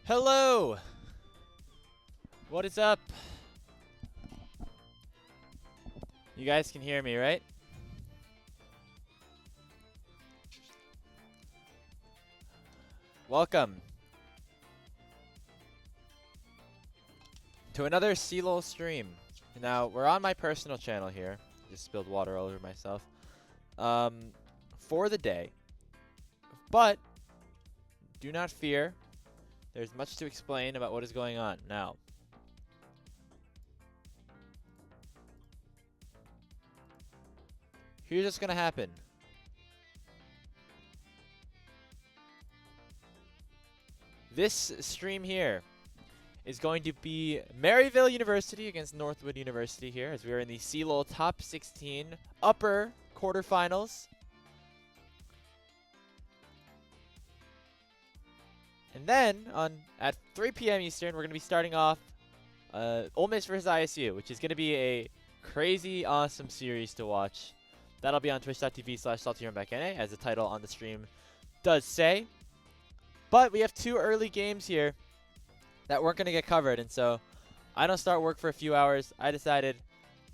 Hello! What is up? You guys can hear me, right? Welcome to another CLOL stream. Now, we're on my personal channel here. Just spilled water all over myself. For the day. But, do not fear. There's much to explain about what is going on. Now, here's what's gonna happen. This stream here is going to be Maryville University against Northwood University here, as we are in the CLOL Top 16 upper quarterfinals. And then, at 3 p.m. Eastern, we're going to be starting off Ole Miss versus ISU, which is going to be a crazy, awesome series to watch. That'll be on twitch.tv/saltyrumbacna, as the title on the stream does say. But we have two early games here that weren't going to get covered, and so I don't start work for a few hours. I decided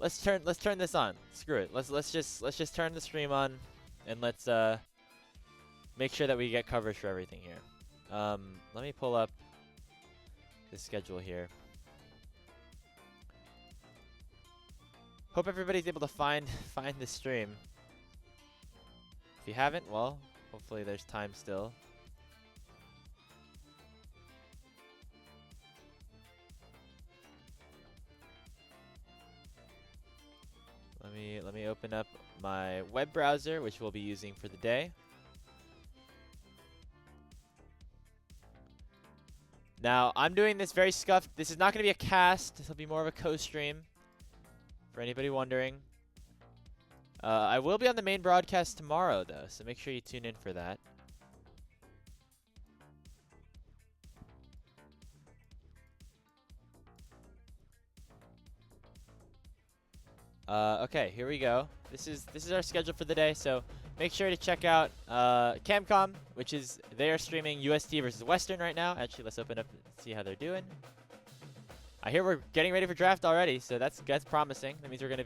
let's turn this on. Screw it. Let's just turn the stream on, and let's make sure that we get coverage for everything here. Let me pull up the schedule here. Hope everybody's able to find the stream. If you haven't, well, hopefully there's time still. Let me open up my web browser, which we'll be using for the day. Now, I'm doing this very scuffed. This is not going to be a cast. This will be more of a co-stream, for anybody wondering. I will be on the main broadcast tomorrow, though, so make sure you tune in for that. Okay, here we go. This is our schedule for the day, so make sure to check out Camcom, which is they are streaming UST versus Western right now. Actually, let's open up and see how they're doing. I hear we're getting ready for draft already, so that's promising. That means we're gonna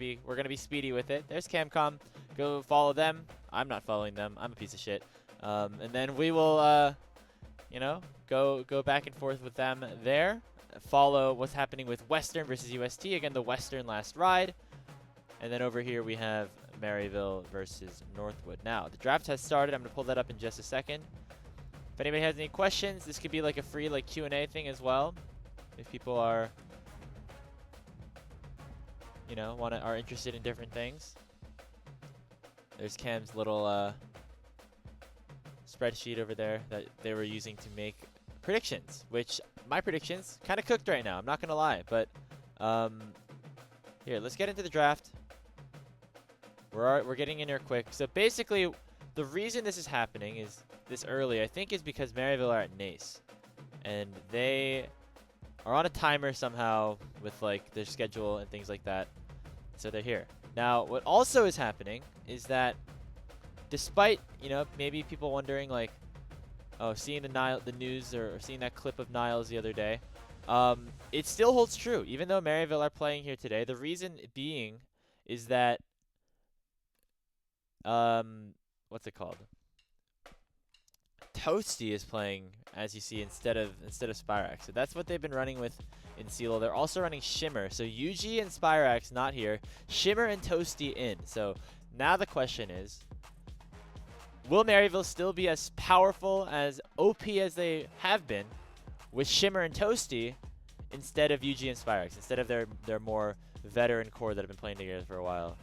be speedy with it. There's Camcom. Go follow them. I'm not following them. I'm a piece of shit. And then we will, you know, go back and forth with them there. Follow what's happening with Western versus UST. Again, the Western last ride. And then over here we have Maryville versus Northwood. Now, the draft has started. I'm going to pull that up in just a second. If anybody has any questions, this could be like a free like Q&A thing as well. If people are, you know, are interested in different things. There's Cam's little spreadsheet over there that they were using to make predictions, which my predictions kind of cooked right now. I'm not going to lie, but here, let's get into the draft. We're getting in here quick. So basically, the reason this is happening is this early, I think, is because Maryville are at NACE. And they are on a timer somehow with like their schedule and things like that. So they're here. Now, what also is happening is that despite, you know, maybe people wondering like, oh, seeing the news or seeing that clip of Niles the other day, it still holds true. Even though Maryville are playing here today, the reason being is that what's it called? Toasty is playing, as you see, instead of Spirax. So that's what they've been running with in CLOL. They're also running Shimmer. So UG and Spirax not here. Shimmer and Toasty in. So now the question is, will Maryville still be as powerful, as OP as they have been with Shimmer and Toasty instead of UG and Spirax, instead of their more veteran core that have been playing together for a while?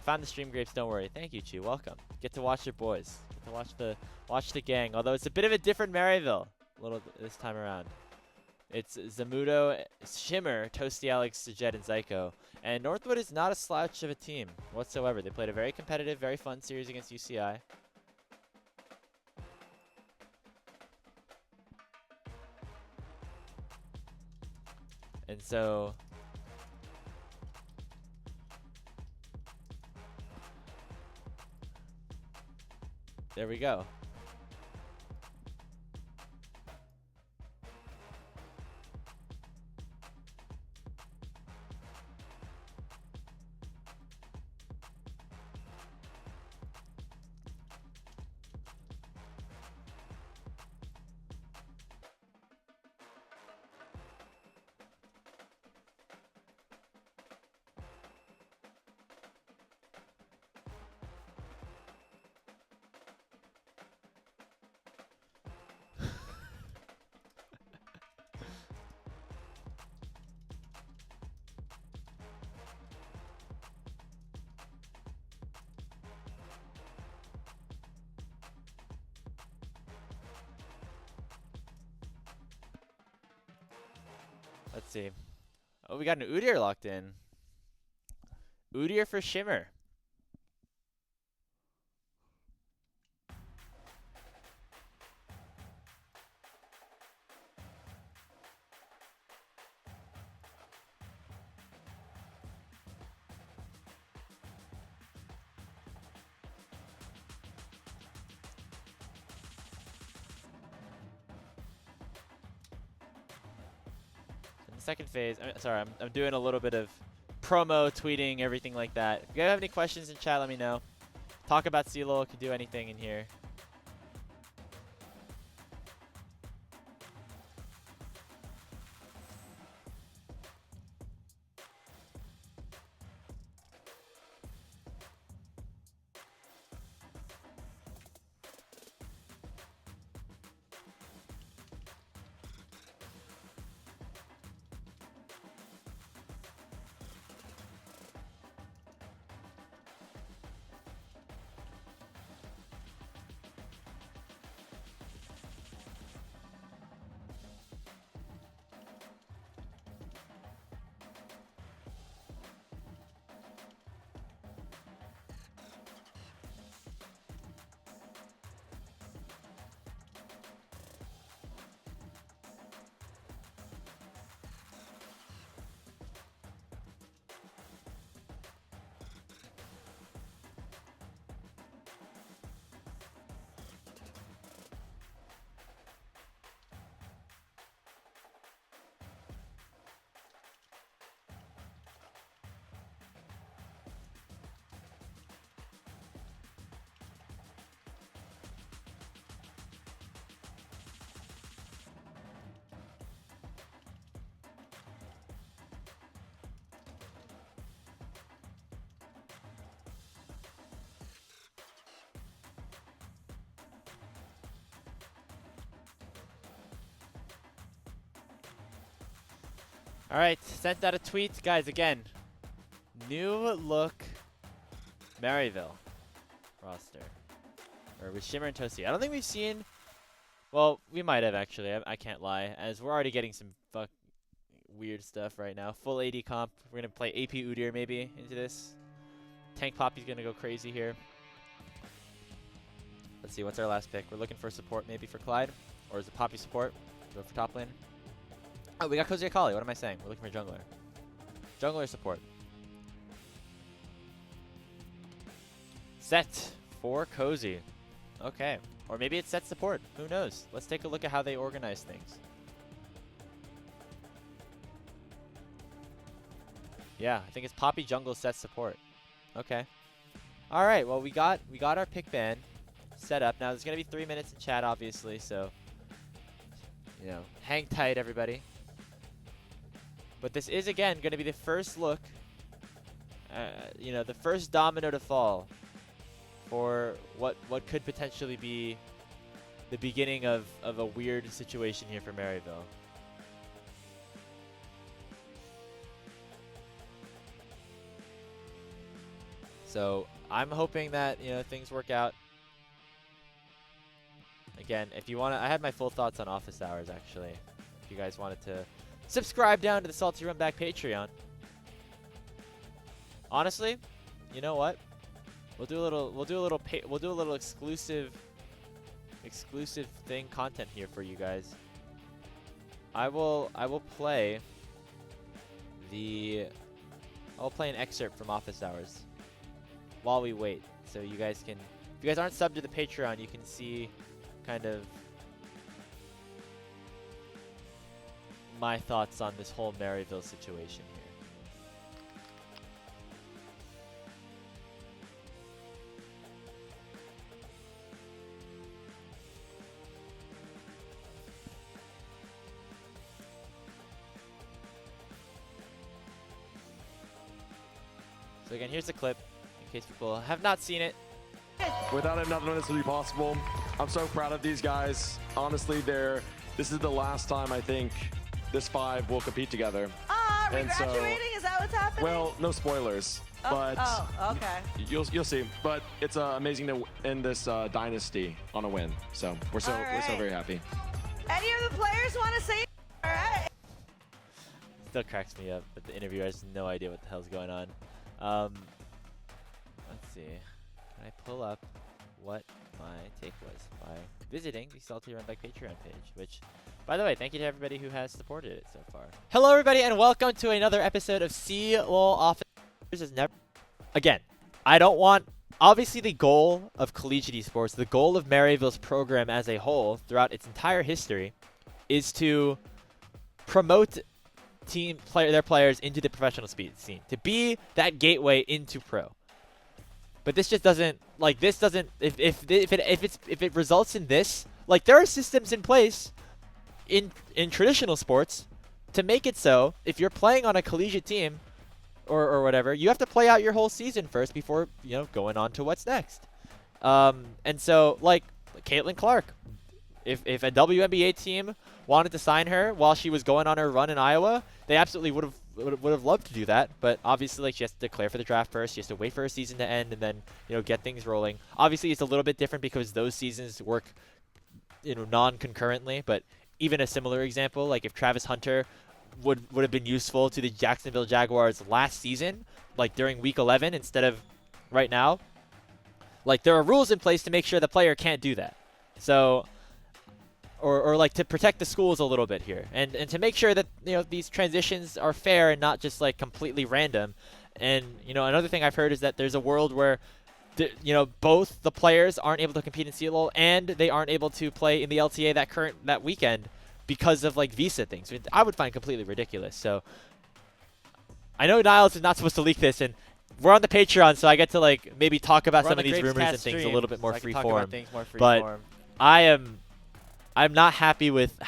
Found the stream, Grapes, don't worry. Thank you, Chu. Welcome. Get to watch your boys. Get to watch the gang. Although it's a bit of a different Maryville this time around. It's Zamudo, Shimmer, Toasty, Alex, Jet, and Zyko. And Northwood is not a slouch of a team whatsoever. They played a very competitive, very fun series against UCI. And so there we go. Let's see. Oh, we got an Udyr locked in. Udyr for Shimmer. Second phase. Sorry, I'm doing a little bit of promo, tweeting, everything like that. If you guys have any questions in chat, let me know. Talk about CLOL, can do anything in here. All right, sent out a tweet, guys. Again, new look Maryville roster, or with Shimmer and Toasty. I don't think we've seen. Well, we might have actually. I can't lie, as we're already getting some weird stuff right now. Full AD comp. We're gonna play AP Udyr maybe into this. Tank Poppy's gonna go crazy here. Let's see, what's our last pick? We're looking for support maybe for Clyde, or is it Poppy support? Go for top lane. Oh, we got Cozy Akali. What am I saying? We're looking for jungler. Jungler support. Set for Cozy. Okay. Or maybe it's set support. Who knows? Let's take a look at how they organize things. Yeah, I think it's Poppy jungle set support. Okay. All right. Well, we got our pick band set up. Now there's gonna be 3 minutes in chat, obviously. So, you know, hang tight, everybody. But this is, again, going to be the first look, you know, the first domino to fall for what could potentially be the beginning of a weird situation here for Maryville. So I'm hoping that, you know, things work out. Again, if you want to, I had my full thoughts on office hours, actually. If you guys wanted to subscribe down to the Salty Run Back Patreon. Honestly, you know what? We'll do a little exclusive thing content here for you guys. I will play an excerpt from office hours while we wait, so you guys can, if you guys aren't subbed to the Patreon, you can see kind of my thoughts on this whole Maryville situation here. So again, here's the clip, in case people have not seen it. Without him, none of this would be possible. I'm so proud of these guys. Honestly, this is the last time I think this 5 will compete together. Are we graduating? Is that what's happening? Well, no spoilers, but okay. You'll see. But it's amazing to end this dynasty on a win. So we're so very happy. Any of the players want to say? All right. still cracks me up that the interviewer has no idea what the hell's going on. Let's see. Can I pull up what my take was by visiting the Salty Run Back Patreon page, which, by the way, thank you to everybody who has supported it so far. Hello, everybody, and welcome to another episode of CLOL Office. Again, I don't want... Obviously, the goal of collegiate esports, the goal of Maryville's program as a whole throughout its entire history, is to promote their players into the professional scene, to be that gateway into pro. But this just doesn't, like, this doesn't, if it results in this, like, there are systems in place in traditional sports to make it so if you're playing on a collegiate team or whatever, you have to play out your whole season first before, you know, going on to what's next. And so, like, Caitlin Clark, if a WNBA team wanted to sign her while she was going on her run in Iowa, they absolutely would have loved to do that. But obviously, like, she has to declare for the draft first. She has to wait for her season to end and then, you know, get things rolling. Obviously, it's a little bit different because those seasons work, you know, non-concurrently. But even a similar example, like if Travis Hunter would have been useful to the Jacksonville Jaguars last season, like during week 11 instead of right now, like there are rules in place to make sure the player can't do that. So, or like to protect the schools a little bit here, and to make sure that, you know, these transitions are fair and not just like completely random. And, you know, another thing I've heard is that there's a world where, you know, both the players aren't able to compete in CLOL and they aren't able to play in the LTA that weekend because of like visa things. I would find completely ridiculous. So I know Niles is not supposed to leak this, and we're on the Patreon, so I get to like maybe talk about some of these rumors and things a little bit more free form. But I'm not happy with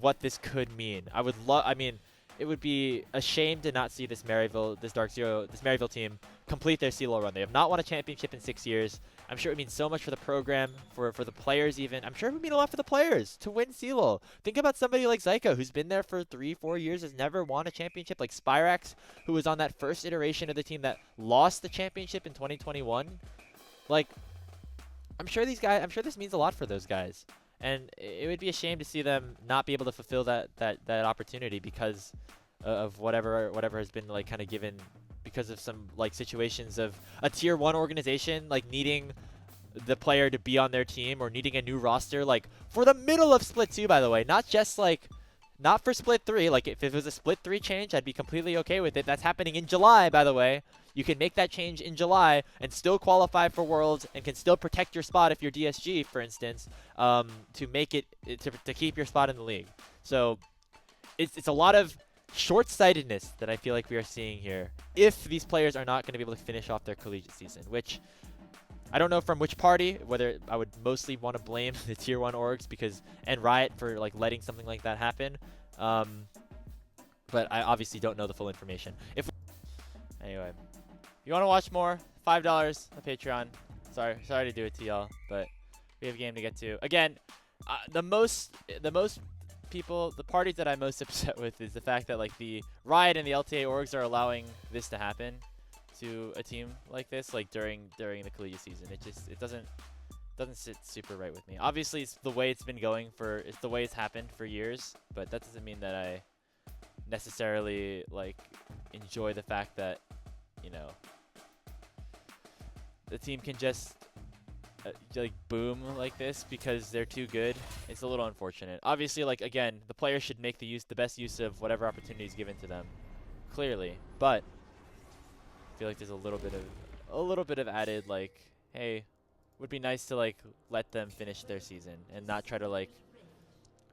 what this could mean. I mean, it would be a shame to not see this Maryville team complete their CLOL run. They have not won a championship in 6 years. I'm sure it means so much for the program, for the players even. I'm sure it would mean a lot for the players to win CLOL. Think about somebody like Zyka, who's been there for 3-4 years, has never won a championship, like Spyrax, who was on that first iteration of the team that lost the championship in 2021. Like, I'm sure this means a lot for those guys. And it would be a shame to see them not be able to fulfill that opportunity because of whatever has been like kind of given, because of some like situations of a tier 1 organization like needing the player to be on their team or needing a new roster, like for the middle of Split 2, by the way, not just like, not for Split 3. Like if it was a Split 3 change, I'd be completely okay with it. That's happening in July, by the way. You can make that change in July and still qualify for Worlds and can still protect your spot if you're DSG, for instance, to make it to keep your spot in the league. So it's a lot of short-sightedness that I feel like we are seeing here if these players are not going to be able to finish off their collegiate season, which I don't know from which party, whether I would mostly want to blame the tier 1 orgs and Riot for like letting something like that happen. But I obviously don't know the full information. Anyway, if you want to watch more, $5 on Patreon. Sorry to do it to y'all, but we have a game to get to. Again, the parties that I'm most upset with is the fact that like the Riot and the LTA orgs are allowing this to happen to a team like this, like during the collegiate season. It doesn't sit super right with me. Obviously, it's the way it's been going it's the way it's happened for years, but that doesn't mean that I necessarily like enjoy the fact that, you know, the team can just like boom like this because they're too good. It's a little unfortunate. Obviously, like again, the players should make the best use of whatever opportunity is given to them, clearly. But I feel like there's a little bit of added like, hey, would be nice to like let them finish their season and not try to like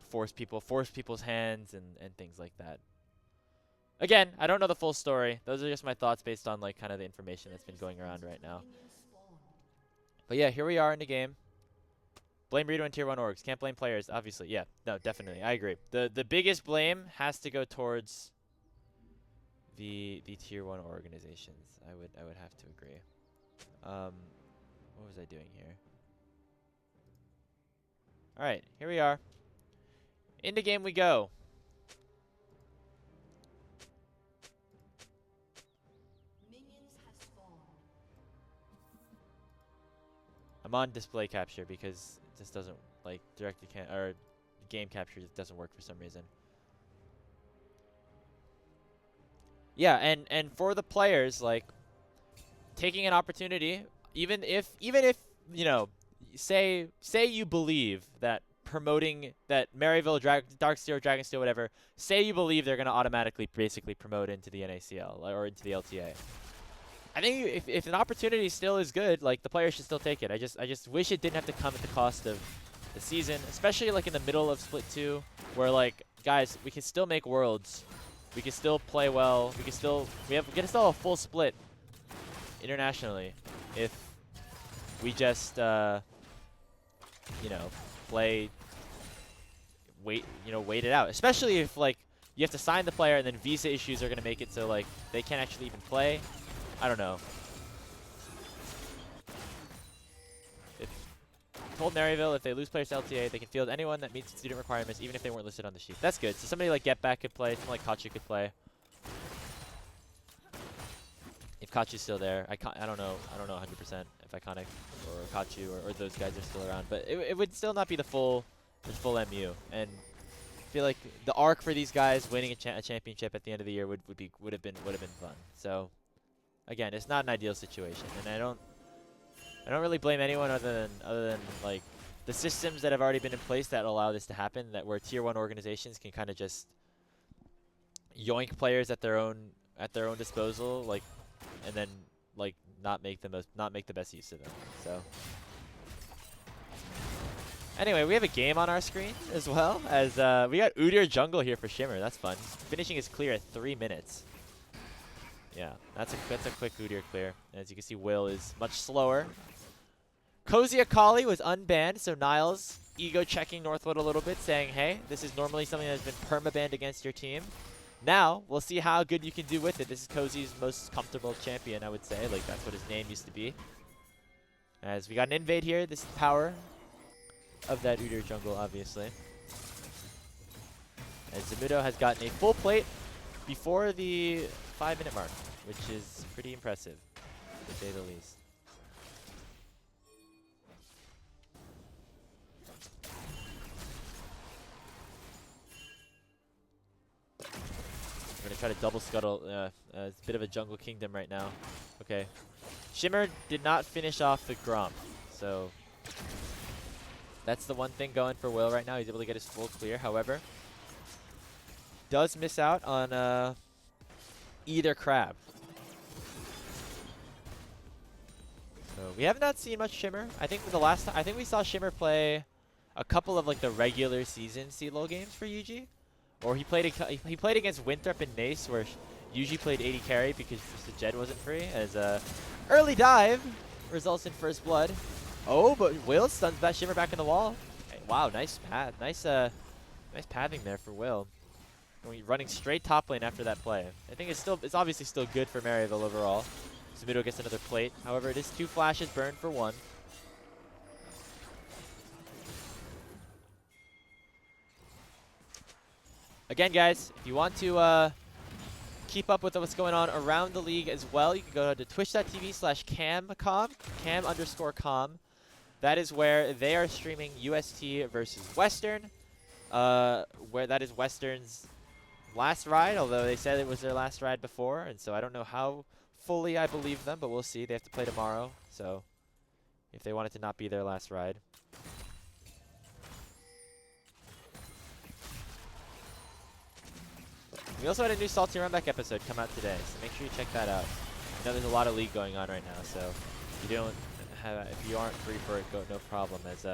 force people's hands and things like that. Again, I don't know the full story. Those are just my thoughts based on like kind of the information that's been going around right now. But yeah, here we are in the game. Blame Rito and tier 1 orgs. Can't blame players, obviously. Yeah, no, definitely. I agree. The biggest blame has to go towards the tier 1 organizations. I would have to agree. What was I doing here? All right, here we are. Into game we go. I'm on display capture because it just doesn't like game capture doesn't work for some reason. Yeah, and for the players, like taking an opportunity, even if you know, say you believe that promoting that Maryville, Darksteel, Dragonsteel, whatever, say you believe they're gonna automatically basically promote into the NACL or into the LTA. I think if an opportunity still is good, like the players should still take it. I just wish it didn't have to come at the cost of the season, especially like in the middle of Split 2, where like guys, we can still make worlds, we can still play well, we can still have a full split internationally if we just you know wait it out. Especially if like you have to sign the player and then visa issues are gonna make it so like they can't actually even play. I don't know. Told Maryville if they lose players to LTA, they can field anyone that meets student requirements, even if they weren't listed on the sheet. That's good. So somebody like Get Back could play. Someone like Kachu could play. If Kachu's still there, I don't know 100% if Iconic or Kachu or those guys are still around, but it would still not be the full MU. And I feel like the arc for these guys winning a championship at the end of the year would have been fun. So again, it's not an ideal situation, and I don't really blame anyone other than like the systems that have already been in place that allow this to happen. That where tier 1 organizations can kind of just yoink players at their own disposal, like, and then like not make the best use of them. So anyway, we have a game on our screen as well as we got Udyr jungle here for Shimmer. That's fun. Finishing his clear at 3 minutes. Yeah, that's a quick Udyr clear. As you can see, Will is much slower. Cozy Akali was unbanned, so Niles ego checking Northwood a little bit, saying, hey, this is normally something that's been perma-banned against your team. Now, we'll see how good you can do with it. This is Cozy's most comfortable champion, I would say. Like, that's what his name used to be. As we got an invade here, this is the power of that Udyr jungle, obviously. As Zamudo has gotten a full plate before the 5-minute mark, which is pretty impressive, to say the least. We're going to try to double scuttle. It's a bit of a jungle kingdom right now. Okay. Shimmer did not finish off the Gromp, so that's the one thing going for Will right now. He's able to get his full clear. However, does miss out on either crab. So we have not seen much Shimmer. I think we saw Shimmer play a couple of like the regular season CLOL games for UG, or he played against Winthrop and Nace where UG played 80 carry because the Jed wasn't free. As early dive results in first blood. Oh, but Will stuns that Shimmer back in the wall. Hey, wow, nice path, nice pathing there for Will. Running straight top lane after that play. I think it's obviously still good for Maryville overall. Zamudo gets another plate. However, it is 2 flashes burned for 1. Again, guys, if you want to keep up with what's going on around the league as well, you can go to twitch.tv/camcom, cam_com. That is where they are streaming UST versus Western, where that is Western's last ride, although they said it was their last ride before, and so I don't know how fully I believe them, but we'll see. They have to play tomorrow, so if they want it to not be their last ride. We also had a new Salty Runback episode come out today, so make sure you check that out. I know there's a lot of league going on right now, so if you aren't free for it, no problem. As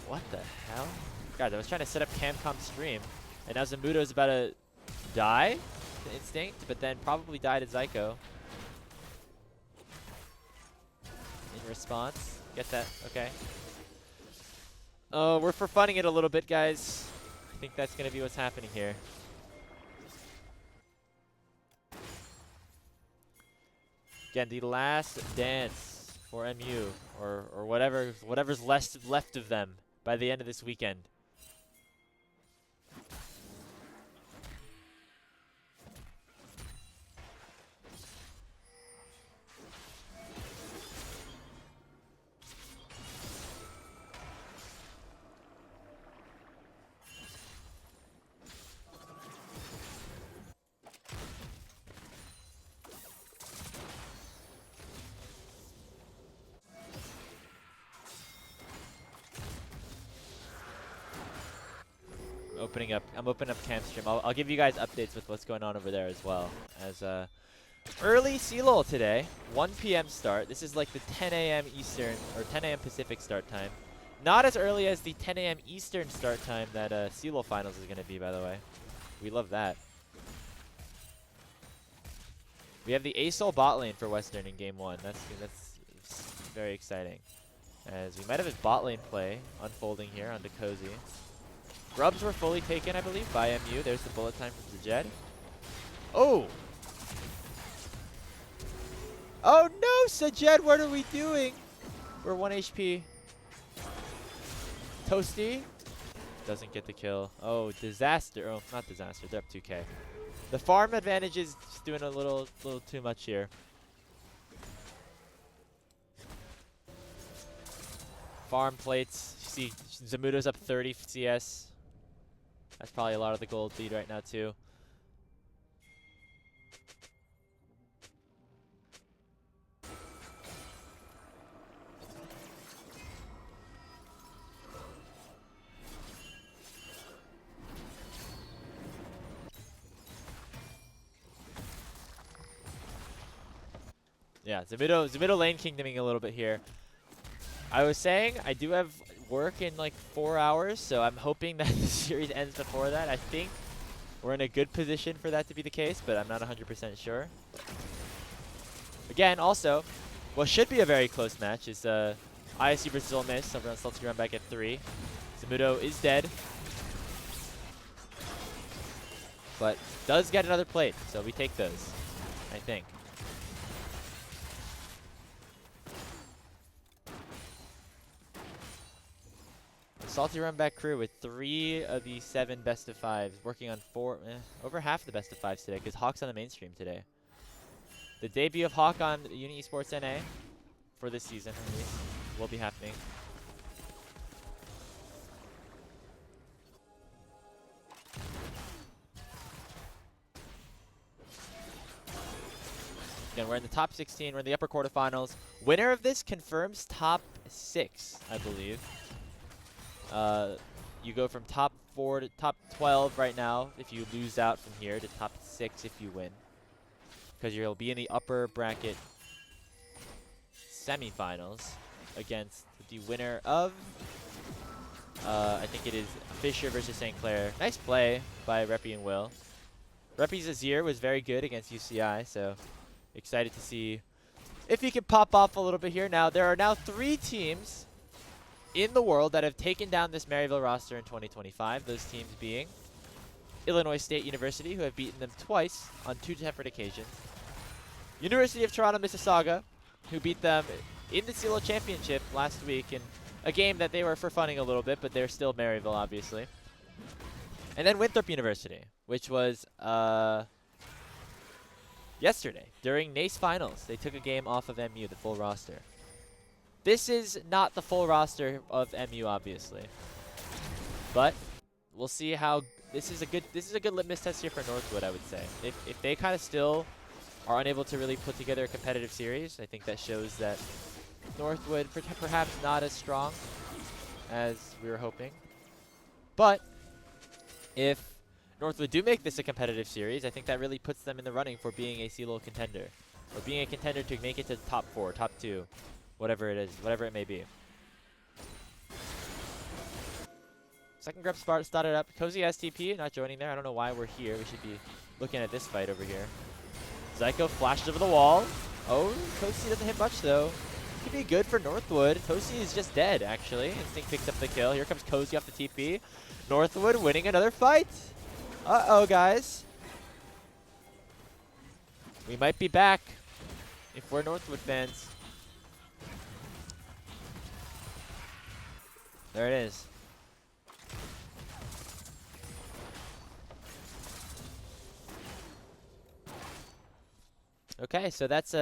what the hell? Guys, I was trying to set up Camcom stream, and now Zamudo's about to die to Instinct, but then probably die to Zyko. In response, get that? Okay. Oh, we're for funning it a little bit, guys. I think that's gonna be what's happening here. Again, the last dance for MU, or whatever's left of them by the end of this weekend. opening up camp stream. I'll give you guys updates with what's going on over there as well. As early CLOL today, 1 p.m. start. This is like the 10 a.m. Eastern or 10 a.m. Pacific start time. Not as early as the 10 a.m. Eastern start time that CLOL Finals is going to be, by the way. We love that. We have the ASOL bot lane for Western in Game 1. That's very exciting. As we might have his bot lane play unfolding here onto Cozy. Grubs were fully taken, I believe, by MU. There's the bullet time from Zajed. Oh! Oh no, Zajed, what are we doing? We're 1 HP. Toasty doesn't get the kill. Oh, disaster. Oh, not disaster. They're up 2K. The farm advantage is just doing a little too much here. Farm plates. You see, Zamudo's up 30 CS. That's probably a lot of the gold lead right now too. Yeah, Zamudo lane kingdoming a little bit here. I was saying I do have work in like 4 hours, so I'm hoping that the series ends before that. I think we're in a good position for that to be the case, but I'm not 100% sure. Again, also, what should be a very close match is ISU versus Ole Miss over on Salty Run back at 3. Zamudo is dead, but does get another plate, so we take those, I think. Salty Run back crew with 3 of the 7 best of 5s, working on over half the best of 5s today, because Hawk's on the mainstream today. The debut of Hawk on Uni Esports NA for this season, at least, will be happening. Again, we're in the top 16. We're in the upper quarterfinals. Winner of this confirms top 6, I believe. You go from top 4 to top 12 right now if you lose out from here to top 6 if you win. Because you'll be in the upper bracket semifinals against the winner of, I think it is Fisher versus St. Clair. Nice play by Reppy and Will. Reppy's Azir was very good against UCI, so excited to see if he can pop off a little bit here. Now, there are now 3 teams in the world that have taken down this Maryville roster in 2025. Those teams being Illinois State University, who have beaten them twice on 2 separate occasions. University of Toronto Mississauga, who beat them in the CLOL Championship last week in a game that they were for funning a little bit, but they're still Maryville, obviously. And then Winthrop University, which was yesterday during NACE Finals. They took a game off of MU, the full roster. This is not the full roster of MU, obviously, but we'll see how this is a good litmus test here for Northwood, I would say. If they kind of still are unable to really put together a competitive series, I think that shows that Northwood perhaps not as strong as we were hoping. But if Northwood do make this a competitive series, I think that really puts them in the running for being a CLOL contender, or being a contender to make it to top 4, top 2. Whatever it is, whatever it may be. Second grub started up. Cozy STP not joining there. I don't know why we're here. We should be looking at this fight over here. Zyko flashes over the wall. Oh, Cozy doesn't hit much though. Could be good for Northwood. Cozy is just dead actually. Instinct picks up the kill. Here comes Cozy off the TP. Northwood winning another fight. Uh-oh, guys. We might be back if we're Northwood fans. There it is. Okay, so that's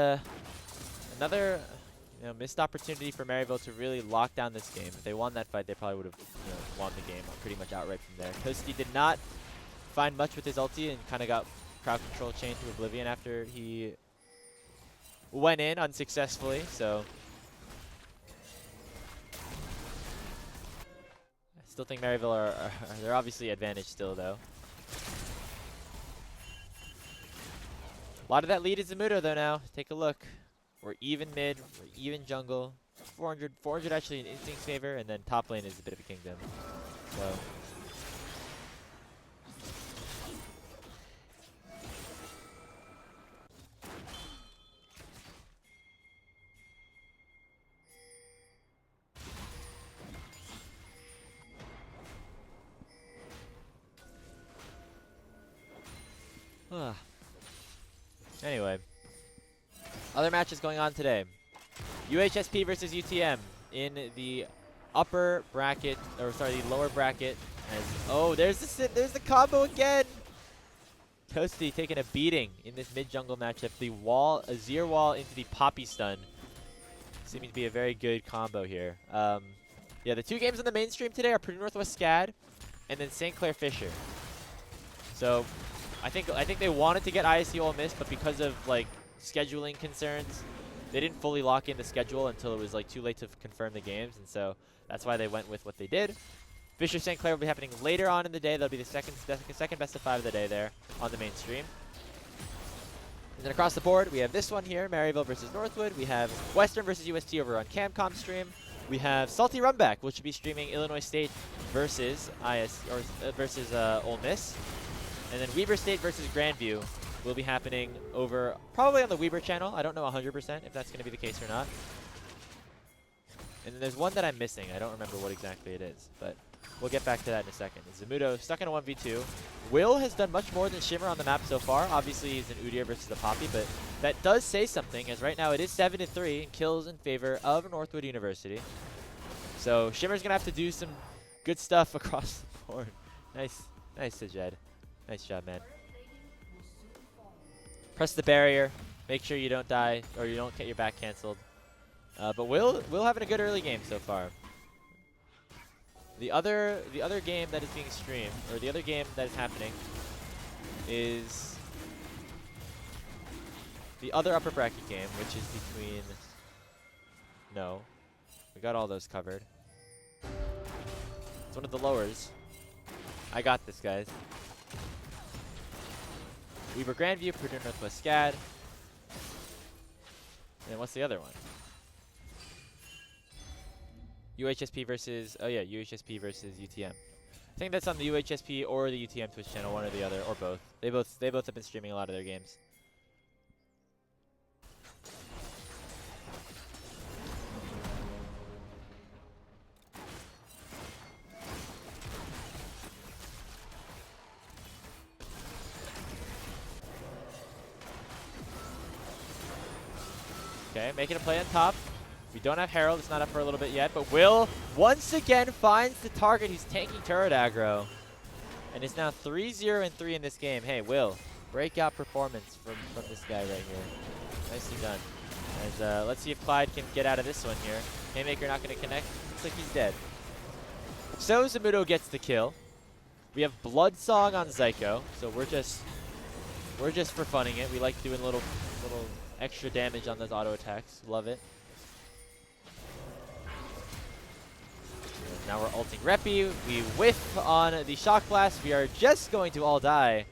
another missed opportunity for Maryville to really lock down this game. If they won that fight, they probably would have won the game pretty much outright from there. Toasty did not find much with his ulti and kind of got crowd control chained to oblivion after he went in unsuccessfully. So Still think Maryville they're obviously advantaged still though. A lot of that lead is Zamuto though now. Take a look. We're even mid, we're even jungle. 400 actually in Instinct's favor, and then top lane is a bit of a kingdom. So. Anyway, other matches going on today. UHSP versus UTM in the upper bracket, or sorry, the lower bracket. There's the combo again. Toasty taking a beating in this mid jungle matchup. The wall, a Azir wall into the Poppy stun, seeming to be a very good combo here. Yeah, the two games on the mainstream today are Purdue Northwest SCAD, and then St. Clair Fisher. So. I think they wanted to get ISU Ole Miss, but because of like scheduling concerns, they didn't fully lock in the schedule until it was like too late to confirm the games, and so that's why they went with what they did. Fisher St. Clair will be happening later on in the day. That'll be the second best of 5 of the day there on the mainstream. And then across the board, we have this one here, Maryville versus Northwood. We have Western versus UST over on Camcom stream. We have Salty Rumback, which will be streaming Illinois State versus Ole Miss. And then Weber State versus Grandview will be happening over probably on the Weber channel. I don't know 100% if that's going to be the case or not. And then there's one that I'm missing. I don't remember what exactly it is, but we'll get back to that in a second. Zamuto stuck in a 1v2. Will has done much more than Shimmer on the map so far. Obviously, he's an Udyr versus the Poppy, but that does say something, as right now it is 7-3 in kills in favor of Northwood University. So Shimmer's going to have to do some good stuff across the board. Nice Sajed. Nice job, man. Press the barrier. Make sure you don't die or you don't get your back canceled. But Will having a good early game so far. The other game that is being streamed, or the other game that is happening, is the other upper bracket game, which is between. No, we got all those covered. It's one of the lowers. I got this, guys. Weber Grandview, Purdue Northwest SCAD. And what's the other one? UHSP versus, UHSP versus UTM. I think that's on the UHSP or the UTM Twitch channel, one or the other, or both. They both have been streaming a lot of their games. Okay, making a play on top. We don't have Herald. It's not up for a little bit yet, but Will once again finds the target. He's tanking turret aggro. And it's now 3-0-3 in this game. Hey, Will, breakout performance from this guy right here. Nicely done. As, let's see if Clyde can get out of this one here. Haymaker not going to connect. Looks like he's dead. So Zamuto gets the kill. We have Blood Song on Zyko, so we're just for funning it. We like doing little extra damage on those auto attacks. Love it. Now we're ulting Reppy. We whiff on the Shock Blast. We are just going to all die.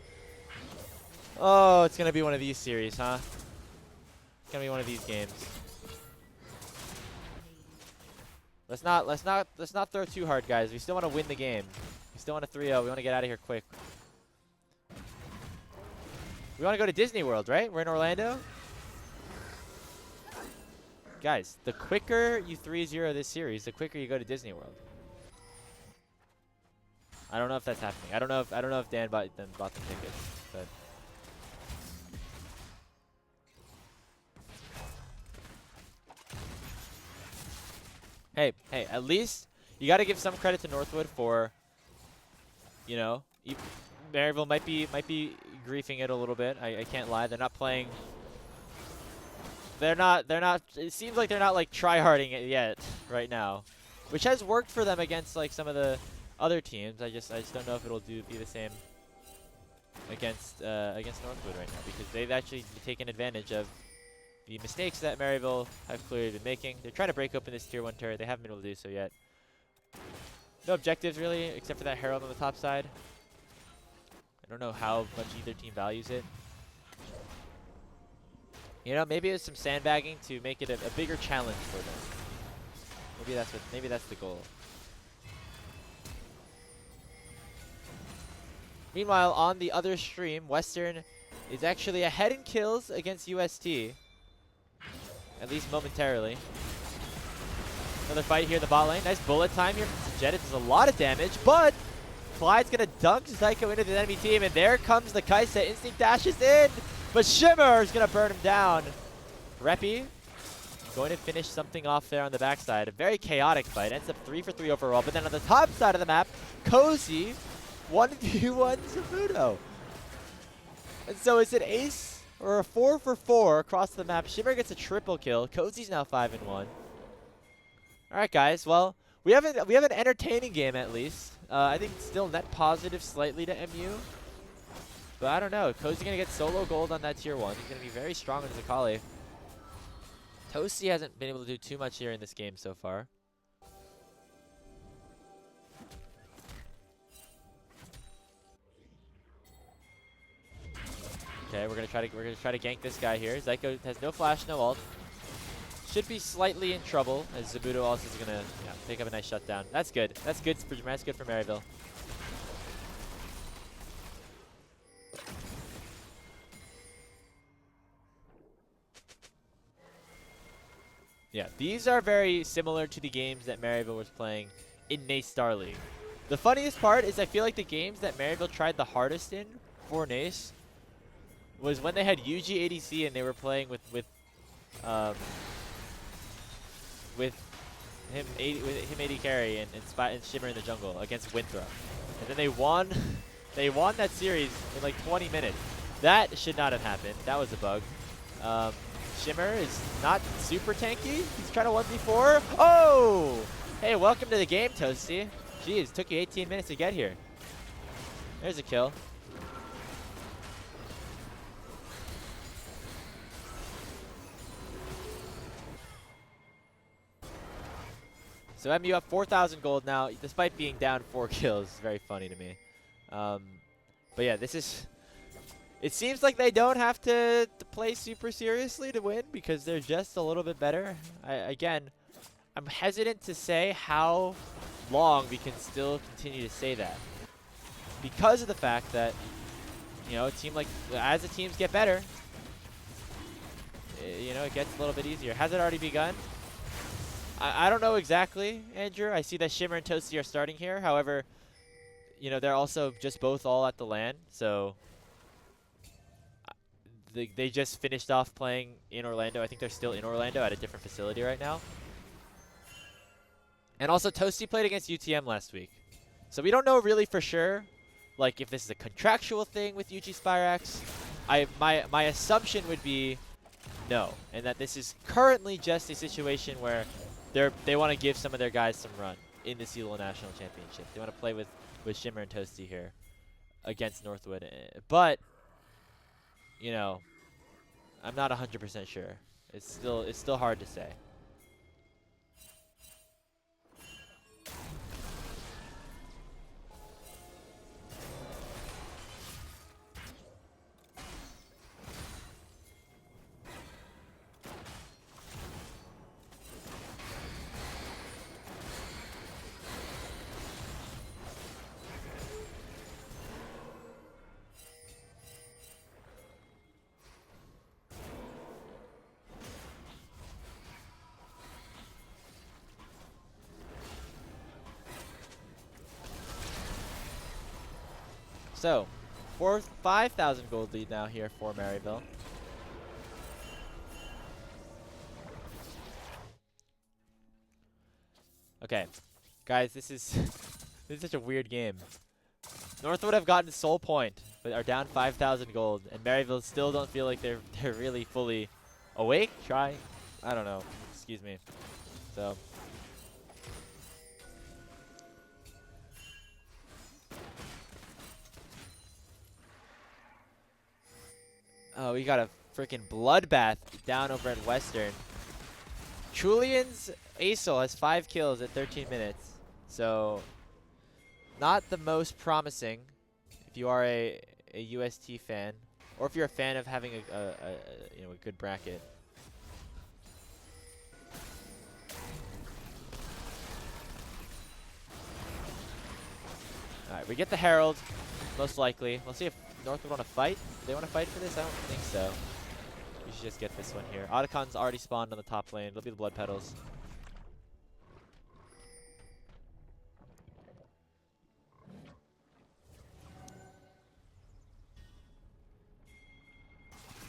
Oh, it's going to be one of these series, huh? It's going to be one of these games. Let's not throw too hard, guys. We still want to win the game. We still want to 3-0. We want to get out of here quick. We want to go to Disney World, right? We're in Orlando. Guys, the quicker you 3-0 this series, the quicker you go to Disney World. I don't know if that's happening. I don't know if Dan bought the tickets, but hey, at least you got to give some credit to Northwood for, you know, Maryville might be griefing it a little bit. I can't lie. They're not playing. They're not. It seems like they're not like try-harding it yet right now, which has worked for them against like some of the other teams. I just don't know if it'll be the same against Northwood right now, because they've actually taken advantage of the mistakes that Maryville have clearly been making. They're trying to break open this tier 1 turret. They haven't been able to do so yet. No objectives really, except for that Herald on the top side. I don't know how much either team values it. You know, maybe it's some sandbagging to make it a bigger challenge for them. Maybe that's the goal. Meanwhile, on the other stream, Western is actually ahead in kills against UST. At least momentarily. Another fight here in the bot lane. Nice bullet time here from Jet. It does a lot of damage, but Clyde's going to dunk Zyko into the enemy team, and there comes the Kaisa. Instinct dashes in, but Shimmer is going to burn him down. Reppy going to finish something off there on the backside. A very chaotic fight. Ends up 3 for 3 overall, but then on the top side of the map, Cozy 1v1 Zabuto. And so it's an ace or a 4 for 4 across the map. Shimmer gets a triple kill. Cozy's now 5-1. All right, guys. Well, we have an entertaining game at least. I think it's still net positive slightly to MU. But I don't know. Cozy gonna get solo gold on that tier 1. He's gonna be very strong in Zakali. Toasty hasn't been able to do too much here in this game so far. Okay, we're gonna try to gank this guy here. Zyko has no flash, no ult. Should be slightly in trouble as Zabuto also is gonna pick up a nice shutdown. That's good. That's good for Maryville. Yeah, these are very similar to the games that Maryville was playing in NACE Star League. The funniest part is I feel like the games that Maryville tried the hardest in for NACE was when they had UG ADC and they were playing with him AD carry and Shimmer in the jungle against Winthrop, and then they won. They won that series in like 20 minutes. That should not have happened. That was a bug. Shimmer is not super tanky. He's trying to 1v4. Oh! Hey, welcome to the game, Toasty. Jeez, took you 18 minutes to get here. There's a kill. So MU up 4,000 gold now, despite being down 4 kills. It's very funny to me. But yeah, this is... It seems like they don't have to play super seriously to win because they're just a little bit better. Again, I'm hesitant to say how long we can still continue to say that. Because of the fact that, you know, a team like... As the teams get better, you know, it gets a little bit easier. Has it already begun? I don't know exactly, Andrew. I see that Shimmer and Toasty are starting here. However, you know, they're also just both all at the LAN. So they just finished off playing in Orlando. I think they're still in Orlando at a different facility right now. And also, Toasty played against UTM last week. So we don't know really for sure, like, if this is a contractual thing with UG Spyrax. My assumption would be no, and that this is currently just a situation where they want to give some of their guys some run in the CLOL National Championship. They want to play with Shimmer and Toasty here against Northwood. But, you know, I'm not 100% sure. It's still hard to say. So, 5,000 gold lead now here for Maryville. Okay, guys, this is such a weird game. Northwood have gotten Soul Point, but are down 5,000 gold, and Maryville still don't feel like they're really fully awake. I don't know. Excuse me. So. Oh, we got a freaking bloodbath down over at Western. Julian's Acel has 5 kills at 13 minutes. So not the most promising if you are a UST fan, or if you're a fan of having a good bracket. All right, we get the Herald, most likely. We'll see if Northwood want to fight. Do they want to fight for this? I don't think so. We should just get this one here. Otacon's already spawned on the top lane. It'll be the Blood Petals.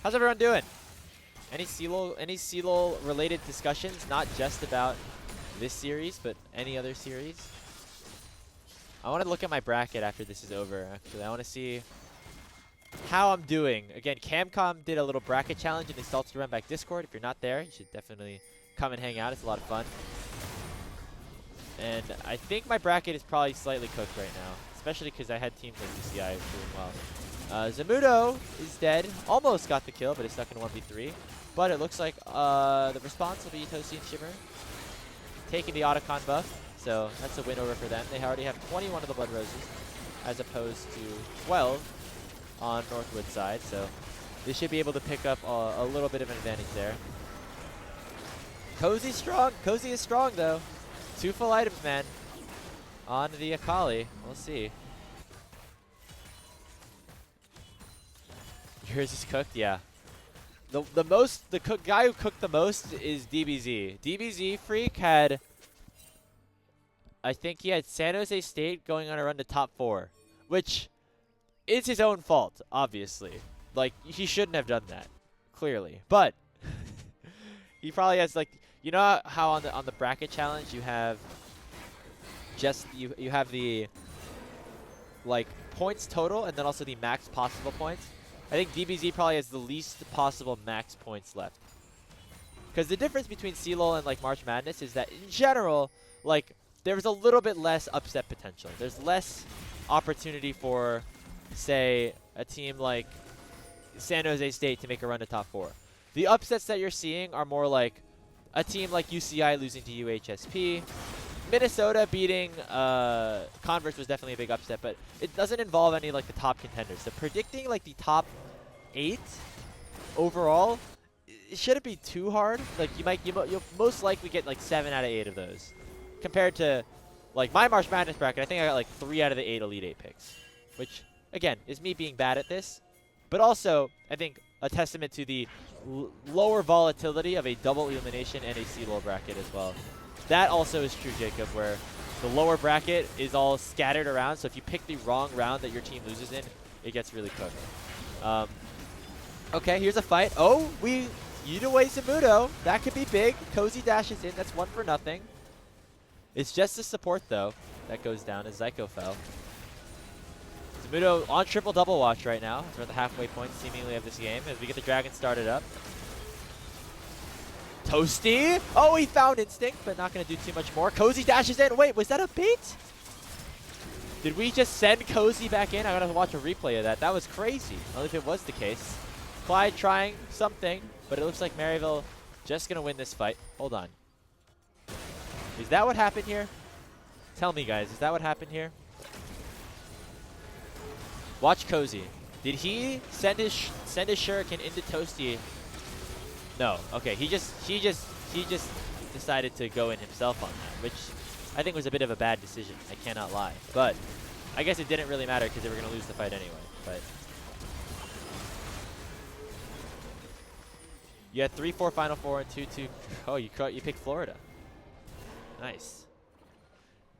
How's everyone doing? Any CLOL related discussions? Not just about this series, but any other series? I want to look at my bracket after this is over, actually. I want to see how I'm doing. Again, Camcom did a little bracket challenge in the Salted Run Back Discord. If you're not there, you should definitely come and hang out. It's a lot of fun. And I think my bracket is probably slightly cooked right now, especially because I had teams like UCI doing well. Zamudo is dead. Almost got the kill, but it's stuck in 1v3. But it looks like the response will be Toasty and Shimmer taking the Otacon buff. So that's a win over for them. They already have 21 of the Blood Roses as opposed to 12 on Northwood's side. So they should be able to pick up a little bit of an advantage there. Cozy's strong. Cozy is strong, though. 2 full items, man, on the Akali. We'll see. Yours is cooked, yeah. The guy who cooked the most is DBZ. DBZ Freak had, I think he had San Jose State going on a run to top 4, which is his own fault, obviously. Like, he shouldn't have done that, clearly. But he probably has, like, you know how on the bracket challenge you have just you have the like points total and then also the max possible points. I think DBZ probably has the least possible max points left. Because the difference between CLOL and like March Madness is that in general, like, there's a little bit less upset potential. There's less opportunity for, say, a team like San Jose State to make a run to top 4. The upsets that you're seeing are more like a team like UCI losing to UHSP. Minnesota beating Converse was definitely a big upset, but it doesn't involve any like the top contenders. So predicting like the top 8 overall, it shouldn't be too hard. Like you'll most likely get like 7 out of 8 of those. Compared to like my March Madness bracket, I think I got like 3 out of the 8 Elite 8 picks, which again is me being bad at this, but also I think a testament to the lower volatility of a double elimination and a CLOL bracket as well. That also is true, Jacob, where the lower bracket is all scattered around, so if you pick the wrong round that your team loses in, it gets really cooked. Okay, here's a fight. Oh, we eat away Zamudo. That could be big. Cozy dashes in. That's 1 for nothing. It's just the support, though, that goes down as Zyko fell. Zamudo on triple double watch right now. We're at the halfway point, seemingly, of this game as we get the dragon started up. Toasty! Oh, he found Instinct, but not going to do too much more. Cozy dashes in. Wait, was that a bait? Did we just send Cozy back in? I got to watch a replay of that. That was crazy. Only if it was the case. Clyde trying something, but it looks like Maryville just going to win this fight. Hold on. Is that what happened here? Tell me, guys. Is that what happened here? Watch Cozy. Did he send his shuriken into Toasty? No. Okay. He just decided to go in himself on that, which I think was a bit of a bad decision. I cannot lie. But I guess it didn't really matter because they were going to lose the fight anyway. But you had 3-4 Final Four and 2-2. Oh, you picked Florida. Nice.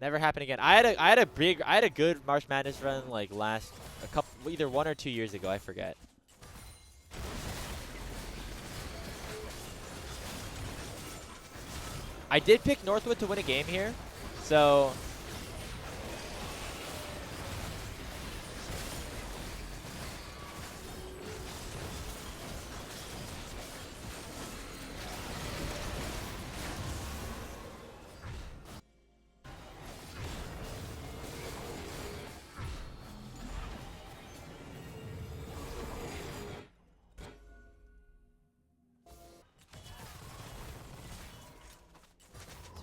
Never happened again. I had a good March Madness run like either 1 or 2 years ago. I forget. I did pick Northwood to win a game here, so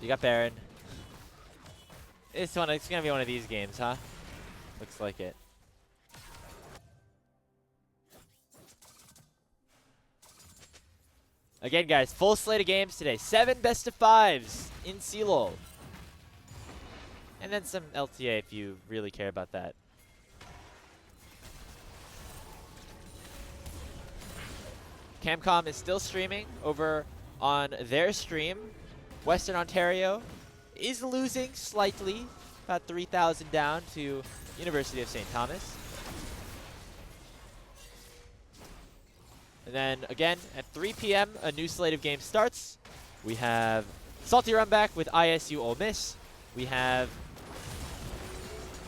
you got Baron. It's gonna be one of these games, huh? Looks like it. Again, guys, full slate of games today. 7 best of 5s in CLOL. And then some LTA if you really care about that. Camcom is still streaming over on their stream. Western Ontario is losing slightly, about 3,000 down to University of St. Thomas. And then again at 3 p.m. a new slate of games starts. We have Salty Runback with ISU Ole Miss. We have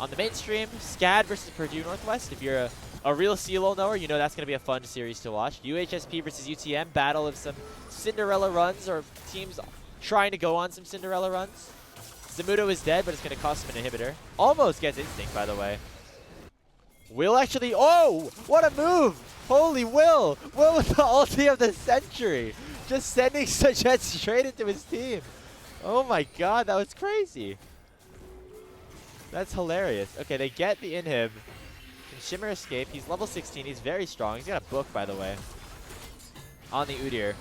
on the mainstream SCAD versus Purdue Northwest. If you're a real CLOL knower, you know that's going to be a fun series to watch. UHSP versus UTM, battle of some Cinderella runs or teams trying to go on some Cinderella runs. Zamudo is dead, but it's going to cost him an inhibitor. Almost gets Instinct, by the way. Will actually, oh, what a move! Holy Will! Will with the ulti of the century! Just sending Sajet straight into his team. Oh my god, that was crazy. That's hilarious. Okay, they get the inhib. Can Shimmer escape? He's level 16. He's very strong. He's got a book, by the way, on the Udyr.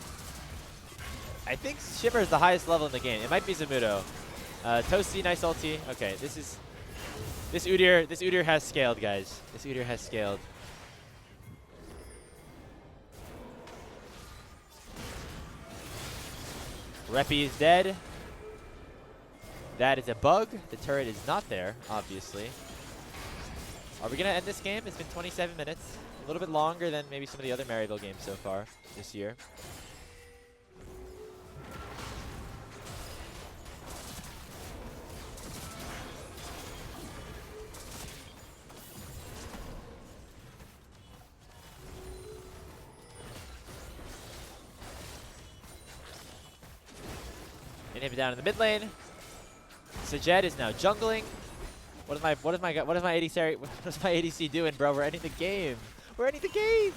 I think Shimmer is the highest level in the game. It might be Zamudo. Toasty, nice ulti. Okay, this Udyr has scaled, guys. This Udyr has scaled. Reppy is dead. That is a bug. The turret is not there, obviously. Are we going to end this game? It's been 27 minutes. A little bit longer than maybe some of the other Maryville games so far this year. Inhib down in the mid lane. Sajet is now jungling. What is my ADC doing, bro? We're ending the game. We're ending the game.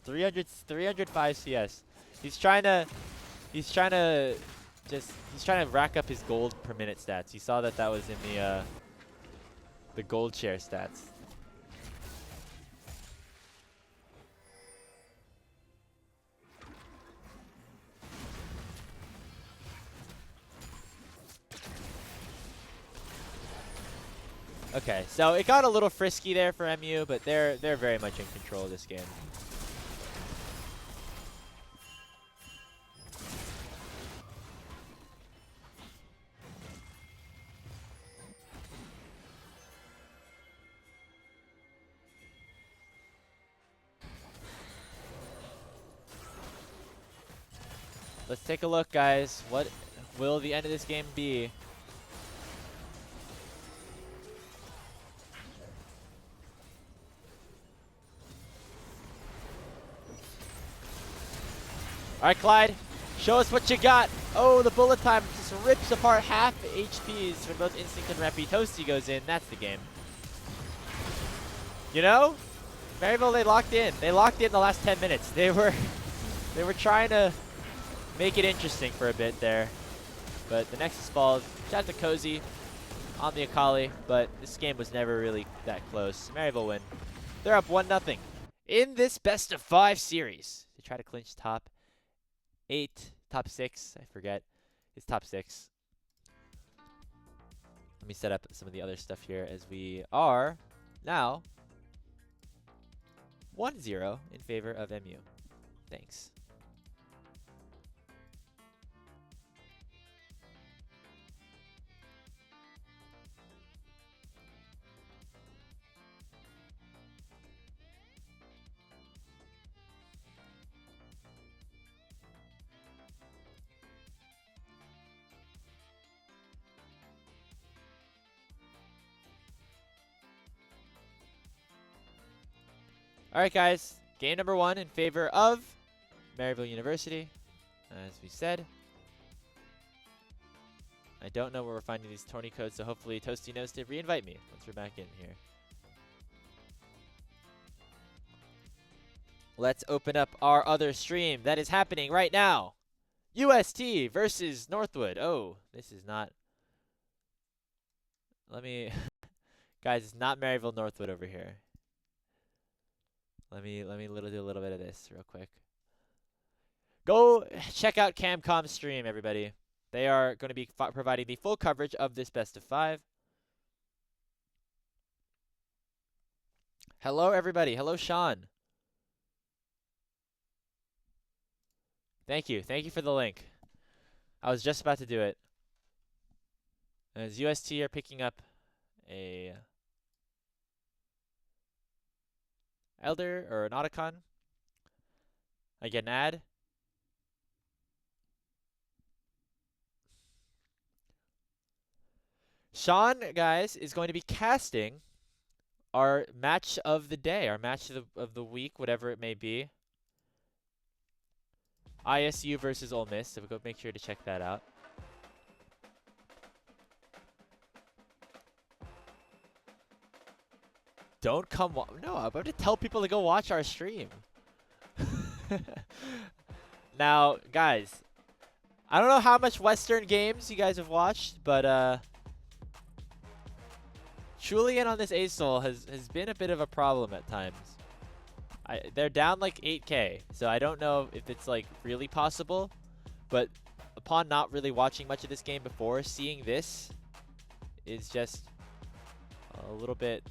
305 CS. He's trying to rack up his gold per minute stats. You saw that was in the gold share stats. Okay, so it got a little frisky there for MU, but they're very much in control of this game. Let's take a look, guys. What will the end of this game be? All right, Clyde, show us what you got. Oh, the bullet time just rips apart half HPs for both Instinct and Reppy. Toasty goes in. That's the game. You know, Maryville, they locked in. They locked in the last 10 minutes. They were trying to make it interesting for a bit there. But the Nexus falls. Shout out to Cozy on the Akali, but this game was never really that close. Maryville win. They're up 1-0 in this best of 5 series. They try to clinch top 8, top 6, I forget. It's top 6. Let me set up some of the other stuff here as we are now 1-0 in favor of MU. Thanks. All right, guys. Game number 1 in favor of Maryville University. As we said, I don't know where we're finding these tourney codes, so hopefully Toasty knows to re-invite me once we're back in here. Let's open up our other stream that is happening right now. UST versus Northwood. Oh, this is not. Let me, guys. It's not Maryville Northwood over here. Let me do a little bit of this real quick. Go check out Camcom's stream, everybody. They are going to be providing the full coverage of this best of 5. Hello, everybody. Hello, Sean. Thank you. Thank you for the link. I was just about to do it. As UST are picking up a Elder or an Otacon. I get an ad. Sean, guys, is going to be casting our match of the day, our match of the week, whatever it may be. ISU versus Ole Miss, so we'll go make sure to check that out. Don't come. No, I'm about to tell people to go watch our stream. Now, guys, I don't know how much Western games you guys have watched, but Julian on this ASOL has been a bit of a problem at times. They're down like 8K, so I don't know if it's like really possible, but upon not really watching much of this game before, seeing this is just a little bit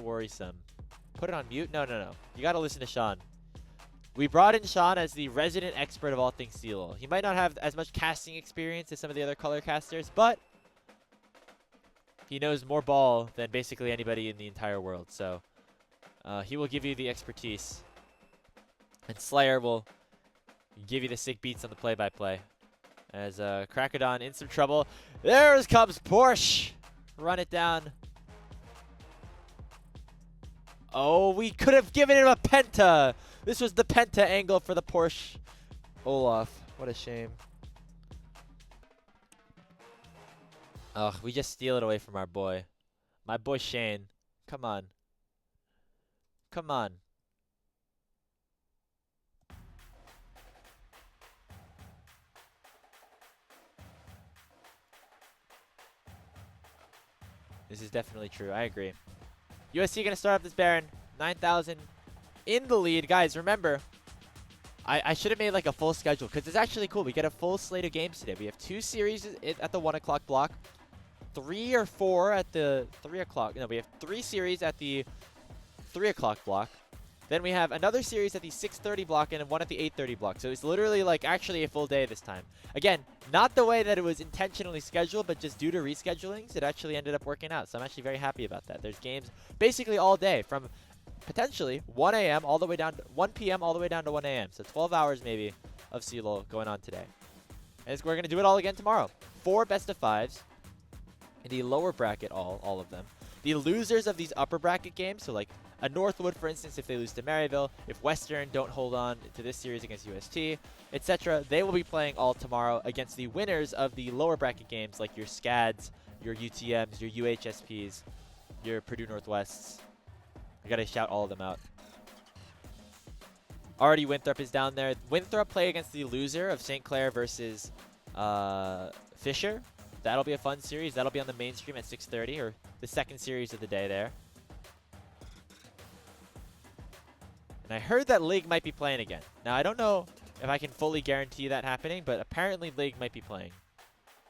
worrisome. Put it on mute? No. You gotta listen to Sean. We brought in Sean as the resident expert of all things CLOL. He might not have as much casting experience as some of the other color casters, but he knows more ball than basically anybody in the entire world. So he will give you the expertise, and Slayer will give you the sick beats on the play-by-play. As Crackodon in some trouble. There comes Porsche. Run it down. Oh, we could have given him a penta. This was the penta angle for the Porsche Olaf. What a shame. Ugh, we just steal it away from our boy. My boy Shane. Come on. Come on. This is definitely true. I agree. USC going to start off this Baron. 9,000 in the lead. Guys, remember, I should have made like a full schedule because it's actually cool. We get a full slate of games today. We have 2 series at the 1 o'clock block, 3 or 4 at the 3 o'clock. No, we have 3 series at the 3 o'clock block. Then we have another series at the 6:30 block and 1 at the 8:30 block. So it's literally like actually a full day this time. Again, not the way that it was intentionally scheduled, but just due to reschedulings, it actually ended up working out. So I'm actually very happy about that. There's games basically all day from potentially 1 a.m. all the way down to 1 p.m. all the way down to 1 a.m. So 12 hours maybe of CLOL going on today. And we're going to do it all again tomorrow. 4 best of 5s in the lower bracket, all of them. The losers of these upper bracket games, so like a Northwood, for instance, if they lose to Maryville, if Western don't hold on to this series against UST, etc., they will be playing all tomorrow against the winners of the lower bracket games like your SCADs, your UTMs, your UHSPs, your Purdue Northwests. I gotta shout all of them out. Already Winthrop is down there. Winthrop play against the loser of St. Clair versus Fisher. That'll be a fun series. That'll be on the main stream at 6:30, or the second series of the day there. And I heard that Lig might be playing again. Now, I don't know if I can fully guarantee that happening, but apparently Lig might be playing.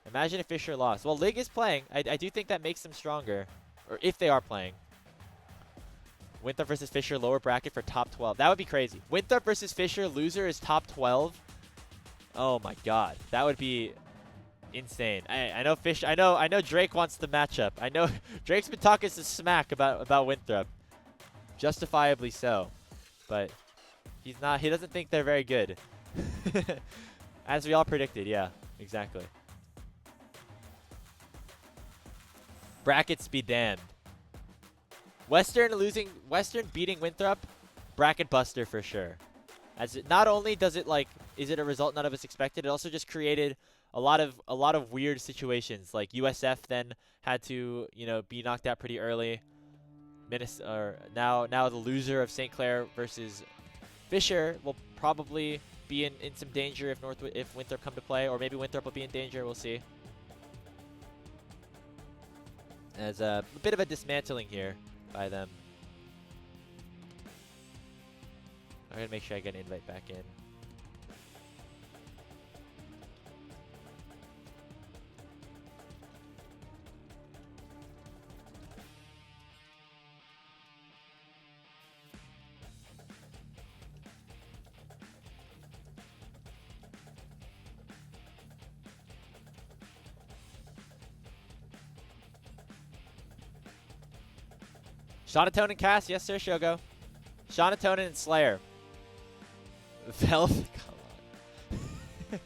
Imagine if Fisher lost. Well, Lig is playing. I do think that makes them stronger, or if they are playing. Winthrop versus Fisher, lower bracket for top 12. That would be crazy. Winthrop versus Fisher, loser is top 12. Oh my god. That would be insane. I know I know Drake wants the matchup. I know Drake's been talking some smack about Winthrop. Justifiably so. But he doesn't think they're very good. As we all predicted, yeah, exactly. Brackets be damned. Western beating Winthrop, bracket buster for sure. As it not only does it is it a result none of us expected, it also just created a lot of weird situations. Like USF then had to, be knocked out pretty early. Now the loser of St. Clair versus Fisher will probably be in some danger if Winthrop come to play, or maybe Winthrop will be in danger. We'll see. As a bit of a dismantling here by them. I'm gonna make sure I get an invite back in. Shonatone and Cass, yes sir, Shogo. Shonatone and Slayer. Velvet, come on.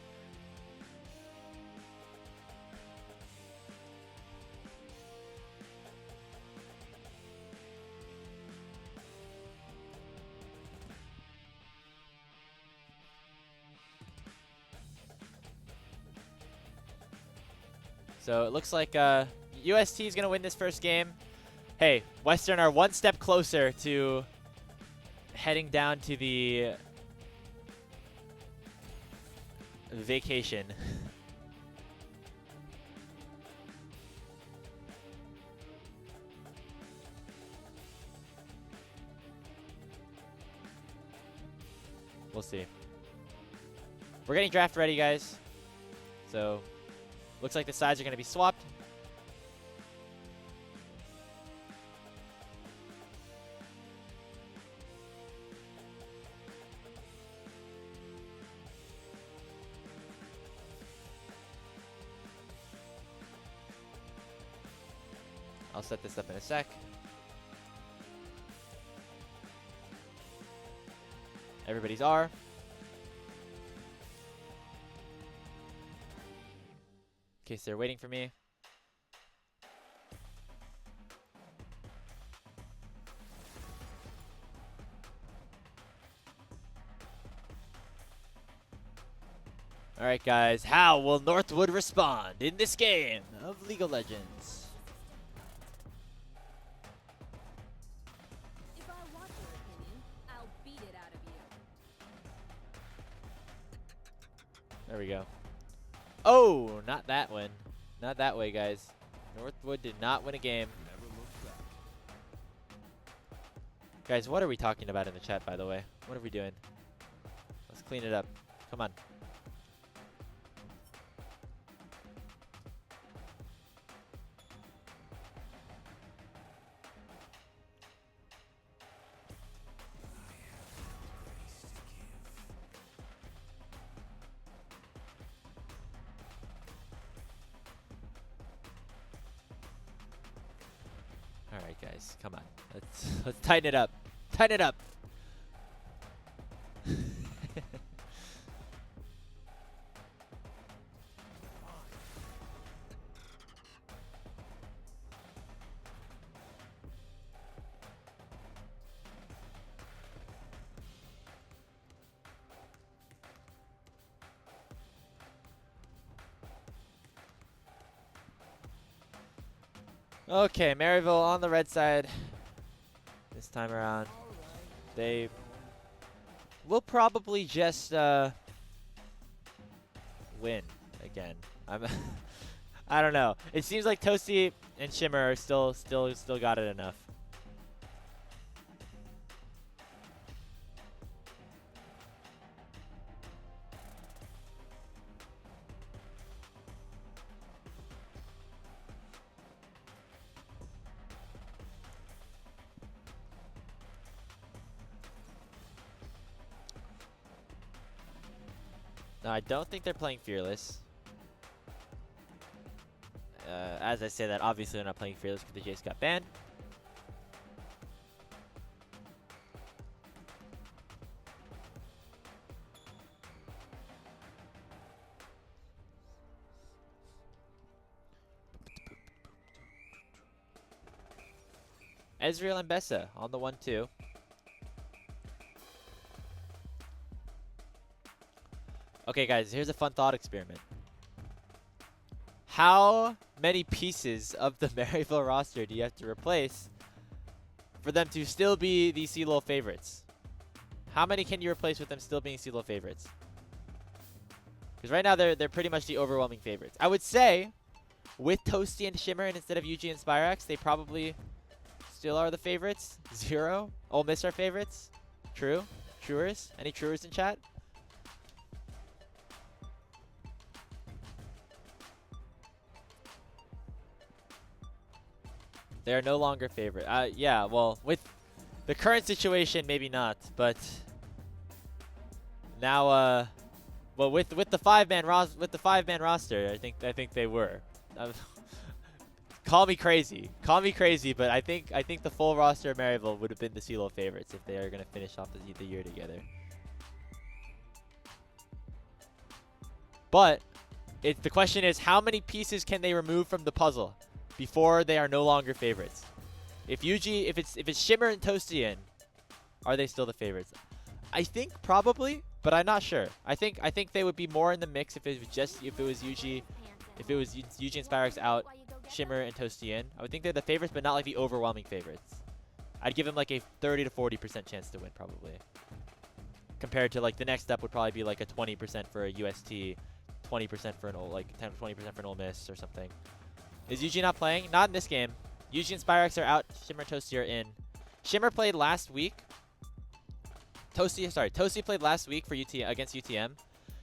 So it looks like UST is going to win this first game. Hey, Western are one step closer to heading down to the vacation. We'll see. We're getting draft ready, guys. So, looks like the sides are going to be swapped. I'll set this up in a sec. Everybody's R. In case they're waiting for me. All right, guys. How will Northwood respond in this game of League of Legends? There we go. Oh, not that one. Not that way, guys. Northwood did not win a game. Guys, what are we talking about in the chat, by the way? What are we doing? Let's clean it up. Come on. All right, guys, come on. Let's tighten it up. Tighten it up. Okay, Maryville on the red side this time around. They will probably just win again. I don't know. It seems like Toasty and Shimmer are still got it enough. No, I don't think they're playing Fearless. As I say that, obviously they're not playing Fearless because the Jace got banned. Ezreal and Bessa on the 1-2. Okay, guys, here's a fun thought experiment. How many pieces of the Maryville roster do you have to replace for them to still be the CLOL favorites? How many can you replace with them still being CLOL favorites? Because right now they're pretty much the overwhelming favorites. I would say with Toasty and Shimmer and instead of UG and Spyrax, they probably still are the favorites. 0. Ole Miss are favorites. True. Truers. Any truers in chat? They are no longer favorite. Yeah, well, with the current situation, maybe not, but now, well, with the five-man roster, I think they were. Call me crazy, but I think the full roster of Maryville would have been the CLOL favorites if they are gonna finish off the year together. But the question is, how many pieces can they remove from the puzzle before they are no longer favorites? If it's Shimmer and Toasty in, are they still the favorites? I think probably, but I'm not sure. I think they would be more in the mix if it was UG and Spyrax out, Shimmer and Toasty in. I would think they're the favorites, but not like the overwhelming favorites. I'd give them like a 30 to 40% chance to win probably. Compared to like the next step would probably be like a 20% for a UST, 20% for an 20% for an Ole Miss or something. Is UG not playing? Not in this game. UG and Spyrax are out. Shimmer and Toasty are in. Shimmer played last week. Toasty played last week for against UTM.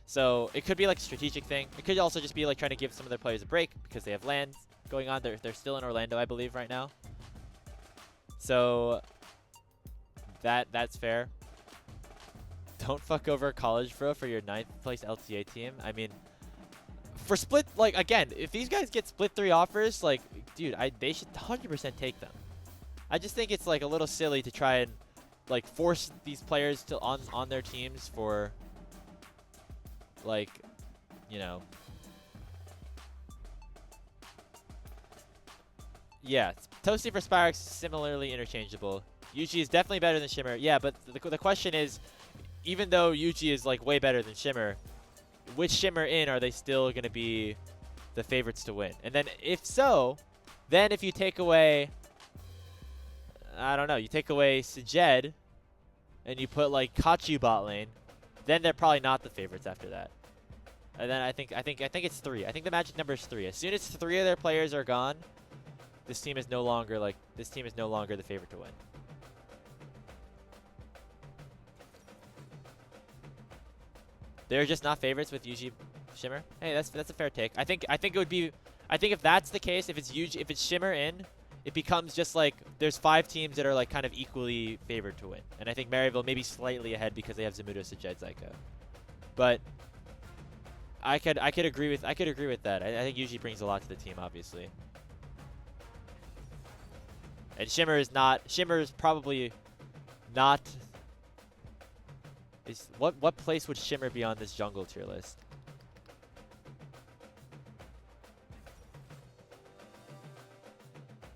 So it could be like a strategic thing. It could also just be like trying to give some of their players a break because they have LANs going on. They're still in Orlando, I believe, right now. So that's fair. Don't fuck over College Bro for your 9th place LTA team. I mean, for split, like, again, if these guys get split 3 offers, like, dude, they should 100% take them. I just think it's like a little silly to try and like force these players to on their teams for like, you know. Yeah, Toasty for Spyrax similarly interchangeable. UG is definitely better than Shimmer. Yeah, but the question is, even though UG is like way better than Shimmer, with Shimmer in, are they still going to be the favorites to win? And then if so, then if you take away, I don't know, you take away Sajed and you put like Kachu bot lane, then they're probably not the favorites after that. And then I think it's 3. I think the magic number is 3. As soon as 3 of their players are gone, this team is no longer the favorite to win. They're just not favorites with UG Shimmer. Hey, that's a fair take. I think it would be, I think if that's the case, if it's Shimmer in, it becomes just like there's 5 teams that are like kind of equally favored to win. And I think Maryville may be slightly ahead because they have Zamudo, Sajed, Zyko. But I could agree with that. I think UG brings a lot to the team, obviously. And Shimmer is probably not. What place would Shimmer be on this jungle tier list?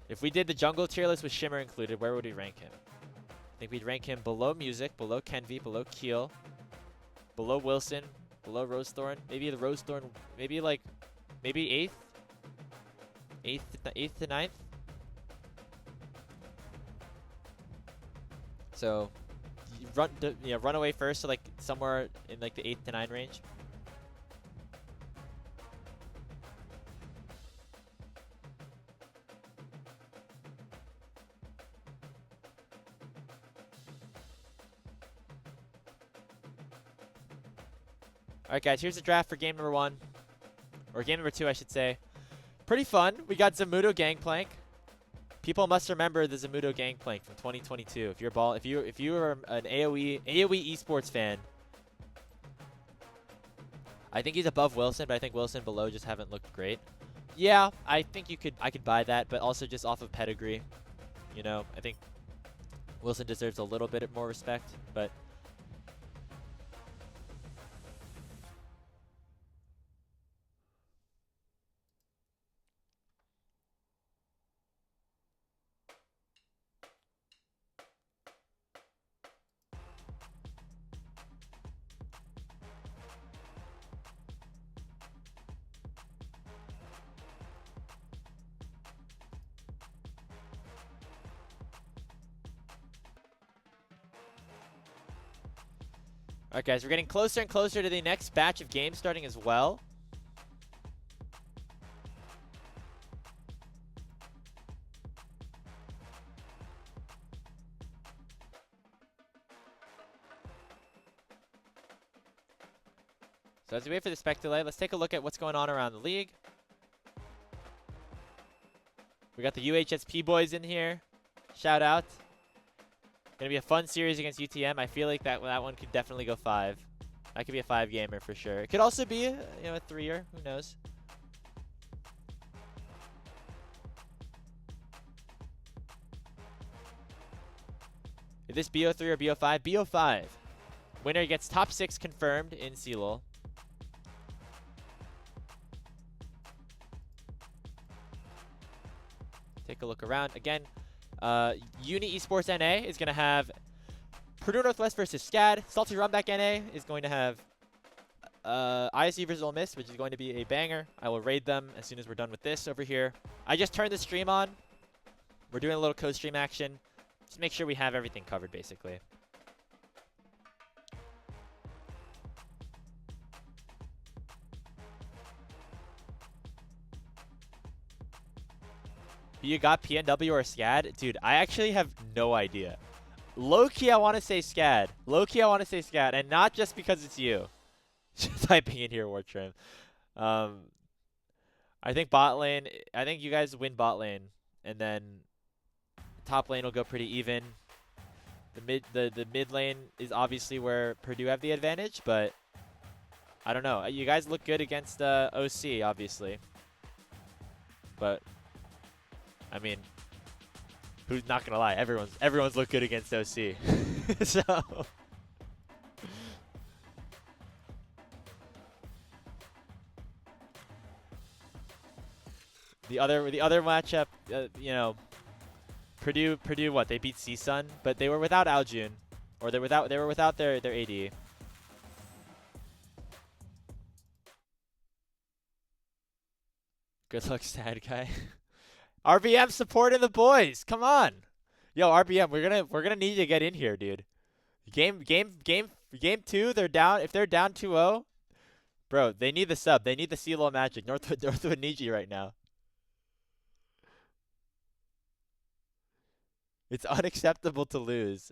If we did the jungle tier list with Shimmer included, where would we rank him? I think we'd rank him below Music, below Kenvi, below Keel, below Wilson, below Rosethorn. Maybe the Rosethorn, maybe 8th? 8th to 9th? So run away first to like somewhere in like the 8 to 9 range. All right, guys, here's the draft for game number 1, or game number 2, I should say. Pretty fun. We got Zamudo Gangplank. People must remember the Zamudo Gangplank from 2022. If you are an AoE esports fan, I think he's above Wilson, but I think Wilson below just haven't looked great. Yeah, I think I could buy that, but also just off of pedigree. You know, I think Wilson deserves a little bit more respect, but All right, guys, we're getting closer and closer to the next batch of games starting as well. So as we wait for the spec delay, let's take a look at what's going on around the league. We got the UHSP boys in here. Shout out. Gonna be a fun series against UTM. I feel like that one could definitely go 5. That could be a 5-gamer for sure. It could also be a 3-er. Who knows? Is this BO3 or BO5? BO5. Winner gets top 6 confirmed in CLOL. Take a look around. Again, Uni Esports NA is going to have Purdue Northwest versus SCAD. Salty Rumback NA is going to have ISU versus Ole Miss, which is going to be a banger. I will raid them as soon as we're done with this over here. I just turned the stream on. We're doing a little co-stream action. Just make sure we have everything covered, basically. You got PNW or SCAD? Dude, I actually have no idea. Low-key, I want to say SCAD. Low-key, I want to say SCAD, and not just because it's you. Just typing in here, War Trim. I think bot lane. I think you guys win bot lane, and then top lane will go pretty even. The mid lane is obviously where Purdue have the advantage, but I don't know. You guys look good against OC, obviously, but I mean, who's not gonna lie? Everyone's looked good against OC. So the other matchup, Purdue what? They beat CSUN, but they were without Aljun, or they were without their AD. Good luck, sad guy. RBM supporting the boys. Come on. Yo, RBM, we're gonna need you to get in here, dude. Game 2, they're down. If they're down 2-0, bro, they need the sub. They need the CLOL magic. Northwood needs you right now. It's unacceptable to lose.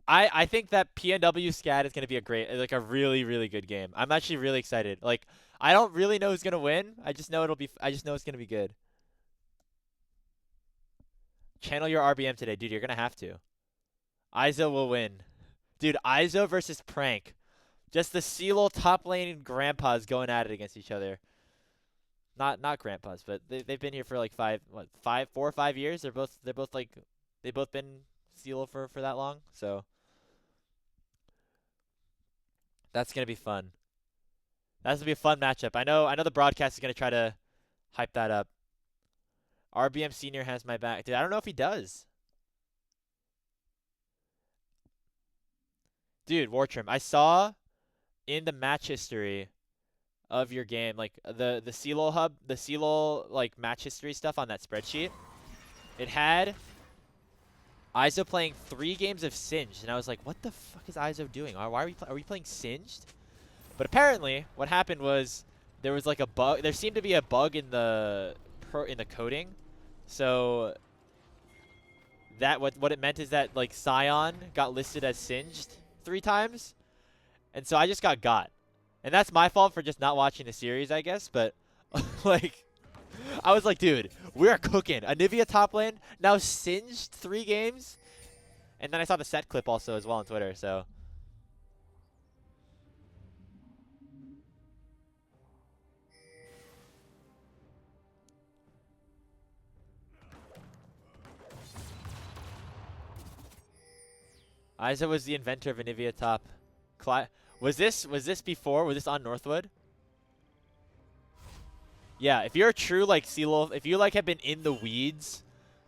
I think that PNW SCAD is going to be a really, really good game. I'm actually really excited. Like, I don't really know who's going to win. I just know it's going to be good. Channel your RBM today. Dude, you're going to have to. Izo will win. Dude, Izo versus Prank. Just the CLOL top lane grandpas going at it against each other. Not grandpas, but they've been here for like 4 or 5 years. They've both been CLOL for that long. So that's gonna be fun. That's gonna be a fun matchup. I know the broadcast is gonna try to hype that up. RBM Senior has my back. Dude, I don't know if he does. Dude, Wartrim, I saw in the match history of your game, like the CLOL hub, the CLOL like match history stuff on that spreadsheet. It had Izo playing 3 games of Singed, and I was like, what the fuck is Izo doing? Why are we playing Singed? But apparently, what happened was there was like a bug. There seemed to be a bug in the coding. So that what it meant is that like Scion got listed as Singed 3 times, and so I just got. And that's my fault for just not watching the series, I guess. But like, I was like, dude, we're cooking. Anivia top lane, now Singed 3 games. And then I saw the set clip also as well on Twitter, so. Iza was the inventor of Anivia top. Was this before? Was this on Northwood? Yeah, if you're a true like CLOL, if you like have been in the weeds,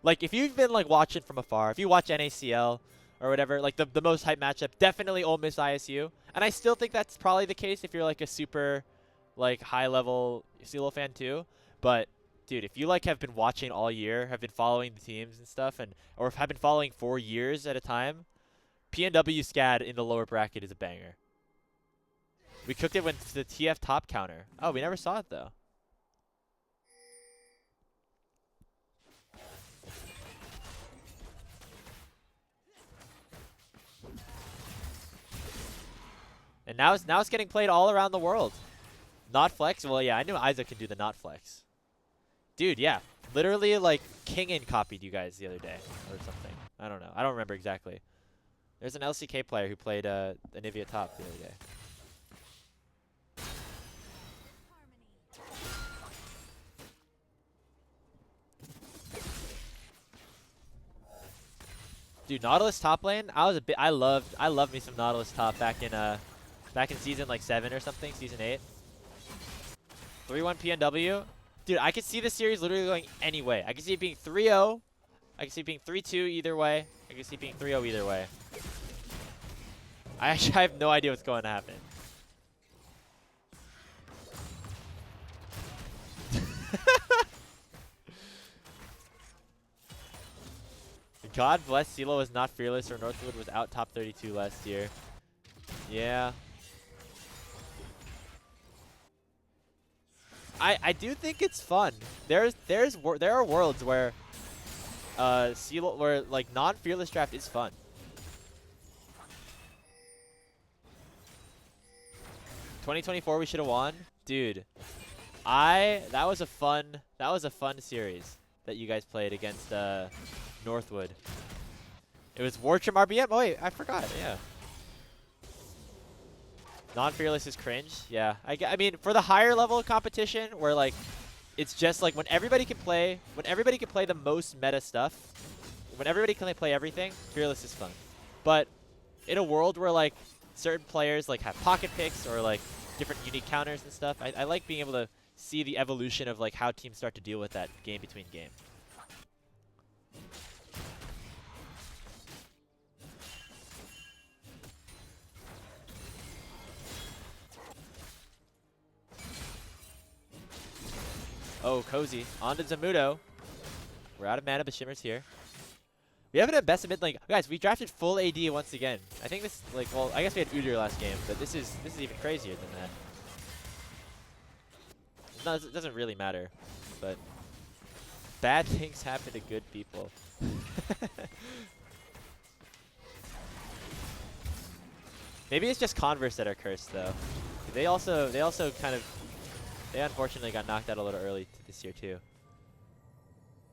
Like, if you've been, like, watching from afar, if you watch NACL or whatever, like, the most hype matchup, definitely Ole Miss ISU. And I still think that's probably the case if you're, like, a super, like, high-level CLOL fan, too. But, dude, if you, like, have been watching all year, have been following the teams and stuff, or have been following for years at a time, PNW SCAD in the lower bracket is a banger. We cooked it with the TF top counter. Oh, we never saw it, though. And now it's getting played all around the world. Not flex? Well, yeah, I knew Isaac could do the not flex. Dude, yeah. Literally, like, Kingin copied you guys the other day or something. I don't know. I don't remember exactly. There's an LCK player who played Anivia top the other day. Dude, Nautilus top lane. I loved me some Nautilus top back in season like 7 or something, season 8. 3-1 PNW. Dude, I could see this series literally going any way. I could see it being 3-0. I could see it being 3-2 either way. I could see it being 3-0 either way. I actually have no idea what's going to happen. God bless CLOL was not fearless or Northwood was out top 32 last year. Yeah. I do think it's fun. There are worlds where CLOL, where like non-fearless draft is fun. (2024) we should have won. Dude. That was a fun series that you guys played against Northwood. It was Wartrim RBM. Oh wait, I forgot. Yeah. Non-fearless is cringe. Yeah. I mean, for the higher level of competition, where like it's just like when everybody can play the most meta stuff, when everybody can play everything, fearless is fun. But in a world where like certain players like have pocket picks or like different unique counters and stuff, I like being able to see the evolution of like how teams start to deal with that game between game. Oh, Cozy. On to Zamudo. We're out of mana, but Shimmer's here. We haven't had best of mid lane. Guys, we drafted full AD once again. I think this, like, well, I guess we had Udyr last game, but this is even crazier than that. No, it doesn't really matter, but bad things happen to good people. Maybe it's just Converse that are cursed, though. They also kind of, they unfortunately got knocked out a little early this year, too.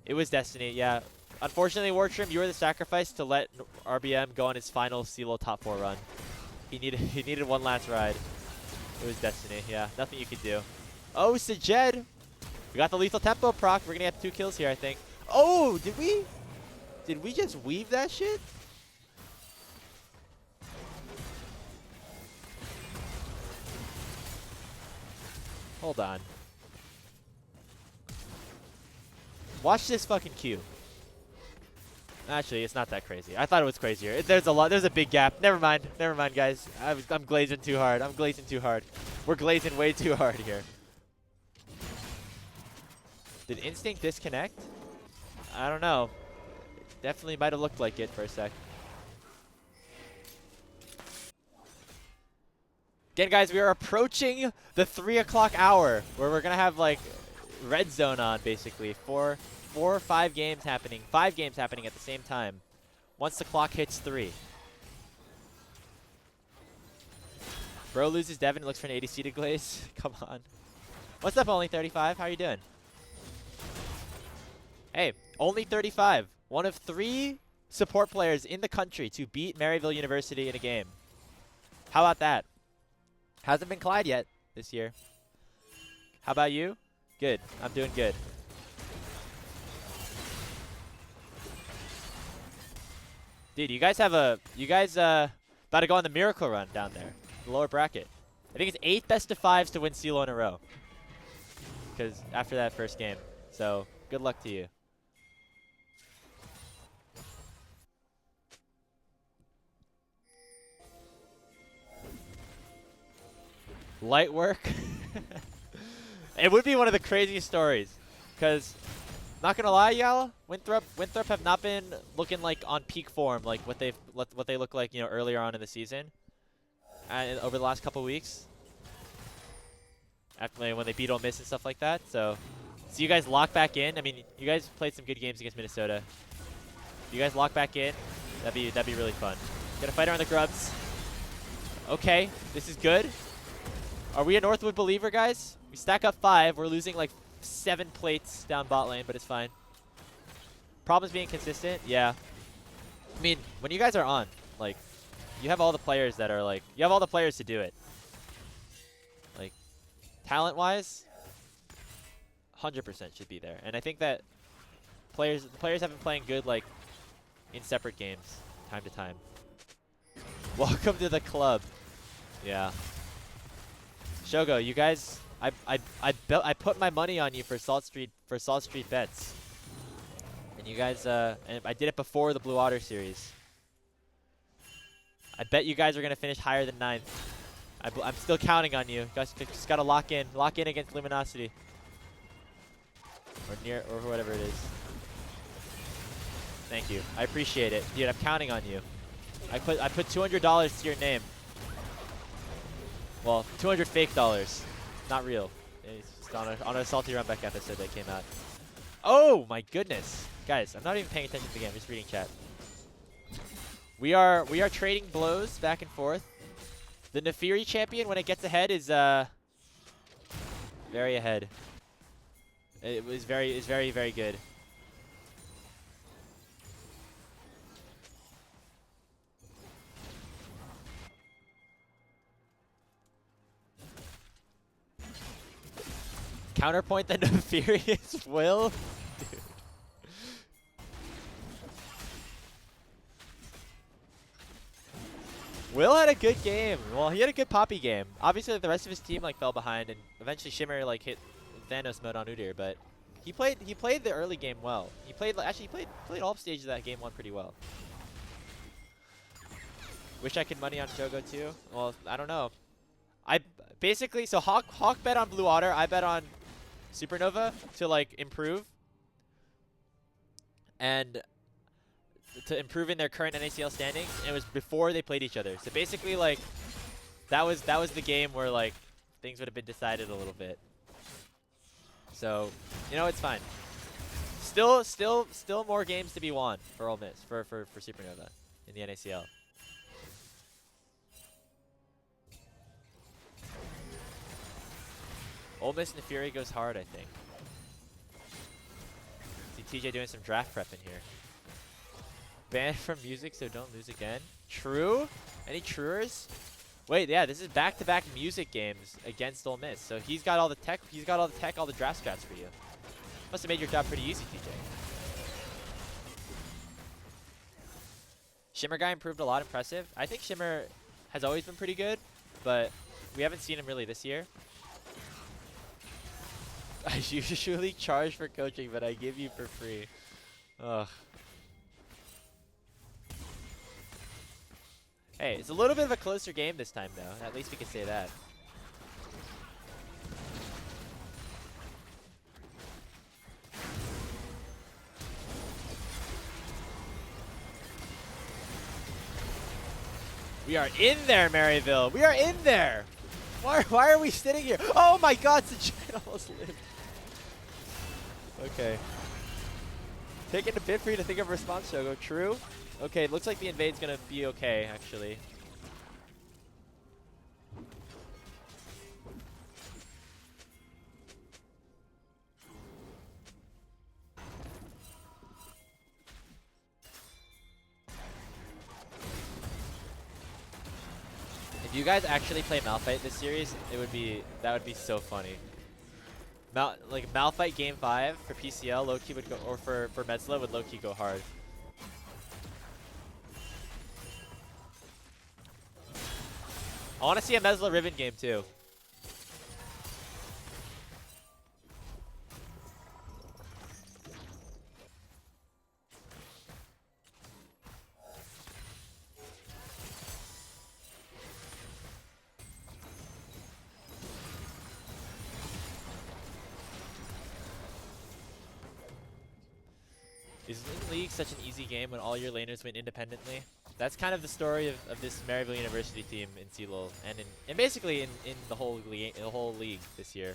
It was Destiny, yeah. Unfortunately, Wartrim, you were the sacrifice to let RBM go on his final CLOL top 4 run. He needed one last ride. It was Destiny, yeah. Nothing you could do. Oh, Sajed! We got the lethal tempo proc. We're gonna get 2 kills here, I think. Oh, did we just weave that shit? Hold on. Watch this fucking Q. Actually, it's not that crazy. I thought it was crazier. There's a big gap. Never mind, guys. I'm glazing too hard. We're glazing way too hard here. Did Instinct disconnect? I don't know. It definitely might have looked like it for a sec. Again, guys, we are approaching the 3 o'clock hour where we're going to have, like, red zone on, basically. 4 or 5 games happening. 5 games happening at the same time. Once the clock hits 3. Bro loses Devin, looks for an ADC to glaze. Come on. What's up, Only 35? How are you doing? Hey, Only 35. One of 3 support players in the country to beat Maryville University in a game. How about that? Hasn't been Clyde yet this year. How about you? Good. I'm doing good. Dude, you guys about to go on the miracle run down there, the lower bracket. I think it's 8 best of 5s to win CLOL in a row. Because after that first game. So, good luck to you. Light work. It would be one of the craziest stories, because not gonna lie, y'all, Winthrop have not been looking like on peak form, like what they look like, you know, earlier on in the season, over the last couple weeks. After when they beat Ole Miss and stuff like that. So you guys lock back in. I mean, you guys played some good games against Minnesota. You guys lock back in. That'd be really fun. Get a fighter on the grubs. Okay, this is good. Are we a Northwood believer, guys? We stack up 5. We're losing like 7 plates down bot lane, but it's fine. Problems being consistent? Yeah. I mean, when you guys are on, like, you have all the players that are like, you have all the players to do it. Like, talent-wise, 100% should be there. And I think that the players have been playing good, like, in separate games, time to time. Welcome to the club. Yeah. Shogo, you guys, I put my money on you for Salt Street bets, and you guys, and I did it before the Blue Otter series. I bet you guys are gonna finish higher than 9th. I'm still counting on you. You guys just gotta lock in against Luminosity, or near, or whatever it is. Thank you, I appreciate it, dude. I'm counting on you. I put $200 to your name. Well, 200 fake dollars, not real. It's just on a Salty Runback episode that came out. Oh my goodness, guys! I'm not even paying attention to the game. I'm just reading chat. We are trading blows back and forth. The Nefiri champion, when it gets ahead, is very ahead. It was very good. Counterpoint the Nefarious Will? Dude. Will had a good game. Well, he had a good Poppy game. Obviously, the rest of his team like fell behind, and eventually Shimmer like hit Thanos mode on Udyr, but he played the early game well. He played all stages of that game 1 pretty well. Wish I could money on Shogo too. Well, I don't know. I basically, so Hawk bet on Blue Otter. I bet on Supernova to like improve, and to improve in their current NACL standings. And it was before they played each other. So basically, like, that was the game where like things would have been decided a little bit. So, you know, it's fine. Still more games to be won for Ole Miss, for Supernova in the NACL. Ole Miss Nefiri goes hard, I think. See TJ doing some draft prep in here. Banned from music, so don't lose again. True? Any truers? Wait, yeah, this is back-to-back music games against Ole Miss. So he's got all the tech, all the draft strats for you. Must have made your job pretty easy, TJ. Shimmer guy improved a lot, impressive. I think Shimmer has always been pretty good, but we haven't seen him really this year. I usually charge for coaching, but I give you for free. Ugh. Hey, it's a little bit of a closer game this time, though. At least we can say that. We are in there, Maryville. We are in there. Why are we sitting here? Oh my God, Sajid almost lived. Okay. Taking a bit for you to think of a response, Shogo. True. Okay, looks like the invade's gonna be okay, actually. If you guys actually play Malphite this series, that would be so funny. Like Malphite game 5 for PCL, low-key would go, or for Metzla would low-key go hard. I want to see a Metzla Riven game too. Is League such an easy game when all your laners win independently? That's kind of the story of this Maryville University team in CLOL and basically in the whole league this year.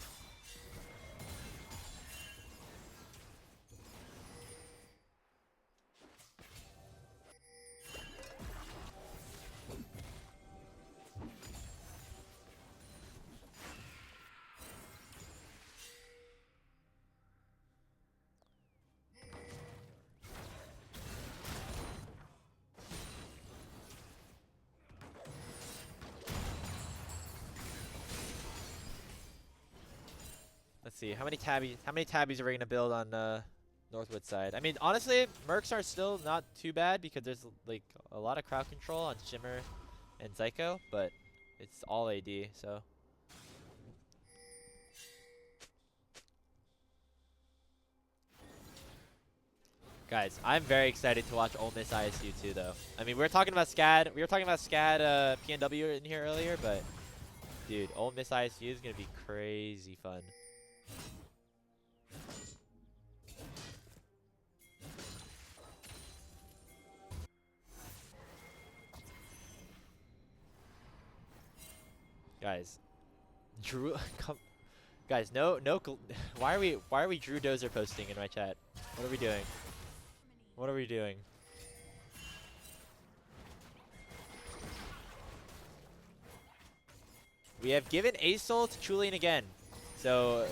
Let's see, how many tabbies are we gonna build on Northwood side? I mean, honestly, Mercs are still not too bad because there's like a lot of crowd control on Shimmer and Zyko, but it's all AD, so. Guys, I'm very excited to watch Ole Miss ISU too, though. I mean, we were talking about SCAD PNW in here earlier, but dude, Ole Miss ISU is gonna be crazy fun. Guys, Drew, guys, why are we Drew Dozer posting in my chat? What are we doing? What are we doing? We have given ASOL to Julian again, so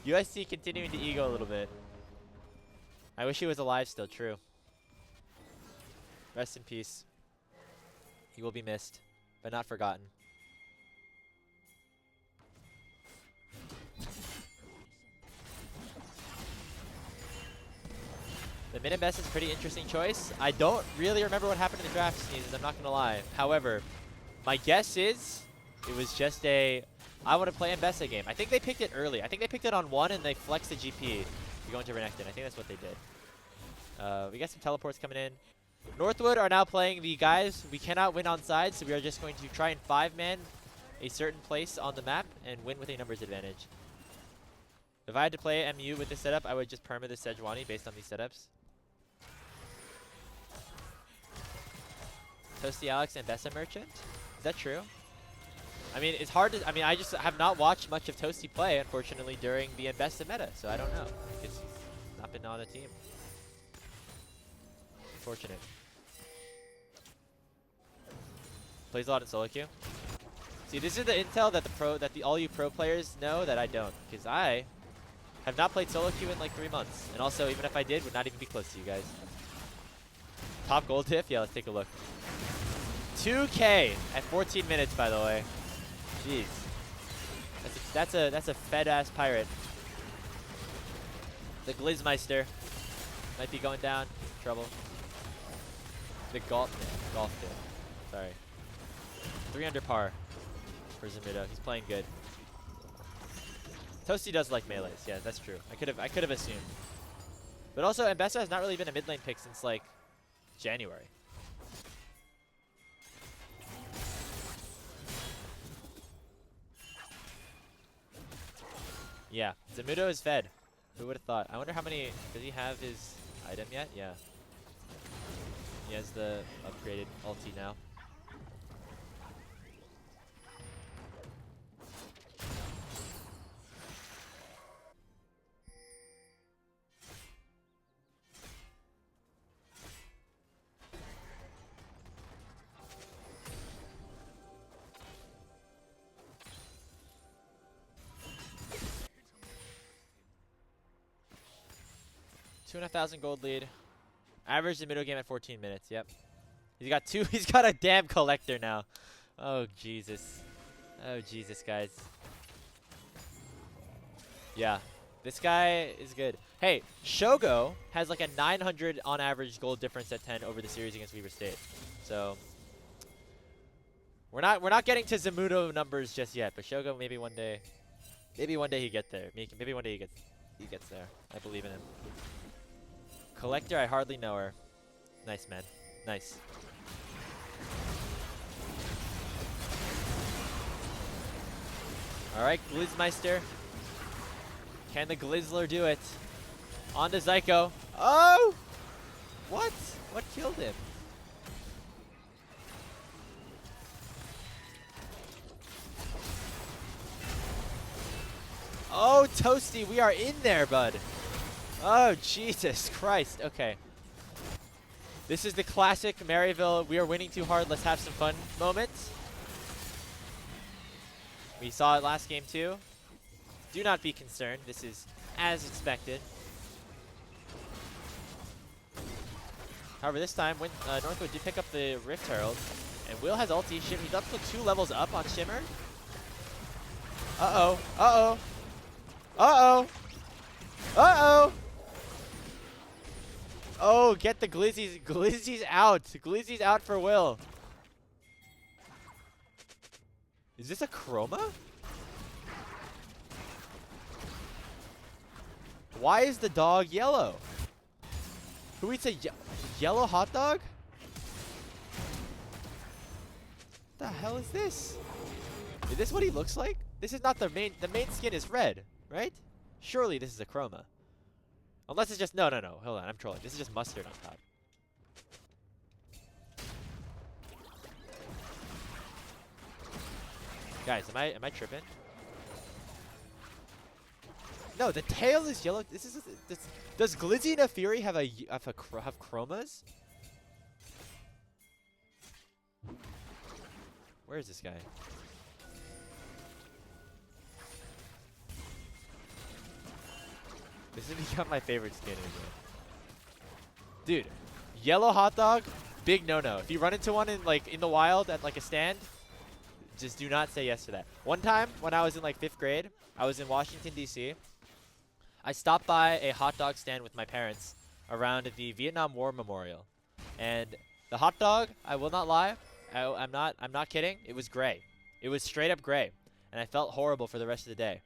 USC continuing to ego a little bit. I wish he was alive still. True. Rest in peace. He will be missed, but not forgotten. The mid and best is a pretty interesting choice. I don't really remember what happened in the draft sneezes, I'm not gonna lie. However, my guess is it was just I want to play Mbessa game. I think they picked it early. I think they picked it on 1 and they flexed the GP to go into Renekton. I think that's what they did. We got some teleports coming in. Northwood are now playing the guys. We cannot win on side, so we are just going to try and 5-man a certain place on the map and win with a numbers advantage. If I had to play MU with this setup, I would just perma this Sejuani based on these setups. Toasty Alex and Bessa Merchant? Is that true? I mean, it's hard to. I mean, I just have not watched much of Toasty play, unfortunately, during the Mbessa meta, so I don't know. Because he's not been on a team. Unfortunate. Plays a lot in solo queue. See, this is the intel that all you pro players know that I don't, because I have not played solo queue in like 3 months, and also even if I did, would not even be close to you guys. Top gold diff? Yeah, let's take a look. 2K at 14 minutes, by the way. Jeez, that's a fed ass pirate. The Glizzmeister might be going down. Trouble. The golf dip. Sorry. 3 under par for Zamudo. He's playing good. Toasty does like melees. Yeah, that's true. I could have assumed. But also, Mbessa has not really been a mid lane pick since like January. Yeah, Zamudo is fed. Who would have thought? I wonder how many. Does he have his item yet? Yeah. He has the upgraded ulti now. $2,500 gold lead. Average the middle game at 14 minutes. Yep. He's got 2. He's got a damn collector now. Oh Jesus. Oh Jesus, guys. Yeah, this guy is good. Hey, Shogo has like a 900 on average gold difference at 10 over the series against Weaver State. So we're not getting to Zamudo numbers just yet, but Shogo maybe one day he gets there. Maybe one day he gets there. I believe in him. Collector, I hardly know her. Nice, man. Nice. Alright, Glizzmeister. Can the Glizzler do it? On to Zyko. Oh! What? What killed him? Oh, Toasty, we are in there, bud. Oh, Jesus Christ. Okay. This is the classic Maryville, we are winning too hard, let's have some fun moment. We saw it last game too. Do not be concerned. This is as expected. However, this time, when Northwood did pick up the Rift Herald, and Will has ulti, he's up to 2 levels up on Shimmer. Uh-oh. Uh-oh. Uh-oh. Uh-oh. Oh, get the Glizzies. Glizzies out. Glizzies out for Will. Is this a chroma? Why is the dog yellow? Who eats a yellow hot dog? What the hell is this? Is this what he looks like? This is not the main skin is red, right? Surely this is a chroma. Unless it's just, no, hold on, I'm trolling. This is just mustard on top. Guys, am I tripping? No, the tail is yellow. Does Glizzy and Fury have chromas? Where is this guy? This has become my favorite skin in the game. Dude, yellow hot dog, big no-no. If you run into one in the wild at like a stand, just do not say yes to that. One time when I was in like 5th grade, I was in Washington D.C. I stopped by a hot dog stand with my parents around the Vietnam War Memorial, and the hot dog, I will not lie, I'm not kidding. It was gray. It was straight up gray, and I felt horrible for the rest of the day.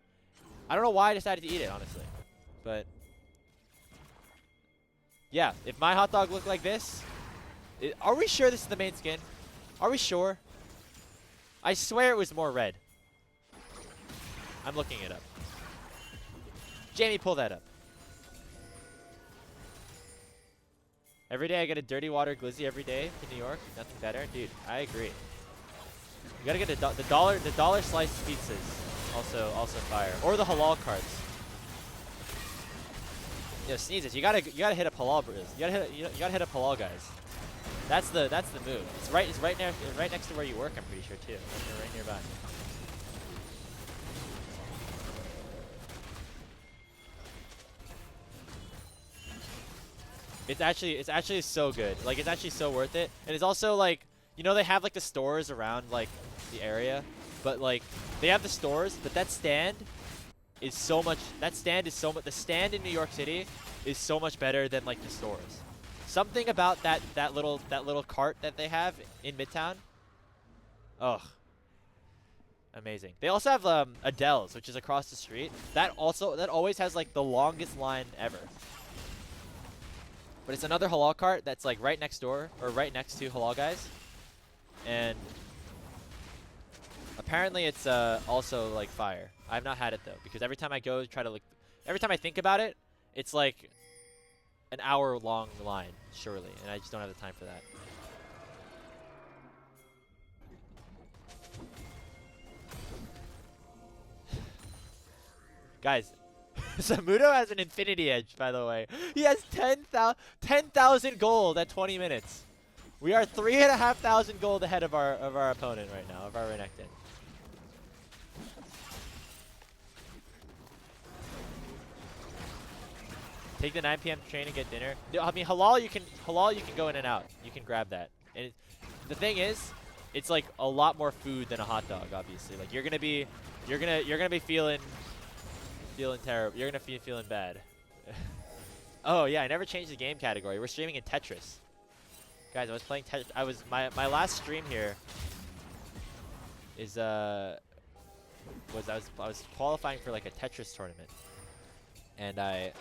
I don't know why I decided to eat it, honestly. But yeah, if my hot dog looked like this, are we sure this is the main skin? Are we sure? I swear it was more red. I'm looking it up. Jamie, pull that up. Every day I get a dirty water glizzy every day in New York. Nothing better, dude. I agree. You gotta get the dollar sliced pizzas. Also fire, or the halal carts. Yo, Sneezes, you gotta hit up halal bros. You gotta hit up halal guys. That's the move. It's right next to where you work. I'm pretty sure too. Right nearby. It's actually so good. Like, it's actually so worth it. And it's also like, you know, they have like the stores around like the area, but like they have the stores, but that stand is so much. The stand in New York City is so much better than like the stores. Something about that little cart that they have in Midtown. Ugh. Amazing. They also have Adele's, which is across the street. That always has like the longest line ever. But it's another halal cart that's like right next door, or right next to Halal Guys. And apparently it's also like fire. I've not had it though, because every time I go try to every time I think about it, it's like an hour-long line, surely, and I just don't have the time for that. Guys, Samudo has an infinity edge, by the way. He has 10,000 gold at 20 minutes. We are 3,500 gold ahead of our opponent right now, of our Renekton. Take the 9 p.m. train and get dinner. I mean, halal you can go in and out. You can grab that. And the thing is, it's like a lot more food than a hot dog, obviously. Like you're gonna be feeling terrible. You're gonna be feeling bad. Oh yeah, I never changed the game category. We're streaming in Tetris. Guys, I was playing Tetris. My last stream here is I was qualifying for like a Tetris tournament, and I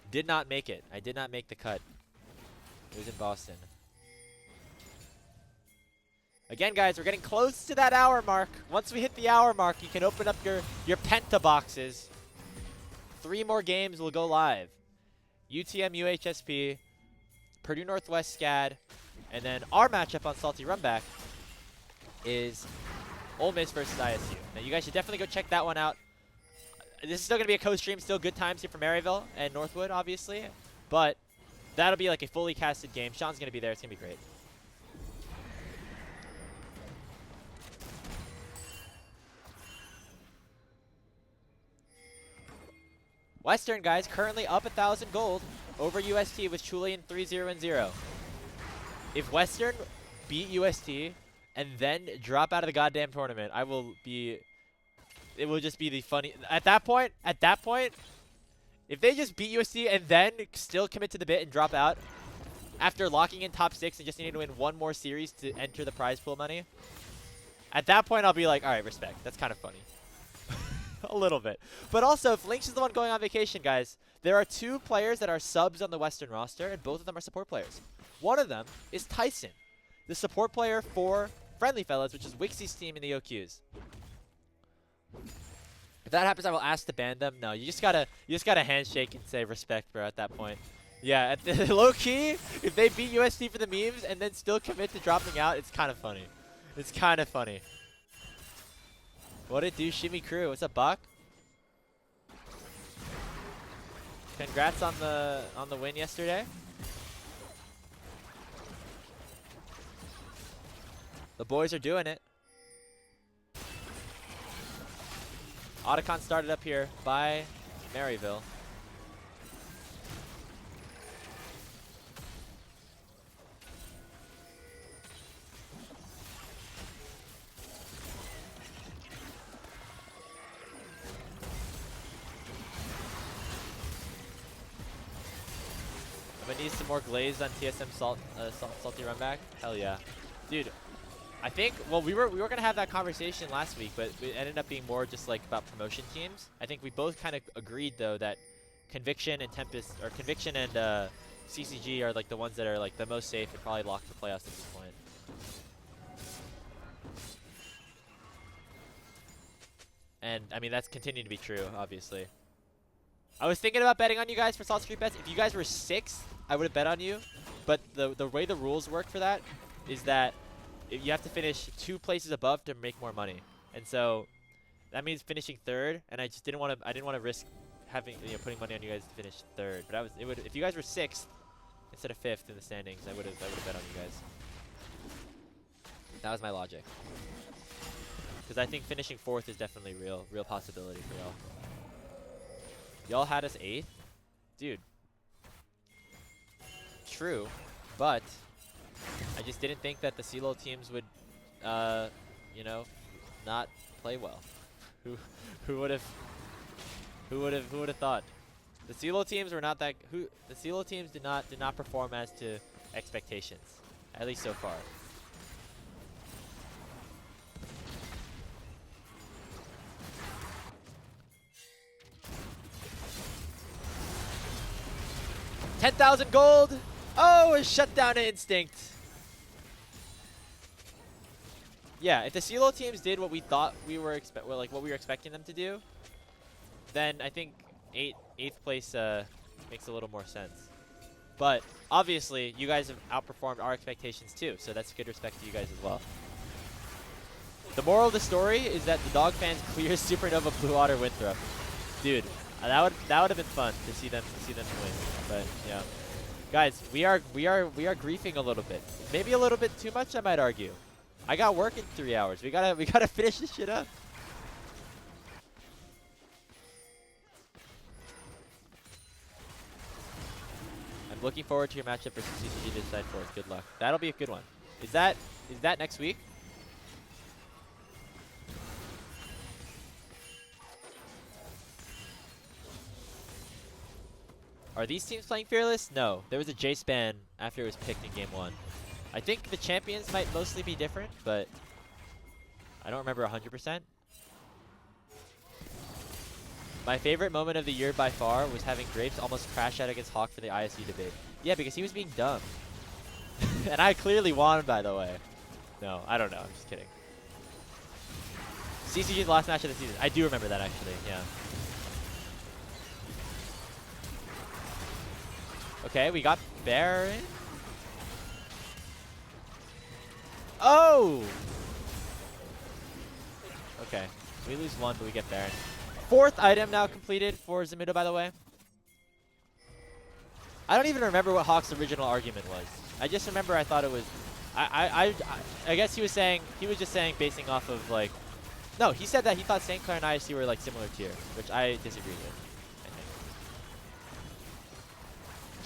did not make it. I did not make the cut. It was in Boston. Again, guys, we're getting close to that hour mark. Once we hit the hour mark, you can open up your penta boxes. 3 more games will go live. UTM UHSP, Purdue Northwest SCAD, and then our matchup on Salty Runback is Ole Miss versus ISU. Now you guys should definitely go check that one out. This is still going to be a co-stream, still good times here for Maryville and Northwood, obviously. But that'll be like a fully casted game. Sean's going to be there. It's going to be great. Western, guys, currently up 1,000 gold over UST with Chulian 3-0-0. If Western beat UST and then drop out of the goddamn tournament, I will be... It will just be the funny... At that point, if they just beat UST and then still commit to the bit and drop out after locking in top 6 and just needing to win one more series to enter the prize pool money, at that point I'll be like, all right, respect. That's kind of funny. A little bit. But also, if Lynx is the one going on vacation, guys, there are 2 players that are subs on the Western roster, and both of them are support players. One of them is Tyson, the support player for Friendly Fellas, which is Wixie's team in the OQs. If that happens, I will ask to ban them. No, you just gotta handshake and say respect, bro, at that point. Yeah, at the low key, if they beat UST for the memes and then still commit to dropping out, it's kind of funny. It's kind of funny. What it do, Shimmy Crew? What's up, Buck? Congrats on the win yesterday. The boys are doing it. Otacon started up here by Maryville. I'm gonna need some more glaze on TSM Salty Runback. Hell yeah. Dude, I think, well, we were gonna have that conversation last week, but it ended up being more just like about promotion teams. I think we both kind of agreed though that Conviction and Tempest, or Conviction and CCG are like the ones that are like the most safe and probably locked for playoffs at this point. And I mean that's continuing to be true, obviously. I was thinking about betting on you guys for Salt Street bets. If you guys were 6th, I would have bet on you. But the way the rules work for that is that you have to finish 2 places above to make more money, and so that means finishing 3rd. And I just didn't want to risk having putting money on you guys to finish 3rd. But if you guys were 6th instead of 5th in the standings, I would have bet on you guys. That was my logic, because I think finishing 4th is definitely real possibility for y'all. Y'all had us 8th, dude. True, but I just didn't think that the CLOL teams would, not play well. Who would have thought? The CLOL teams were not that. The CLOL teams did not perform as to expectations, at least so far. $10,000 gold. Oh, a shutdown instinct. Yeah, if the CLOL teams did what we thought we were what we were expecting them to do, then I think 8th place makes a little more sense. But obviously, you guys have outperformed our expectations too, so that's good respect to you guys as well. The moral of the story is that the Dog fans clear Supernova Blue Water Winthrop. Dude, that would have been fun to see them win. But yeah. Guys, we are griefing a little bit. Maybe a little bit too much, I might argue. I got work in 3 hours. We gotta finish this shit up. I'm looking forward to your matchup versus CCG to decide fourth. Good luck. That'll be a good one. Is that next week? Are these teams playing Fearless? No. There was a J-Span after it was picked in game 1. I think the champions might mostly be different, but I don't remember 100%. My favorite moment of the year by far was having Grapes almost crash out against Hawk for the ISU debate. Yeah, because he was being dumb. And I clearly won, by the way. No, I don't know. I'm just kidding. CCG's last match of the season. I do remember that, actually. Yeah. Okay, we got Baron. Oh! Okay, we lose one, but we get Baron. 4th item now completed for Zamudo, by the way. I don't even remember what Hawk's original argument was. I just remember I thought it was... I guess he was just saying basing off of like... No, he said that he thought St. Clair and ISC were like similar tier, which I disagree with, I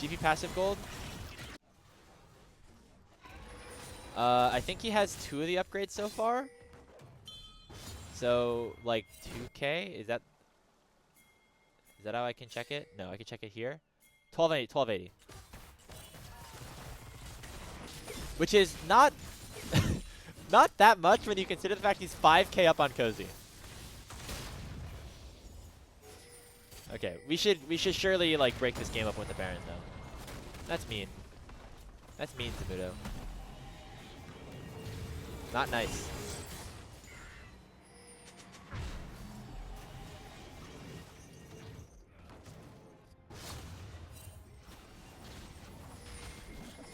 think. GP passive gold? I think he has 2 of the upgrades so far. So, like 2K? Is that how I can check it? No, I can check it here. 1280. Which is not not that much when you consider the fact he's 5K up on Cozy. Okay, we should surely like break this game up with the Baron though. That's mean. That's mean, Zamudo. Not nice.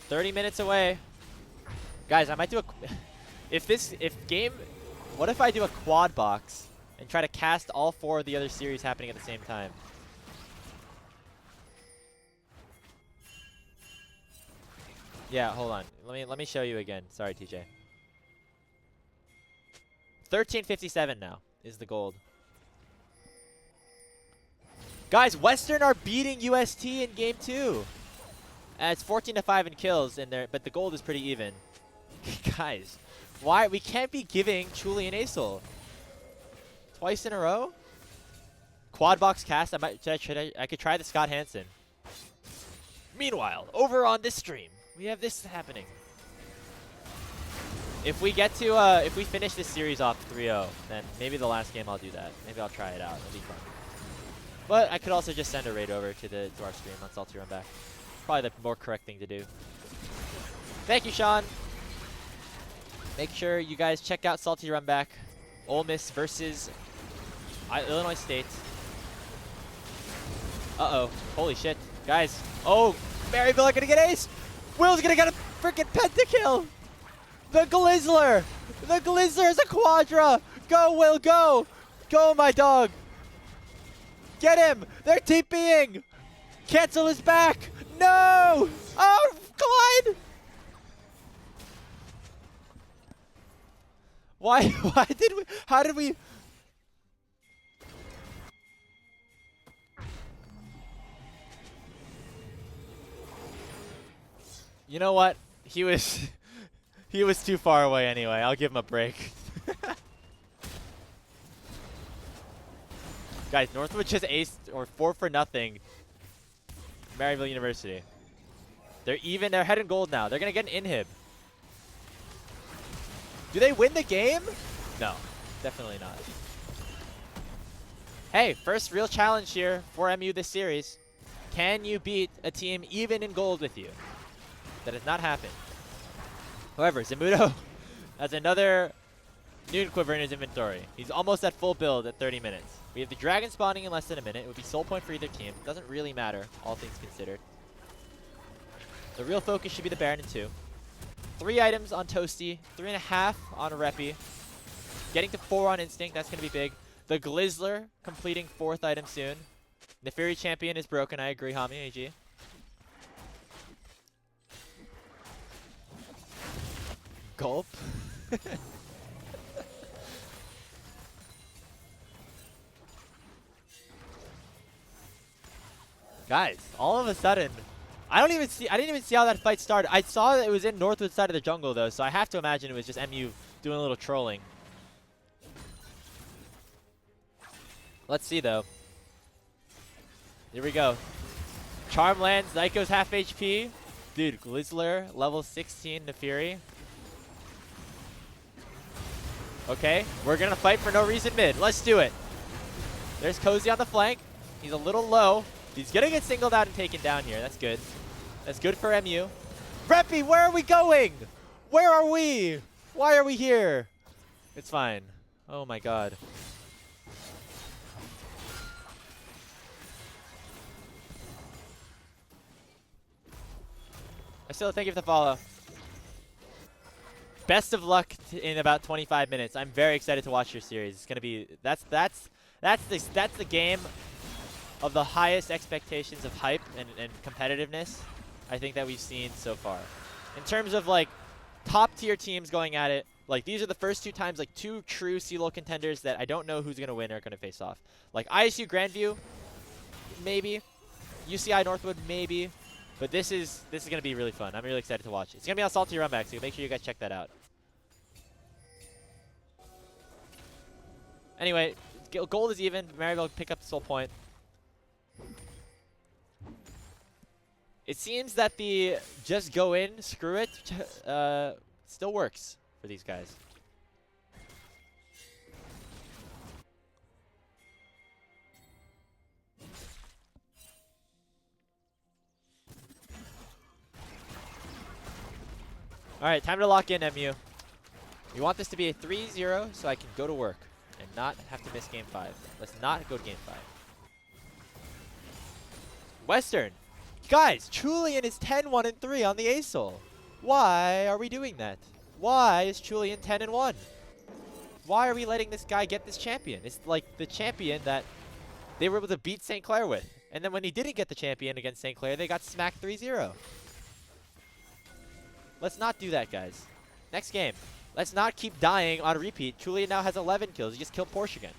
$30 minutes away. Guys, I might do a... What if I do a quad box and try to cast all 4 of the other series happening at the same time? Yeah, hold on. Let me show you again. Sorry, TJ. 1357 now is the gold. Guys, Western are beating UST in game 2. It's 14-5 in kills in there, but the gold is pretty even. Guys, why we can't be giving Chuli and Acel twice in a row? Quad box cast. I could try the Scott Hansen. Meanwhile, over on this stream, we have this happening. If we get to if we finish this series off 3-0, then maybe the last game I'll do that. Maybe I'll try it out. It'll be fun. But I could also just send a raid over to our stream on Salty Run Back. Probably the more correct thing to do. Thank you, Sean. Make sure you guys check out Salty Run Back. Ole Miss versus Illinois State. Uh-oh. Holy shit. Guys. Oh, Maryville are going to get ace. Will's going to get a freaking pentakill. The Glizzler. The Glizzler is a quadra. Go, Will, go. Go, my dog. Get him. They're TPing. Cancel is back. No. Oh, Clyde. Why did we, how did we? You know what? He was too far away anyway. I'll give him a break. Guys, Northwood just aced or 4-0 Maryville University. They're even. They're head and gold now. They're gonna get an inhib. Do they win the game? No, definitely not. Hey, first real challenge here for MU this series. Can you beat a team even in gold with you? That has not happened. However, Zamudo has another Noon Quiver in his inventory. He's almost at full build at 30 minutes. We have the Dragon spawning in less than a minute. It would be soul point for either team. It doesn't really matter, all things considered. The real focus should be the Baron in 2. 3 items on Toasty, 3.5 on Reppy. Getting to 4 on Instinct, that's going to be big. The Glizzler completing 4th item soon. The Fury Champion is broken, I agree, Hami, AG. Gulp. Guys, all of a sudden, I didn't even see how that fight started. I saw that it was in Northwood side of the jungle though, so I have to imagine it was just MU doing a little trolling. Let's see though. Here we go. Charm lands, Zyko's half HP. Dude, Glizzler, level 16 Nefiri. Okay, we're gonna fight for no reason mid. Let's do it. There's Cozy on the flank. He's a little low. He's gonna get singled out and taken down here. That's good. That's good for MU. Reppy, where are we going? Where are we? Why are we here? It's fine. Oh my god. Still, thank you for the follow. Best of luck in about 25 minutes. I'm very excited to watch your series. It's gonna be that's the game of the highest expectations of hype and competitiveness I think that we've seen so far. In terms of like top tier teams going at it, like these are the first two times like two true CLOL contenders that I don't know who's gonna win or gonna face off. Like ISU Grandview, maybe. UCI Northwood, maybe. But this is gonna be really fun. I'm really excited to watch. It's gonna be on Salty Runback, so make sure you guys check that out. Anyway, gold is even. Maryville pick up the soul point. It seems that the just go in, screw it, still works for these guys. All right, time to lock in, MU. We want this to be a 3-0 so I can go to work and not have to miss game 5. Let's not go to game 5. Western. Guys, Julian is 10-1-3 on the ASOL. Why are we doing that? Why is Julian 10-1? Why are we letting this guy get this champion? It's like the champion that they were able to beat St. Clair with. And then when he didn't get the champion against St. Clair, they got smacked 3-0. Let's not do that, guys. Next game. Let's not keep dying on repeat. Julian now has 11 kills. He just killed Porsche again.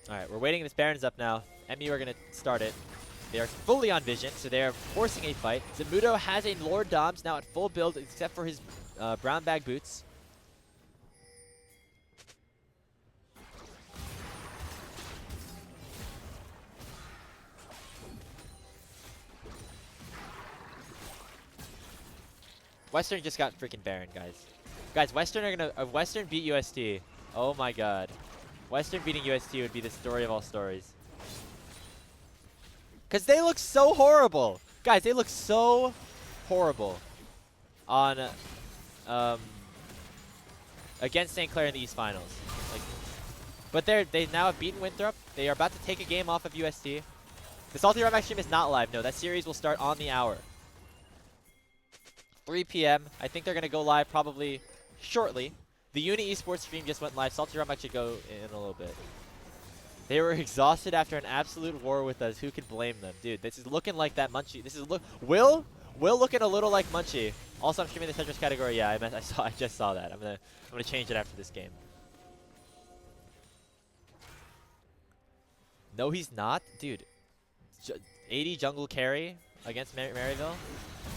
Alright, we're waiting. This Baron's up now. MU are going to start it. They are fully on vision, so they are forcing a fight. Zamudo has a Lord Doms now at full build, except for his brown bag boots. Western just got freaking Baron, guys. Guys, Western are gonna Western beat UST. Oh my god. Western beating UST would be the story of all stories. Because they look so horrible. Guys, they look so horrible on against St. Clair in the East Finals. Like, but they now have beaten Winthrop. They are about to take a game off of UST. The Salty Runback stream is not live. No, that series will start on the hour. 3 p.m. I think they're going to go live probably shortly. The Uni Esports stream just went live. Salty Runback should go in a little bit. They were exhausted after an absolute war with us. Who could blame them? Dude, this is looking like that Munchie. This is Will looking a little like Munchie. Also, I'm streaming the Tetris category. Yeah, I just saw that. I'm gonna change it after this game. No, he's not. Dude, 80 jungle carry against Maryville.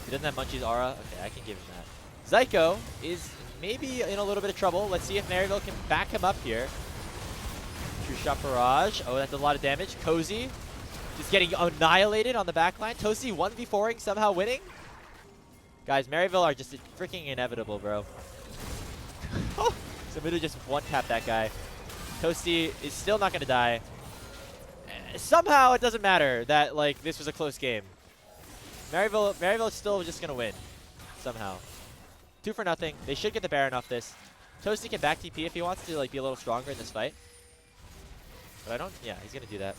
He doesn't have Munchie's aura. Okay, I can give him that. Zyko is maybe in a little bit of trouble. Let's see if Maryville can back him up here. True shot barrage. Oh, that's a lot of damage. Cozy just getting annihilated on the backline. Toasty 1v4ing, somehow winning. Guys, Maryville are just freaking inevitable, bro. Oh, Zamudo just one-tapped that guy. Toasty is still not going to die. Somehow it doesn't matter that like this was a close game. Maryville is still just going to win. Somehow. 2-0. They should get the Baron off this. Toasty can back TP if he wants to like be a little stronger in this fight. But I don't, yeah, he's going to do that.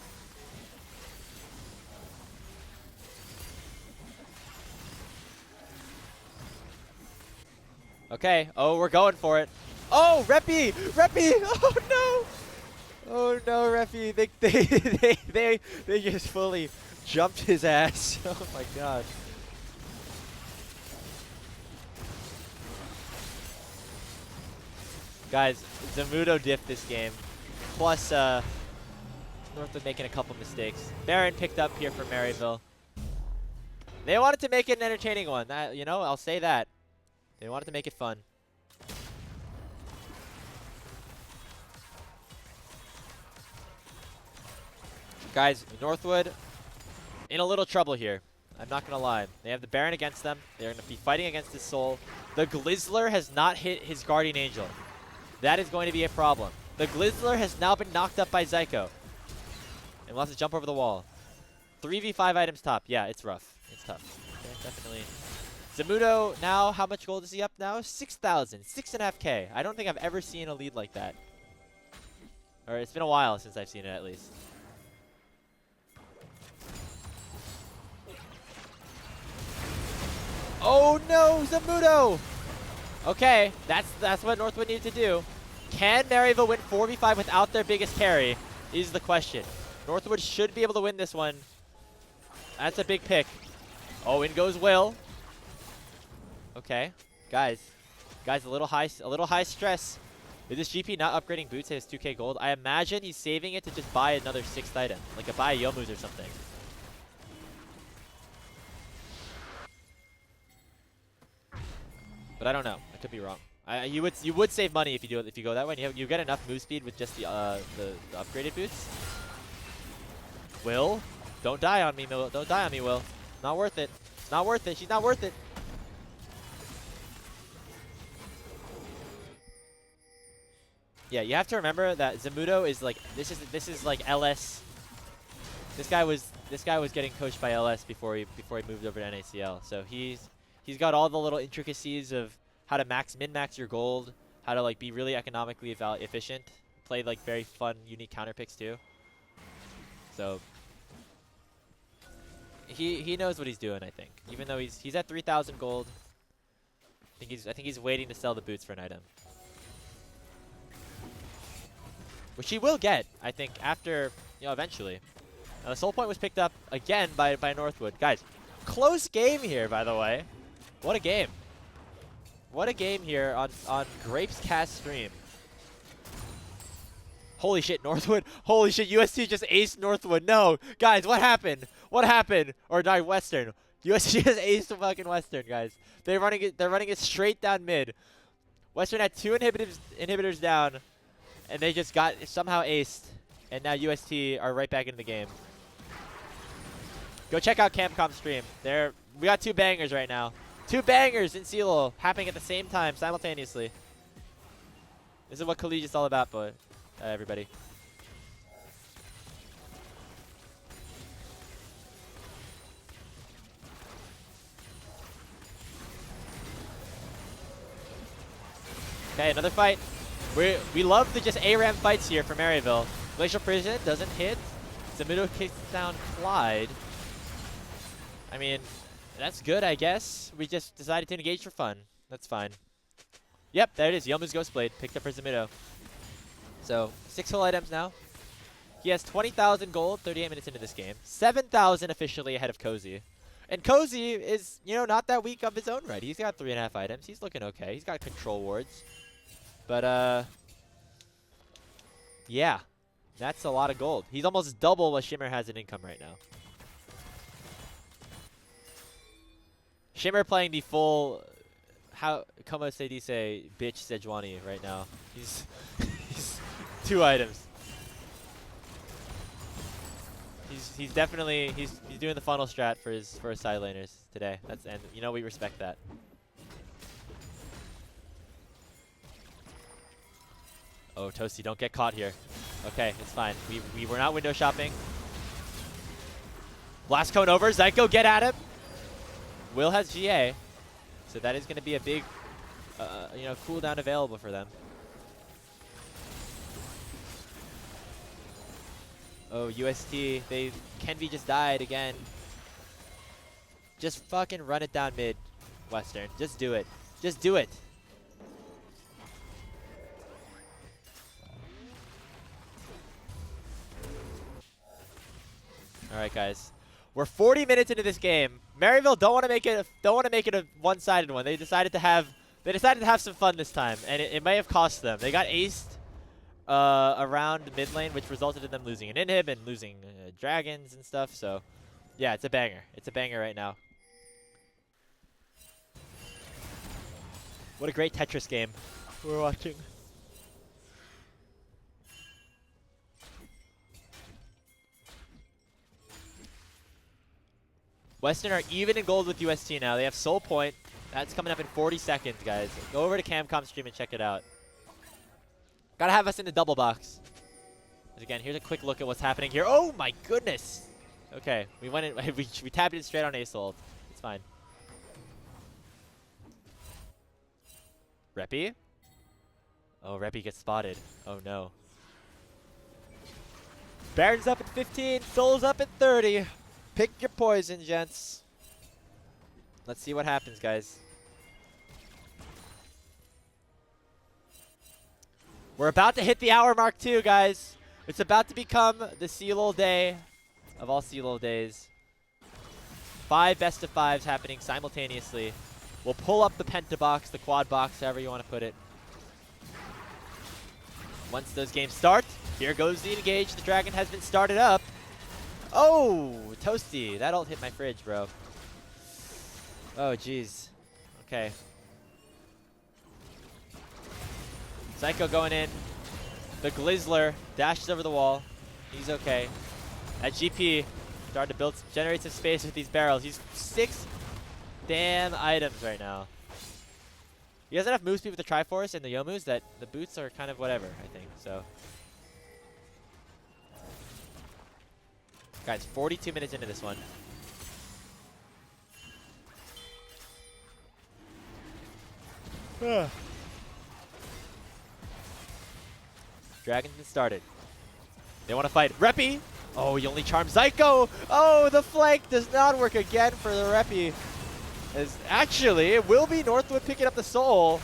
Okay, oh, we're going for it. Oh, Reppy! Reppy! Oh, no! Oh, no, Reppy. They just fully jumped his ass. Oh, my God. Guys, Zamudo diffed this game. Plus, Northwood making a couple mistakes. Baron picked up here for Maryville. They wanted to make it an entertaining one. You know, I'll say that. They wanted to make it fun. Guys, Northwood in a little trouble here. I'm not going to lie. They have the Baron against them. They're going to be fighting against his soul. The Glizzler has not hit his Guardian Angel. That is going to be a problem. The Glizzler has now been knocked up by Zyko. And we'll have to jump over the wall. 3v5 items top. Yeah, it's rough. It's tough. Okay. definitely. Zamudo now, how much gold is he up now? 6,000, 6.5K. I don't think I've ever seen a lead like that. Or it's been a while since I've seen it at least. Oh no, Zamudo! Okay, that's what Northwood needs to do. Can Maryville win 4v5 without their biggest carry is the question. Northwood should be able to win this one. That's a big pick. Oh, in goes Will. Okay, guys, a little high stress. Is this GP not upgrading boots at his 2K gold? I imagine he's saving it to just buy another 6th item, like buy a Yomu's or something. But I don't know. I could be wrong. You would save money if you go that way. And you get enough move speed with just the upgraded boots. Will, don't die on me, Will. Don't die on me, Will. Not worth it. It's not worth it. She's not worth it. Yeah, you have to remember that Zamudo is like this is like LS. This guy was getting coached by LS before he moved over to NACL. So he's got all the little intricacies of how to min-max your gold, how to like be really economically efficient, play like very fun, unique counter picks too. So he knows what he's doing, I think. Even though he's at 3,000 gold, I think he's waiting to sell the boots for an item, which he will get, I think, after eventually. Now the soul point was picked up again by Northwood, guys. Close game here, by the way. What a game. What a game here on Grapes Cast stream. Holy shit, Northwood. Holy shit, UST just aced Northwood. No, guys, what happened? What happened? Or no, Western. UST just aced fucking Western, guys. They're running it straight down mid. Western had 2 inhibitors down, and they just got somehow aced. And now UST are right back into the game. Go check out Camcom's stream. We got 2 bangers right now. 2 bangers in CLOL happening at the same time, simultaneously. This is what Collegiate's all about, but everybody. Okay, another fight. We love the just ARAM fights here for Maryville. Glacial Prison doesn't hit. Zamudo kicks down Clyde. I mean, that's good, I guess. We just decided to engage for fun. That's fine. Yep, there it is. Yomu's Ghostblade picked up for Zamudo. So 6 full items now. He has 20,000 gold 38 minutes into this game. 7,000 officially ahead of Cozy. And Cozy is, not that weak of his own right. He's got 3.5 items. He's looking okay. He's got control wards. But, yeah. That's a lot of gold. He's almost double what Shimmer has in income right now. Shimmer playing the full, como se dice, bitch Sejuani right now. He's 2 items. He's definitely he's doing the funnel strat for his side laners today. And we respect that. Oh, Toasty, don't get caught here. Okay, it's fine. We were not window shopping. Blast cone over. Zyko, get at him. Will has GA, so that is going to be a big, cooldown available for them. Oh, UST, Kenvi just died again. Just fucking run it down mid, Western. Just do it. Just do it. All right, guys. We're 40 minutes into this game. Maryville don't want to make it a one-sided one. They decided to have some fun this time, and it may have cost them. They got aced around the mid lane, which resulted in them losing an inhib and losing dragons and stuff. So, yeah, it's a banger. It's a banger right now. What a great Tetris game we're watching. Western are even in gold with UST now. They have Soul Point. That's coming up in 40 seconds, guys. Go over to Camcom's stream and check it out. Gotta have us in the double box. Again, here's a quick look at what's happening here. Oh my goodness! Okay, we went in. We tapped it straight on Ace ult. It's fine. Reppy? Oh, Reppy gets spotted. Oh no. Baron's up at 15, Soul's up at 30. Pick your poison, gents. Let's see what happens, guys. We're about to hit the hour mark too, guys. It's about to become the CLOL day of all CLOL days. 5 best of 5s happening simultaneously. We'll pull up the penta box, the quad box, however you want to put it. Once those games start, here goes the engage. The dragon has been started up. Oh, Toasty. That ult hit my fridge, bro. Oh, jeez. Okay. Psycho going in. The Glizzler dashes over the wall. He's okay. At GP, starting to build, generate some space with these barrels. He's 6 damn items right now. He has enough moves speed with the Triforce and the Yomus that the boots are kind of whatever, I think. So, guys, 42 minutes into this one. Dragon's been started. They want to fight. Reppy! Oh, he only charms Zyko! Oh, the flank does not work again for the Reppy. As actually, it will be Northwood picking up the soul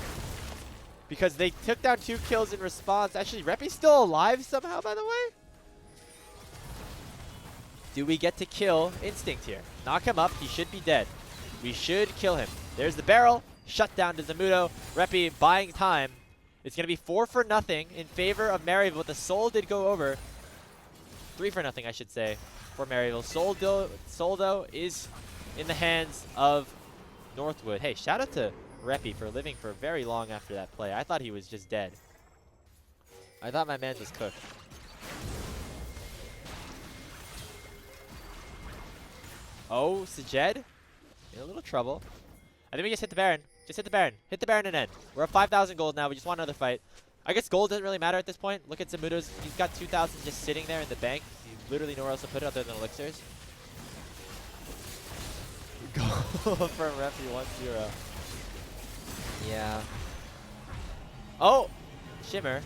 because they took down 2 kills in response. Actually, Reppy's still alive somehow, by the way. Do we get to kill Instinct here? Knock him up. He should be dead. We should kill him. There's the barrel. Shut down to Zamudo. Reppy buying time. It's going to be 4 for nothing in favor of Maryville, but the soul did go over. 3 for nothing, I should say, for Maryville. Soul, though, is in the hands of Northwood. Hey, shout out to Reppy for living for very long after that play. I thought he was just dead. I thought my man was cooked. Oh, Sajed in a little trouble. I think we just hit the Baron. Just hit the Baron. Hit the Baron and end. We're at 5,000 gold now. We just want another fight. I guess gold doesn't really matter at this point. Look at Zamudo's. He's got 2,000 just sitting there in the bank. He's literally nowhere else to put it other than elixirs. Goal from Reppy 1-0. Yeah. Oh! Shimmer.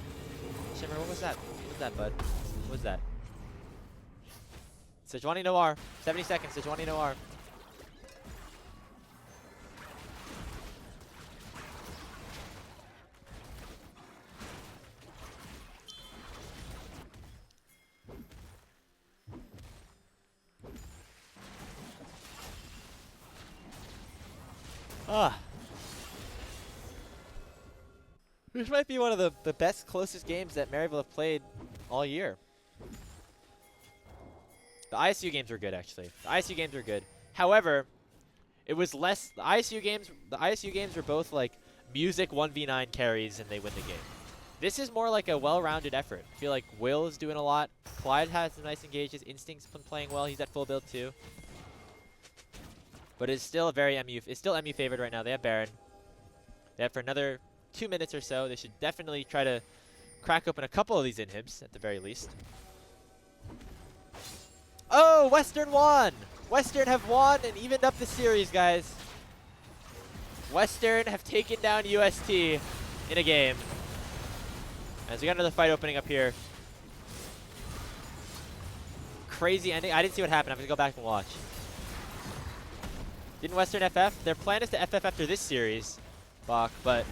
Shimmer, what was that? What was that, bud? What was that? Sejuani Noir. 70 seconds. Sejuani Noir. This might be one of the best, closest games that Maryville have played all year. The ISU games were good, actually. The ISU games were good. However, it was less. The ISU games were both like music 1v9 carries, and they win the game. This is more like a well-rounded effort. I feel like Will is doing a lot. Clyde has some nice engages. Instinct's been playing well. He's at full build too. But it's still a very MU. It's still MU favored right now. They have Baron. They have for another 2 minutes or so. They should definitely try to crack open a couple of these inhibs at the very least. Oh, Western won! Western have won and evened up the series, guys. Western have taken down UST in a game. As we got another fight opening up here. Crazy ending. I didn't see what happened. I'm going to go back and watch. Didn't Western FF? Their plan is to FF after this series, Bach, but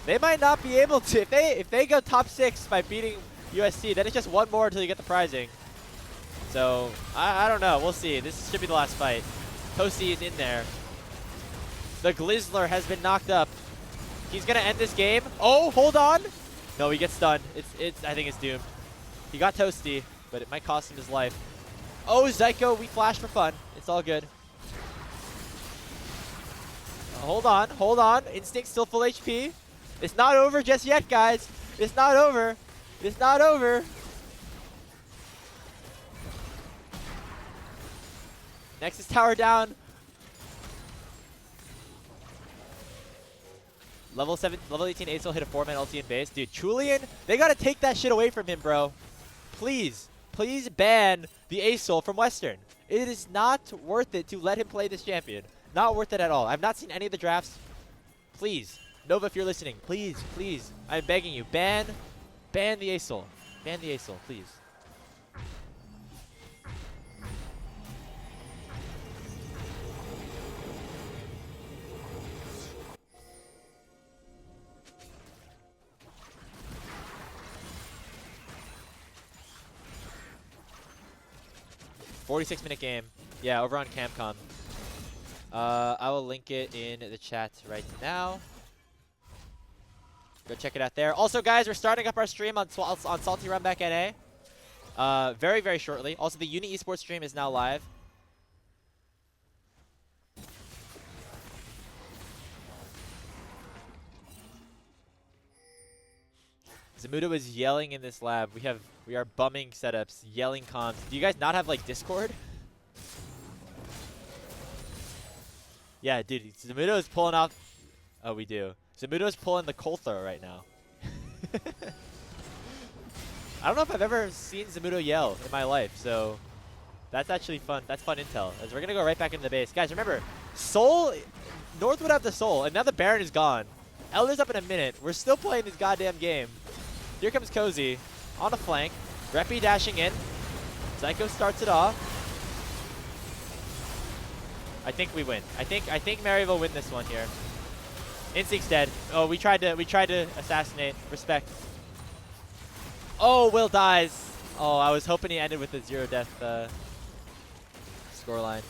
they might not be able to. If they go top 6 by beating UST, then it's just one more until you get the prizing. So, I don't know. We'll see. This should be the last fight. Toasty is in there. The Glizzler has been knocked up. He's going to end this game. Oh, hold on. No, he gets stunned. I think it's doomed. He got Toasty, but it might cost him his life. Oh, Zyko, we flash for fun. It's all good. Hold on, hold on. Instinct still full HP. It's not over just yet, guys. It's not over. It's not over. Nexus tower down. Level 18 Ace will hit a 4-man ulti in base. Dude, Julian, they gotta take that shit away from him, bro. Please, please ban the Ace from Western. It is not worth it to let him play this champion. Not worth it at all. I've not seen any of the drafts. Please, Nova, if you're listening, please, please, I'm begging you, ban the ASOL. Ban the ASOL, please. "46-minute game." Yeah, over on Camcom. I will link it in the chat right now. Go check it out there. Also, guys, we're starting up our stream on Salty Runback NA. Very, very shortly. Also, the Uni Esports stream is now live. Zamuda was yelling in this lab. We are bumming setups, yelling comms. Do you guys not have like Discord? Yeah, dude, Zamuda is pulling off. Oh, we do. Zamuda is pulling the cold throw right now. I don't know if I've ever seen Zamudo yell in my life, so that's actually fun. That's fun intel. As we're gonna go right back into the base, guys. Remember, Soul, Northwood have the Soul, and now the Baron is gone. Elder's up in a minute. We're still playing this goddamn game. Here comes Cozy on the flank. Reppy dashing in. Psycho starts it off. I think we win. I think Maryville win this one here. Instinct's dead. Oh, we tried to assassinate. Respect. Oh, Will dies. Oh, I was hoping he ended with a 0-death scoreline.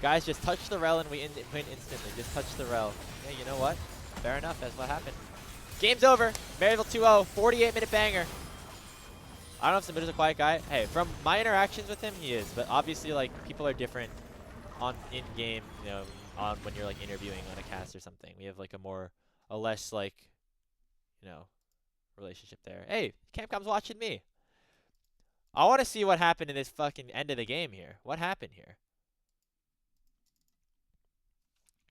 Guys, just touch the rel and we win instantly. Just touch the rel. Yeah, you know what? Fair enough. That's what happened. Game's over. Maryville 2-0. 48-minute banger. I don't know if Zamuda's a quiet guy. Hey, from my interactions with him, he is. But obviously, like, people are different on in-game, you know, on when you're, like, interviewing on a cast or something. We have, like, a less, like, you know, relationship there. Hey, Camcom's watching me. I want to see what happened in this fucking end of the game here. What happened here?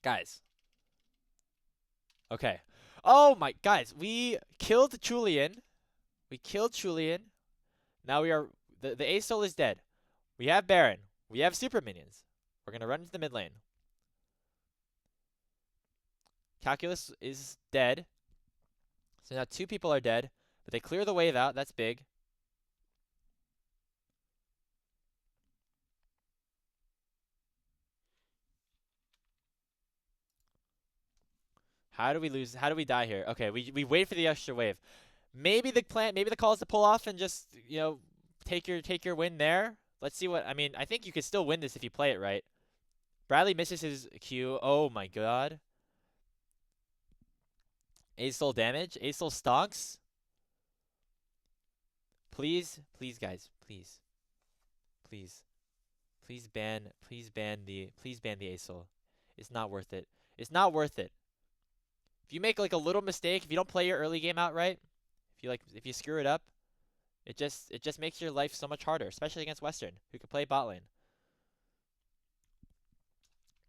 Guys. Okay. Oh my, guys, we killed Julian. We killed Julian. Now we are, the ASOL is dead. We have Baron. We have super minions. We're going to run into the mid lane. Calculus is dead. So now 2 people are dead, but they clear the wave out. That's big. How do we lose? How do we die here? Okay, we wait for the extra wave. Maybe the plan, maybe the call is to pull off and just, you know, take your win there. Let's see what, I mean, I think you could still win this if you play it right. Bradley misses his Q. Oh my god. ASOL damage. ASOL stonks. Please, please guys, please. Please. Please ban the ASOL. It's not worth it. It's not worth it. If you make like a little mistake, if you don't play your early game out right, if you screw it up, it just makes your life so much harder, especially against Western, who can play bot lane.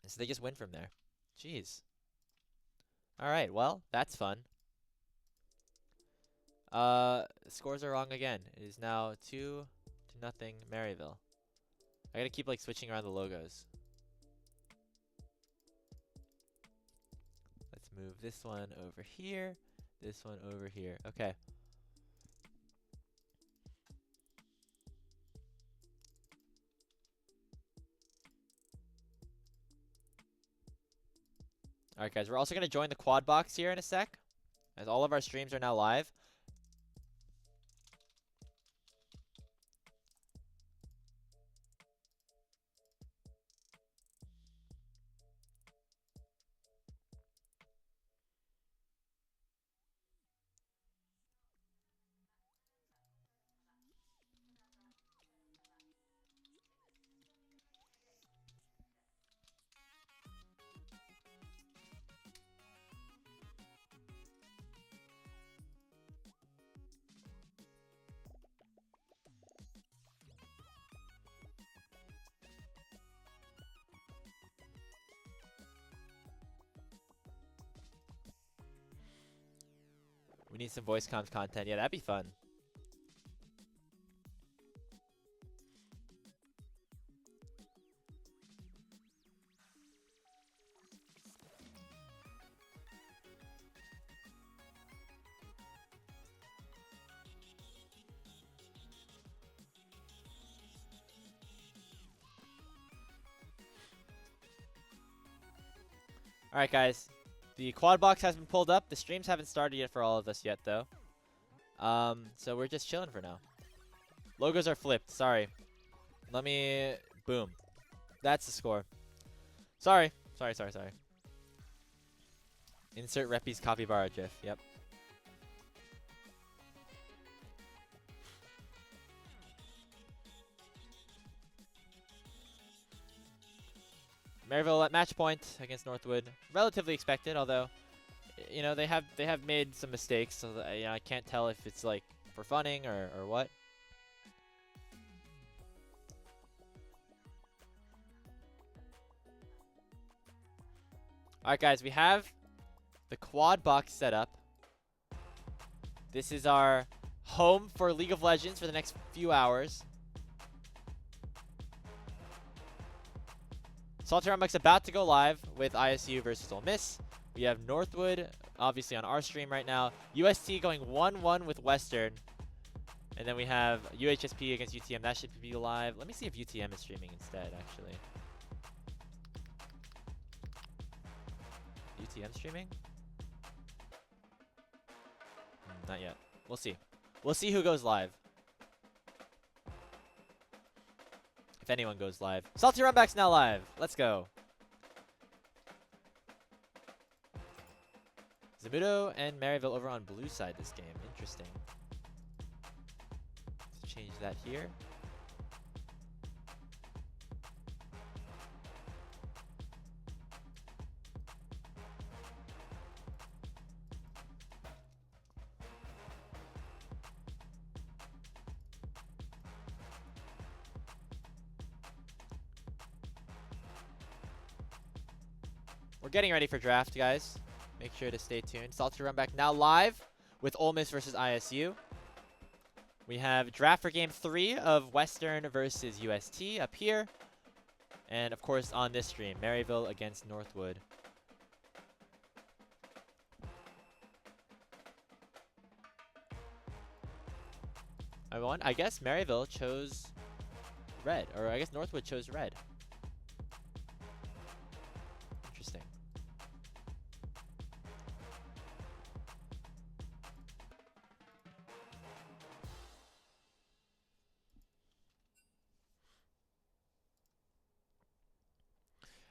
And so they just win from there. Jeez. Alright, well, that's fun. Scores are wrong again. It is now 2-0 Maryville. I gotta keep like switching around the logos. Let's move this one over here, this one over here. Okay. Alright guys, we're also going to join the quad box here in a sec, as all of our streams are now live. We need some voice comms content. Yeah, that'd be fun. All right, guys. The quad box has been pulled up. The streams haven't started yet for all of us yet, though. So we're just chilling for now. Logos are flipped. Sorry. Let me... Boom. That's the score. Sorry. Sorry. Insert Reppy's capybara gif. Yep. Maryville at match point against Northwood. Relatively expected, although, you know, they have made some mistakes, so that, you know, I can't tell if it's like for funning or what. All right, guys, we have the quad box set up. This is our home for League of Legends for the next few hours. Salty Rumbuck's about to go live with ISU versus Ole Miss. We have Northwood, obviously, on our stream right now. UST going 1-1 with Western. And then we have UHSP against UTM. That should be live. Let me see if UTM is streaming instead, actually. UTM streaming? Not yet. We'll see. We'll see who goes live. If anyone goes live. Salty Rumback's now live. Let's go. Zamudo and Maryville over on blue side this game. Interesting. Let's change that here. We're getting ready for draft, guys. Make sure to stay tuned. Salty Rumback now live with Ole Miss versus ISU. We have draft for game 3 of Western versus UST up here. And, of course, on this stream, Maryville against Northwood. I guess Maryville chose red. Or I guess Northwood chose red. Interesting.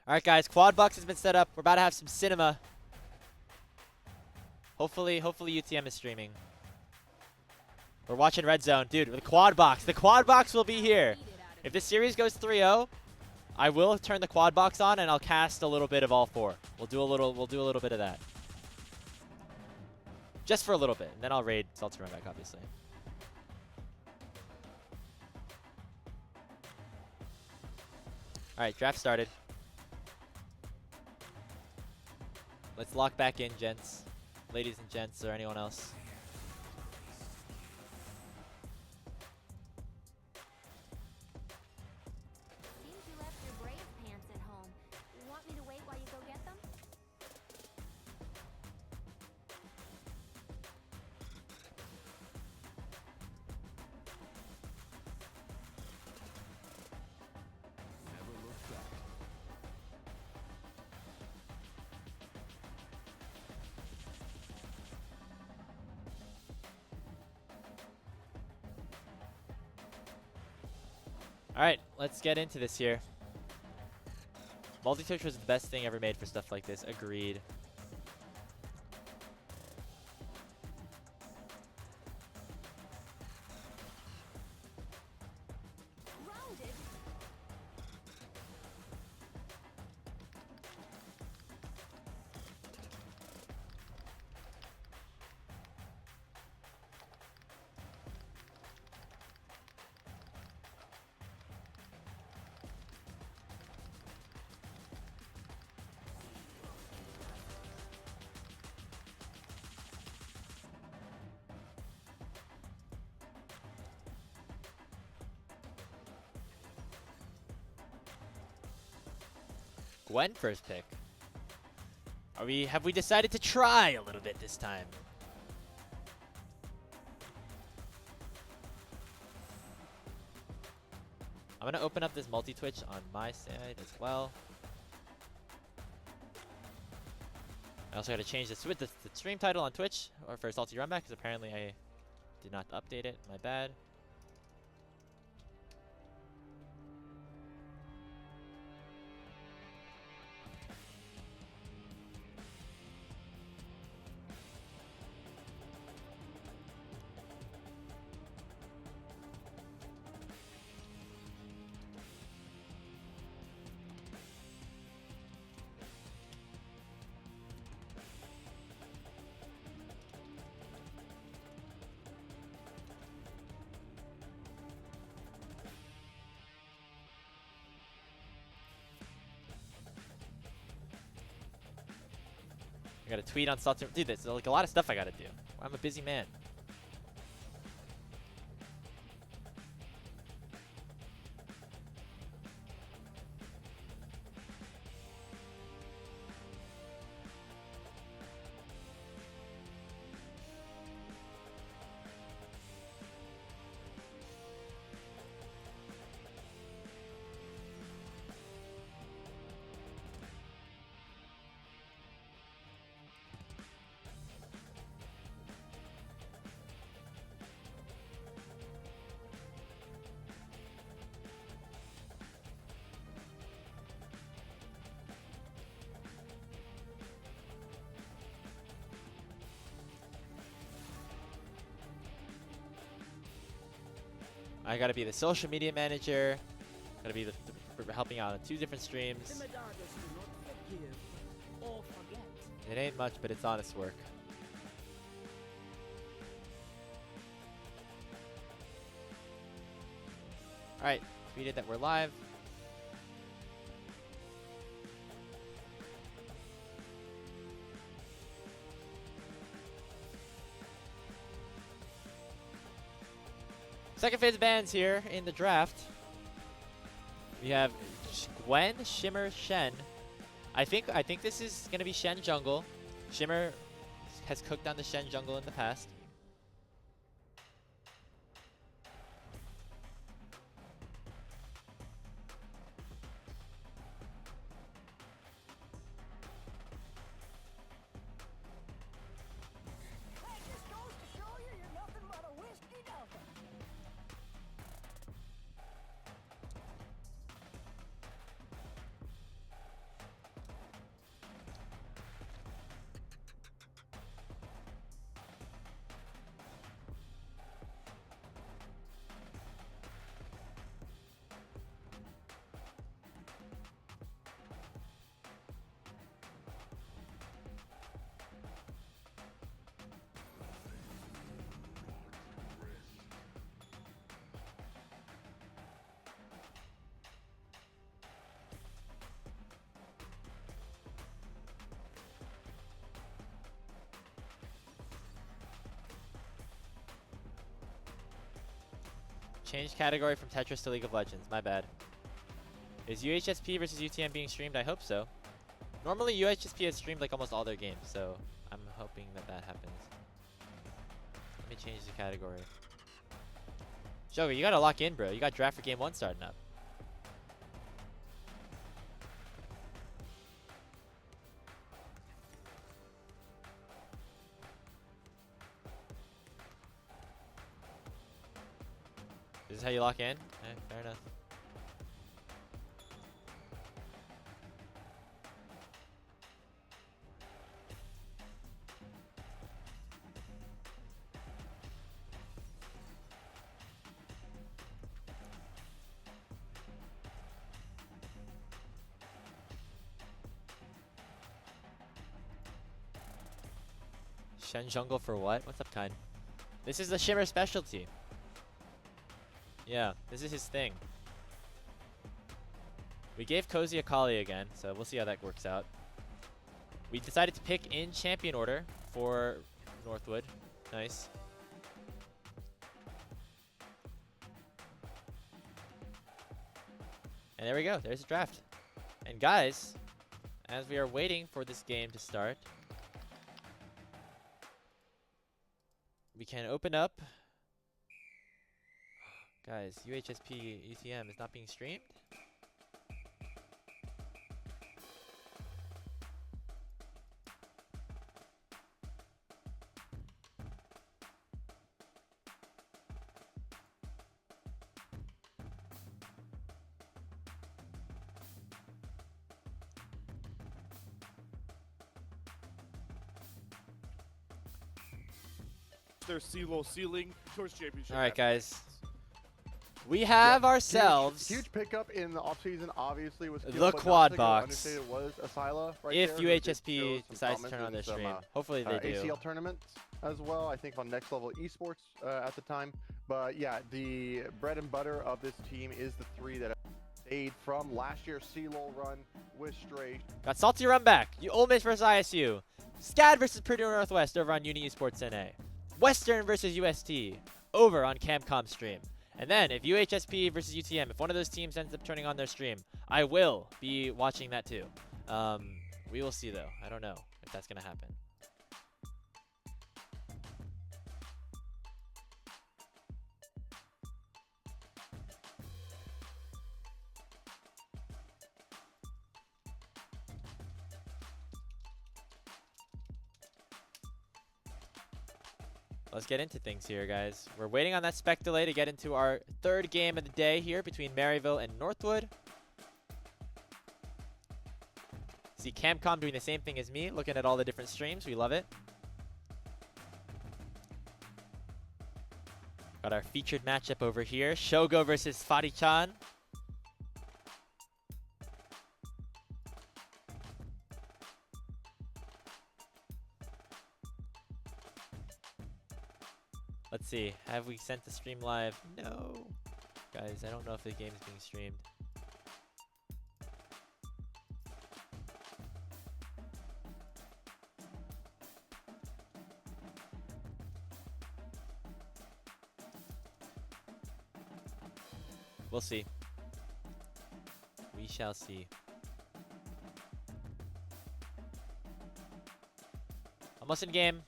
All right, guys. Quad box has been set up. We're about to have some cinema. Hopefully UTM is streaming. We're watching Red Zone. Dude, the quad box. The quad box will be here. If this series goes 3-0, I will turn the quad box on and I'll cast a little bit of all 4. We'll do a little bit of that. Just for a little bit. And then I'll raid Salty Rumback, obviously. All right, draft started. Let's lock back in, gents. Ladies and gents, or anyone else. Seems you left your brave pants at home. Want me to wait while you go get them? Never look back. Alright, let's get into this here. Multi-touch was the best thing ever made for stuff like this. Agreed. Grounded? Gwen first pick. Have we decided to try a little bit this time? I'm gonna open up this multi-twitch on my side as well. I also got to change the stream title on Twitch or for Salty Runback because apparently I did not update it. My bad. I gotta tweet on Salty. Dude, there's like a lot of stuff I gotta do. I'm a busy man. I gotta be the social media manager. Gotta be helping out on 2 different streams. It ain't much, but it's honest work. Alright, tweeted that we're live. Second phase bands here in the draft. We have Gwen, Shimmer, Shen. I think this is gonna be Shen jungle. Shimmer has cooked on the Shen jungle in the past. Change category from Tetris to League of Legends. My bad. Is UHSP versus UTM being streamed? I hope so. Normally UHSP has streamed like almost all their games, so I'm hoping that that happens. Let me change the category. Shogo, you gotta lock in, bro. You got draft for game 1 starting up. This is how you lock in? Fair enough. Shen jungle for what? What's up, Kind? This is the Shimmer specialty. Yeah, this is his thing. We gave Cozy a Kali again, so we'll see how that works out. We decided to pick in champion order for Northwood. Nice. And there we go. There's the draft. And guys, as we are waiting for this game to start, we can open up. Guys, UHSP UTM is not being streamed? their CLOL ceiling towards championship. All right, guys. aspirations. We have ourselves huge pickup in the offseason, obviously, was the quad box. It was Asyla right If there, who did UHSP show some decides to promise turn on in their some, stream, hopefully they do. ACL tournaments as well, I think on Next Level Esports at the time. But yeah, the bread and butter of this team is the three that have stayed from last year's CLOL run with Stray. Got Salty Run back. Ole Miss versus ISU. SCAD versus Purdue Northwest over on Uni Esports NA. Western versus UST over on Camcom stream. And then if UHSP versus UTM, if one of those teams ends up turning on their stream, I will be watching that too. We will see though. I don't know if that's going to happen. Let's get into things here, guys. We're waiting on that spec delay to get into our third game of the day here between Maryville and Northwood. See Camcom doing the same thing as me, looking at all the different streams. We love it. Got our featured matchup over here. Shogo versus Fari-chan. Let's see. Have we sent the stream live? No. Guys, I don't know if the game is being streamed. We'll see. We shall see. Almost in game.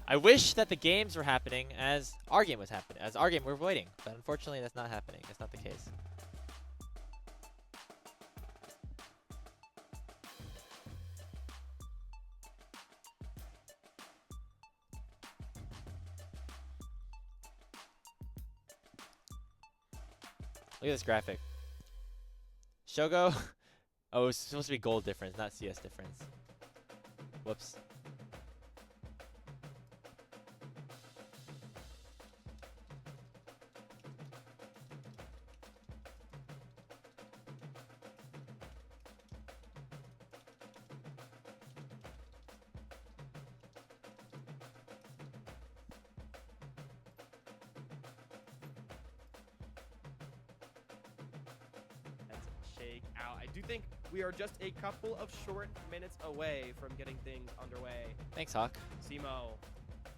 I wish that the games were happening as our game was happening. As our game, we're waiting. But unfortunately, that's not happening. That's not the case. Look at this graphic. Shogo. Oh, it's supposed to be gold difference, not CS difference. Whoops. Shake out. I do think we are just a couple of short minutes away from getting things underway. Thanks, Hawk. Simo,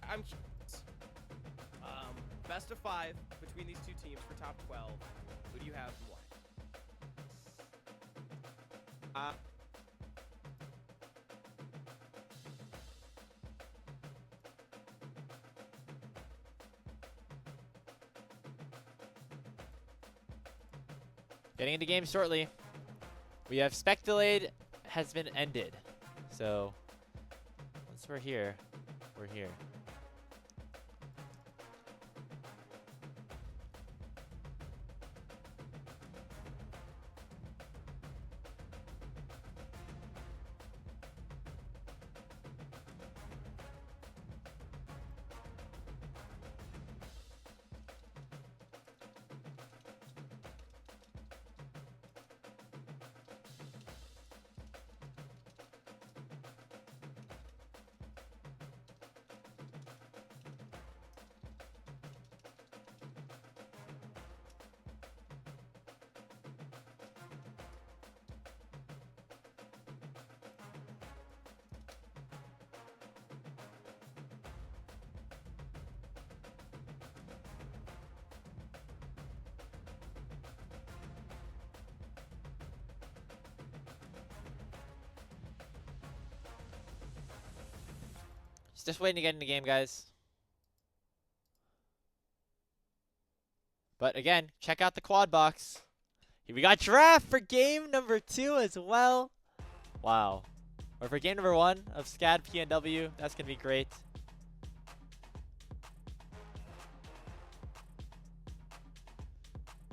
I'm curious. Best of 5 between these two teams for top 12. Who do you have and why? Getting into game shortly. We have spec delayed has been ended. So once we're here, we're here. Just waiting to get in the game, guys. But again, check out the quad box. Here we got Giraffe for game number 2 as well. Wow. Or for game number 1 of SCAD PNW. That's going to be great.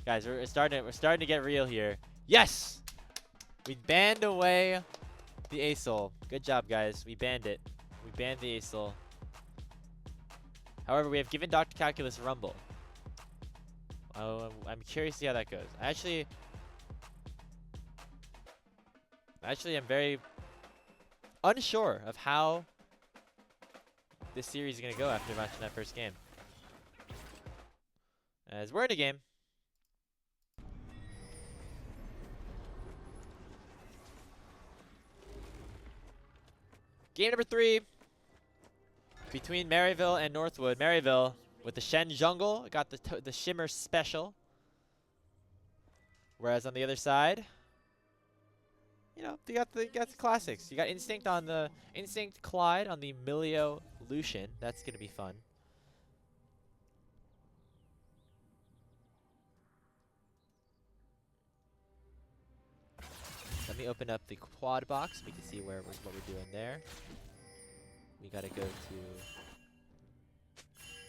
Guys, we're starting to get real here. Yes! We banned away the ASOL. Good job, guys. We banned it. We banned the ASOL. However, we have given Dr. Calculus Rumble. Oh, I'm curious to see how that goes. Actually, I'm very unsure of how this series is going to go after watching that first game. As we're in a game. Game number 3 between Maryville and Northwood. Maryville with the Shen Jungle got the Shimmer Special. Whereas on the other side, you know, you got the classics. You got Instinct on the Instinct Clyde on the Milio Lucian. That's gonna be fun. Let me open up the quad box. We can see what we're doing there. We gotta go to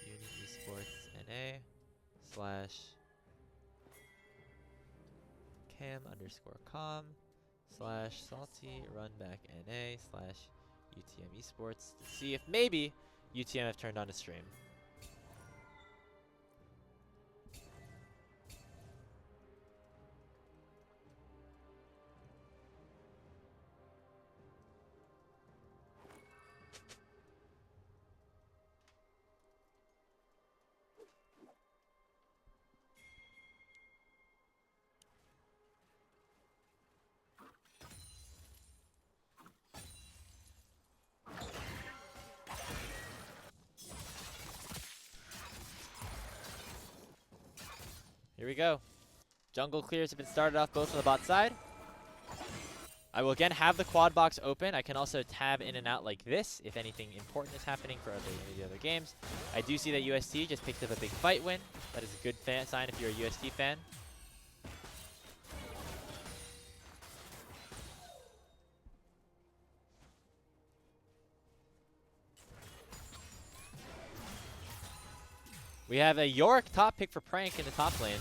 Uni Esports NA / cam_com / salty runback NA / UTM Esports to see if maybe UTM have turned on a stream. Here we go. Jungle clears have been started off both on the bot side. I will again have the quad box open. I can also tab in and out like this if anything important is happening for any of the other games. I do see that UST just picked up a big fight win. That is a good sign if you're a UST fan. We have a Yorick top pick for Prank in the top lane.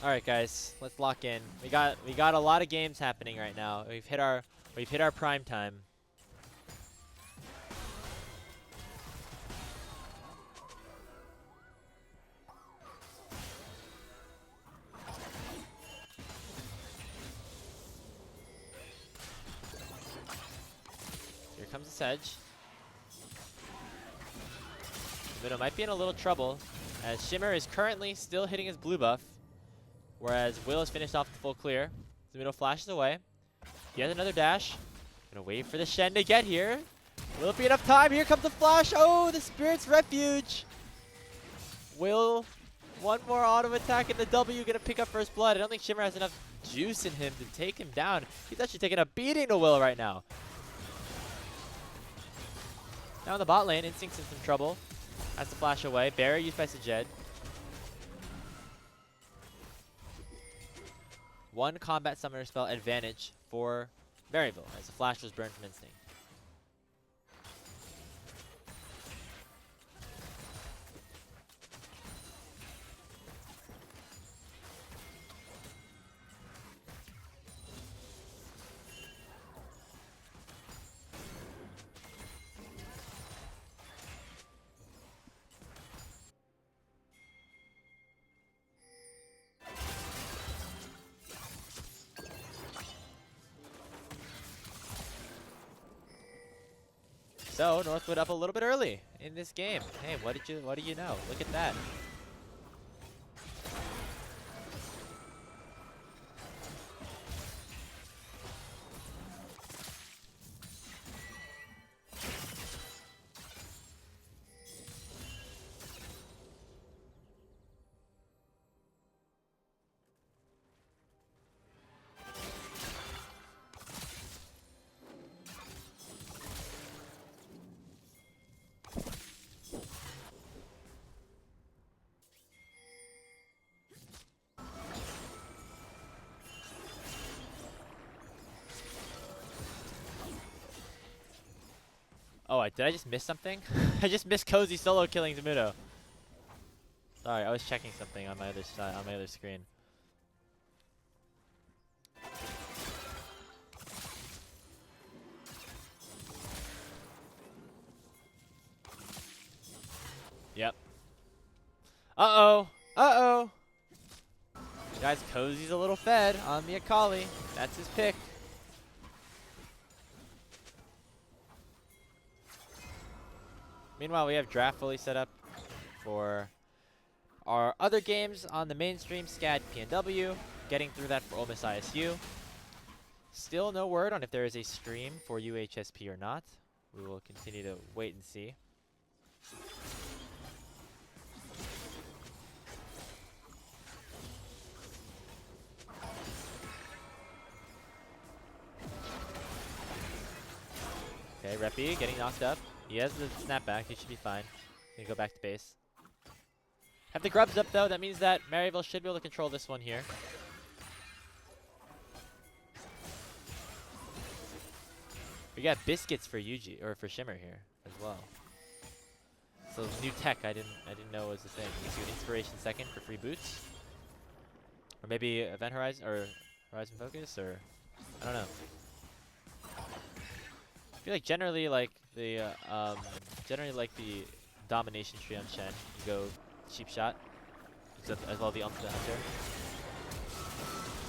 All right, guys, let's lock in. We got a lot of games happening right now. We've hit our prime time. Here comes the Sedge. Mido might be in a little trouble as Shimmer is currently still hitting his blue buff. Whereas Will has finished off the full clear. Mido flashes away. He has another dash. Gonna wait for the Shen to get here. Will it be enough time? Here comes the flash. Oh, the Spirit's Refuge. Will, one more auto attack and the W gonna pick up first blood. I don't think Shimmer has enough juice in him to take him down. He's actually taking a beating to Will right now. Now in the bot lane, Instinct's in some trouble. Has to flash away. Barrier used by Sajed. One combat summoner spell advantage for Maryville as the flash was burned from Instinct. So Northwood up a little bit early in this game. Hey, what do you know? Look at that. Oh, did I just miss something? I just missed Cozy solo killing Zamudo. Sorry, I was checking something on my other side, on my other screen. Yep. Uh-oh. Uh-oh. Guys, Cozy's a little fed on the Akali. That's his pick. Meanwhile, we have draft fully set up for our other games on the mainstream, SCAD, PNW. Getting through that for Ole Miss ISU. Still no word on if there is a stream for UHSP or not. We will continue to wait and see. Okay, Reppy getting knocked up. He has the snapback. He should be fine. Gonna go back to base. Have the grubs up though. That means that Maryville should be able to control this one here. We got biscuits for Yuji or for Shimmer here as well. So new tech I didn't know was the thing. You see an inspiration second for free boots, or maybe Event Horizon or Horizon Focus, or I don't know. I feel like generally like the domination tree on Shen. You go cheap shot, as well the ult to the hunter.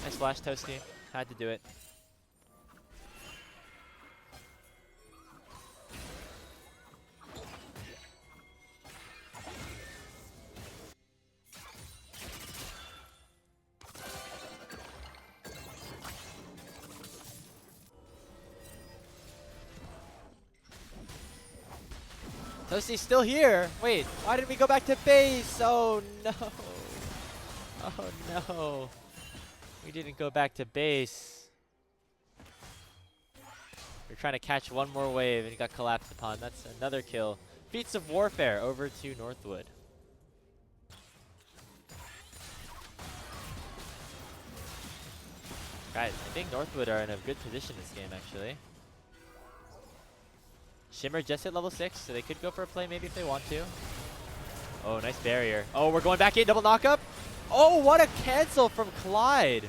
Nice flash, Toasty. Had to do it. Toasty's still here. Wait, why didn't we go back to base? Oh no. Oh no. We didn't go back to base. We're trying to catch one more wave and he got collapsed upon. That's another kill. Feats of Warfare over to Northwood. Guys, I think Northwood are in a good position this game actually. Shimmer just hit level 6, so they could go for a play maybe if they want to. Oh, nice barrier. Oh, we're going back in, double knockup. Oh, what a cancel from Clyde.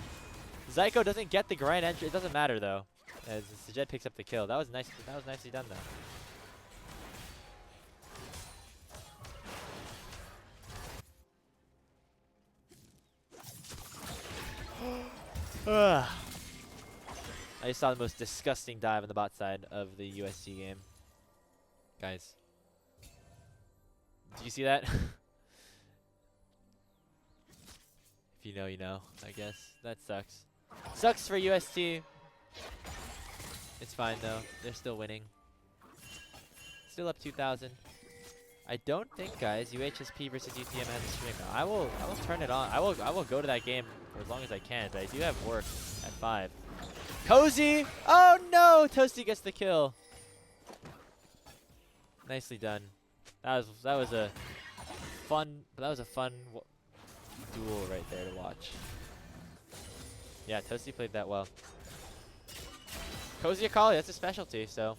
Zyko doesn't get the grand entry. It doesn't matter though, as Sejed picks up the kill. That was nice. That was nicely done though. I just saw the most disgusting dive on the bot side of the USC game. Guys, do you see that? If you know, you know, I guess. That sucks. Sucks for UST. It's fine though. They're still winning. Still up 2,000. I don't think, guys, UHSP versus UTM has a stream now. I will turn it on. I will go to that game for as long as I can, but I do have work at 5. Cozy! Oh no! Toasty gets the kill. Nicely done. That was a fun duel right there to watch. Yeah, Toasty played that well. Cozy Akali, that's a specialty, so.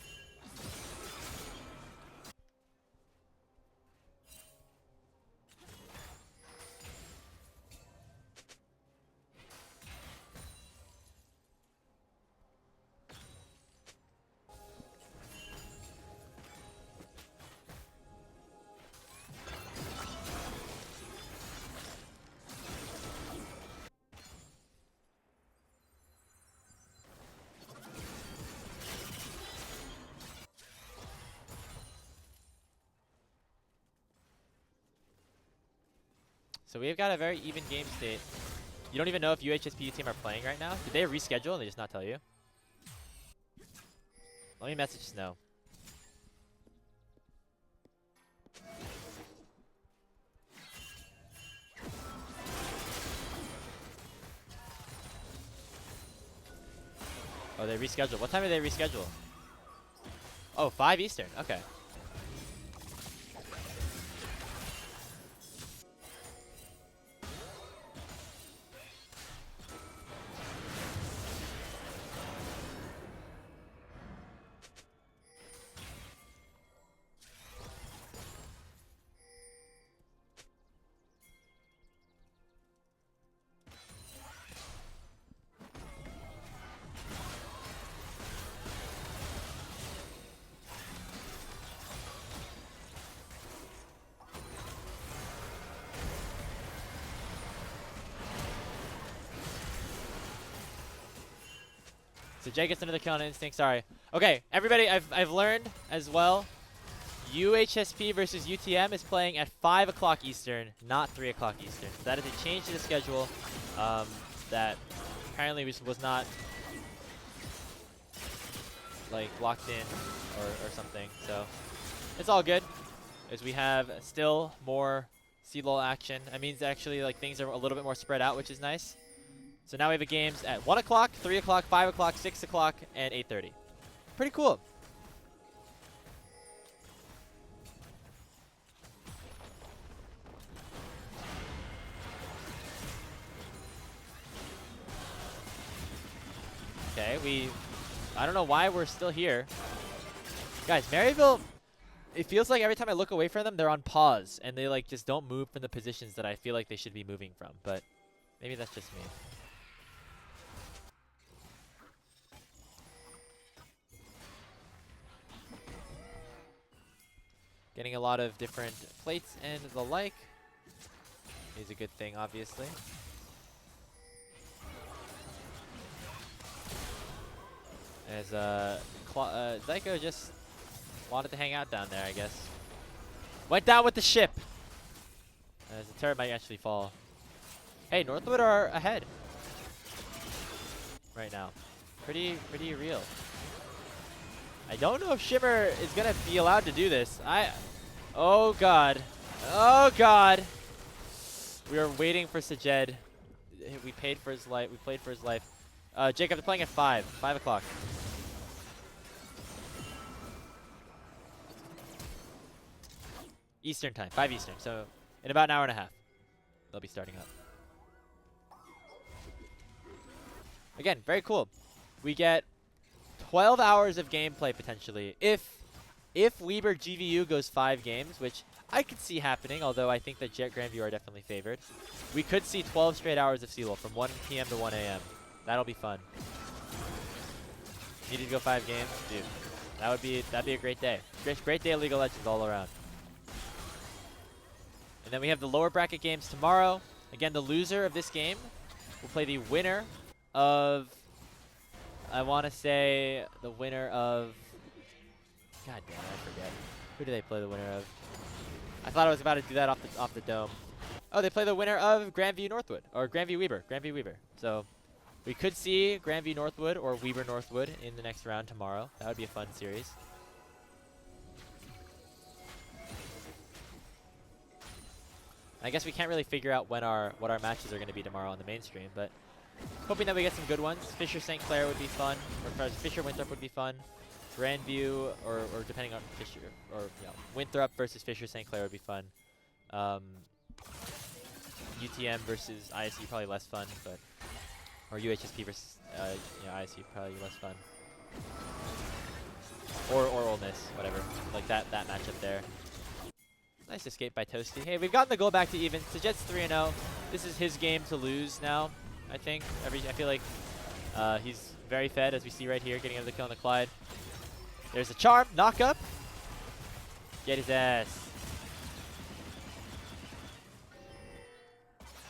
So we've got a very even game state. You don't even know if UHSP team are playing right now. Did they reschedule and they just not tell you? Let me message Snow. Oh, they rescheduled. What time did they reschedule? Oh, 5 Eastern. Okay. So Jay gets another kill on Instinct. Sorry. Okay, everybody, I've learned as well. UHSP versus UTM is playing at 5 o'clock Eastern, not 3 o'clock Eastern. So that is a change to the schedule that apparently was not like locked in or something. So it's all good, as we have still more CLOL action. That means actually like things are a little bit more spread out, which is nice. So now we have the games at 1 o'clock, 3 o'clock, 5 o'clock, 6 o'clock, and 8:30. Pretty cool. Okay, I don't know why we're still here. Guys, Maryville, it feels like every time I look away from them, they're on pause, and they like just don't move from the positions that I feel like they should be moving from, but maybe that's just me. Getting a lot of different plates and the like is a good thing, obviously. As Zyko just wanted to hang out down there, I guess. Went down with the ship. As the turret might actually fall. Hey, Northwood are ahead right now. Pretty real. I don't know if Shimmer is gonna be allowed to do this. Oh god. Oh god. We are waiting for Sajed. We paid for his life. We played for his life. Jacob, they're playing at 5 o'clock. Eastern time, 5 Eastern. So in about an hour and a half, they'll be starting up. Again, very cool. We get 12 hours of gameplay potentially if Weber GVU goes 5 games, which I could see happening, although I think that Jet Grandview are definitely favored. We could see 12 straight hours of CLOL from 1 p.m. to 1 a.m. That'll be fun. Needed to go 5 games, dude. That'd be a great day. Great day of League of Legends all around. And then we have the lower bracket games tomorrow. Again, the loser of this game will play the winner of, I want to say, the winner of, god damn it, I forget. Who do they play the winner of? I thought I was about to do that off the dome. Oh, they play the winner of Grandview Northwood, or Grandview Weber. So we could see Grandview Northwood or Weber Northwood in the next round tomorrow. That would be a fun series. I guess we can't really figure out what our matches are going to be tomorrow on the main stream, but hoping that we get some good ones. Fisher St. Clair would be fun, or Fisher Winthrop would be fun. Grandview, or depending on Fisher, or Winthrop versus Fisher St. Clair would be fun. UTM versus ISU probably less fun, but or UHSP versus ISU probably less fun. Or Ole Miss, whatever, like that matchup there. Nice escape by Toasty. Hey, we've gotten the goal back to even. Sajet's 3-0. This is his game to lose now, I think. I feel like he's very fed, as we see right here, getting another kill on the Clyde. There's a charm, knock up. Get his ass.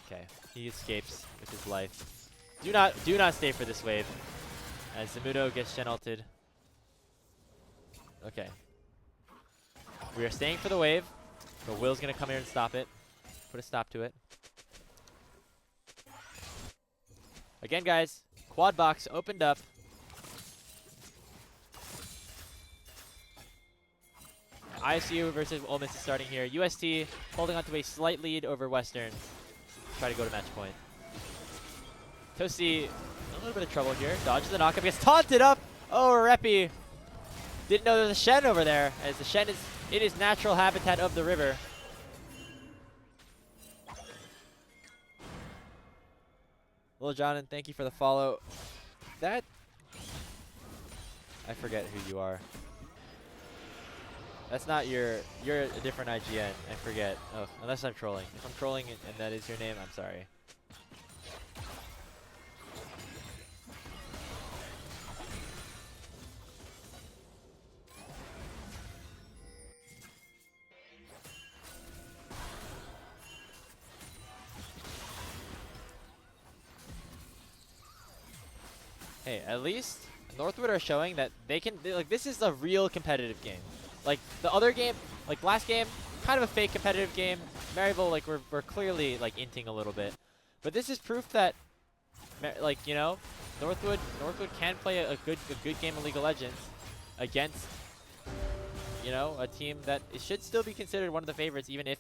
Okay, he escapes with his life. Do not stay for this wave, as Zamudo gets Gen ulted. Okay. We are staying for the wave. But Will's going to come here and stop it. Put a stop to it. Again, guys, quad box opened up. ISU versus Ole Miss is starting here. UST holding on to a slight lead over Western. Try to go to match point. Toasty, a little bit of trouble here. Dodges the knockup, gets taunted up. Oh, Reppy. Didn't know there was a Shen over there, as the Shen is in his natural habitat of the river. Lil John, thank you for the follow. I forget who you are. That's not you're a different IGN. I forget. Oh, unless I'm trolling. If I'm trolling and that is your name, I'm sorry. Hey, at least Northwood are showing that they can, like, this is a real competitive game. Like, the other game, like, last game, kind of a fake competitive game. Maryville, like, we're clearly, like, inting a little bit. But this is proof that, like, you know, Northwood can play a good game of League of Legends against, you know, a team that it should still be considered one of the favorites, even if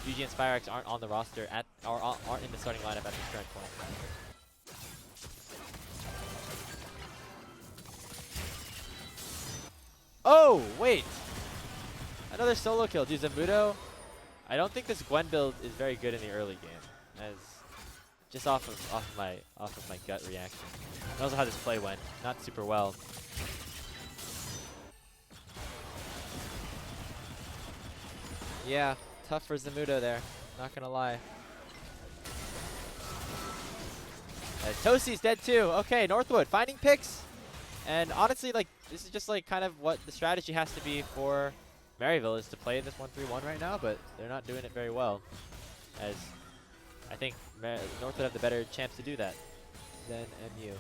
UG and Spyrex aren't on the roster or aren't in the starting lineup at this current point. Oh, wait. Another solo kill. Dude, Zamudo, I don't think this Gwen build is very good in the early game. As just off of my gut reaction. And also how this play went. Not super well. Yeah, tough for Zamudo there. Not gonna lie. Tosi's dead too. Okay, Northwood finding picks. And honestly, like, this is just like kind of what the strategy has to be for Maryville, is to play this 1-3-1 right now, but they're not doing it very well. As I think Northwood have the better chance to do that than MU.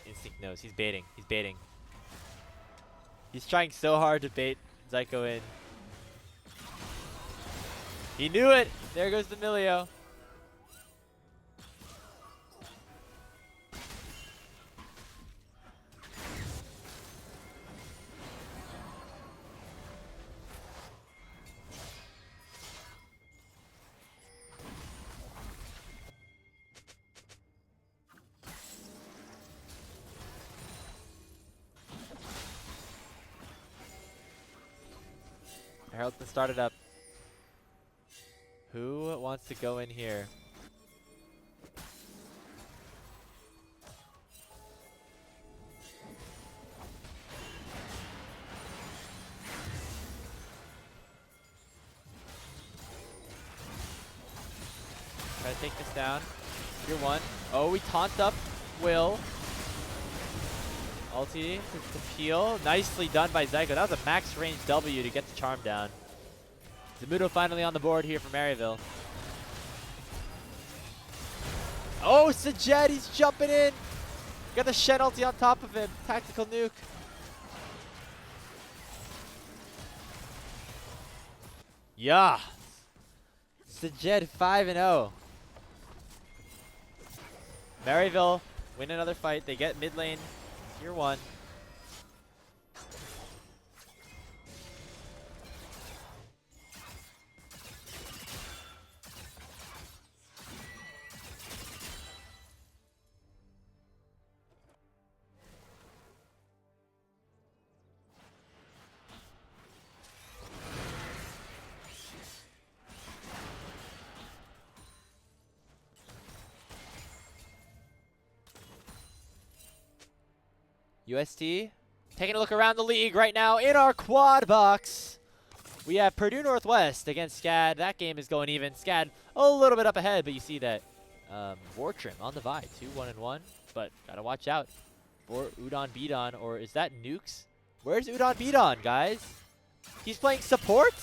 Instinct knows. He's baiting. He's baiting. He's trying so hard to bait Zyko in. He knew it! There goes the Milio. Herald's been started up. Who wants to go in here? Try to take this down. Tier 1. Oh, we taunt up Will. Ulti to peel. Nicely done by Zyko. That was a max range W to get the charm down. Zamudo finally on the board here for Maryville. Oh, Sajed, he's jumping in. Got the Shen ulti on top of him. Tactical nuke. Yeah. Sajed 5-0. Maryville win another fight. They get mid lane. Tier 1. UST taking a look around the league right now in our quad box. We have Purdue Northwest against SCAD. That game is going even. SCAD a little bit up ahead, but you see that Vortrim on the Vi, 2-1-1. But gotta watch out for Udon Beaton, or is that Nukes? Where's Udon Beaton, guys? He's playing support?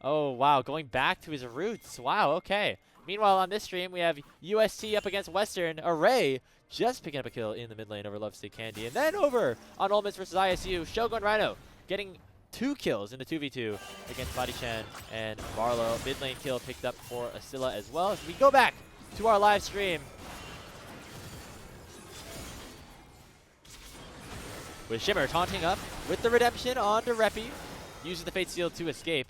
Oh, wow, going back to his roots. Wow, okay. Meanwhile, on this stream, we have UST up against Western. Array just picking up a kill in the mid lane over Lovesick Candy. And then over on Ole Miss versus ISU, Shogun Rhino getting 2 kills in the 2v2 against Bodychan and Marlowe. Mid lane kill picked up for Asilla as well. As we go back to our live stream with Shimmer taunting up with the redemption onto Reppy, using the Fate Seal to escape.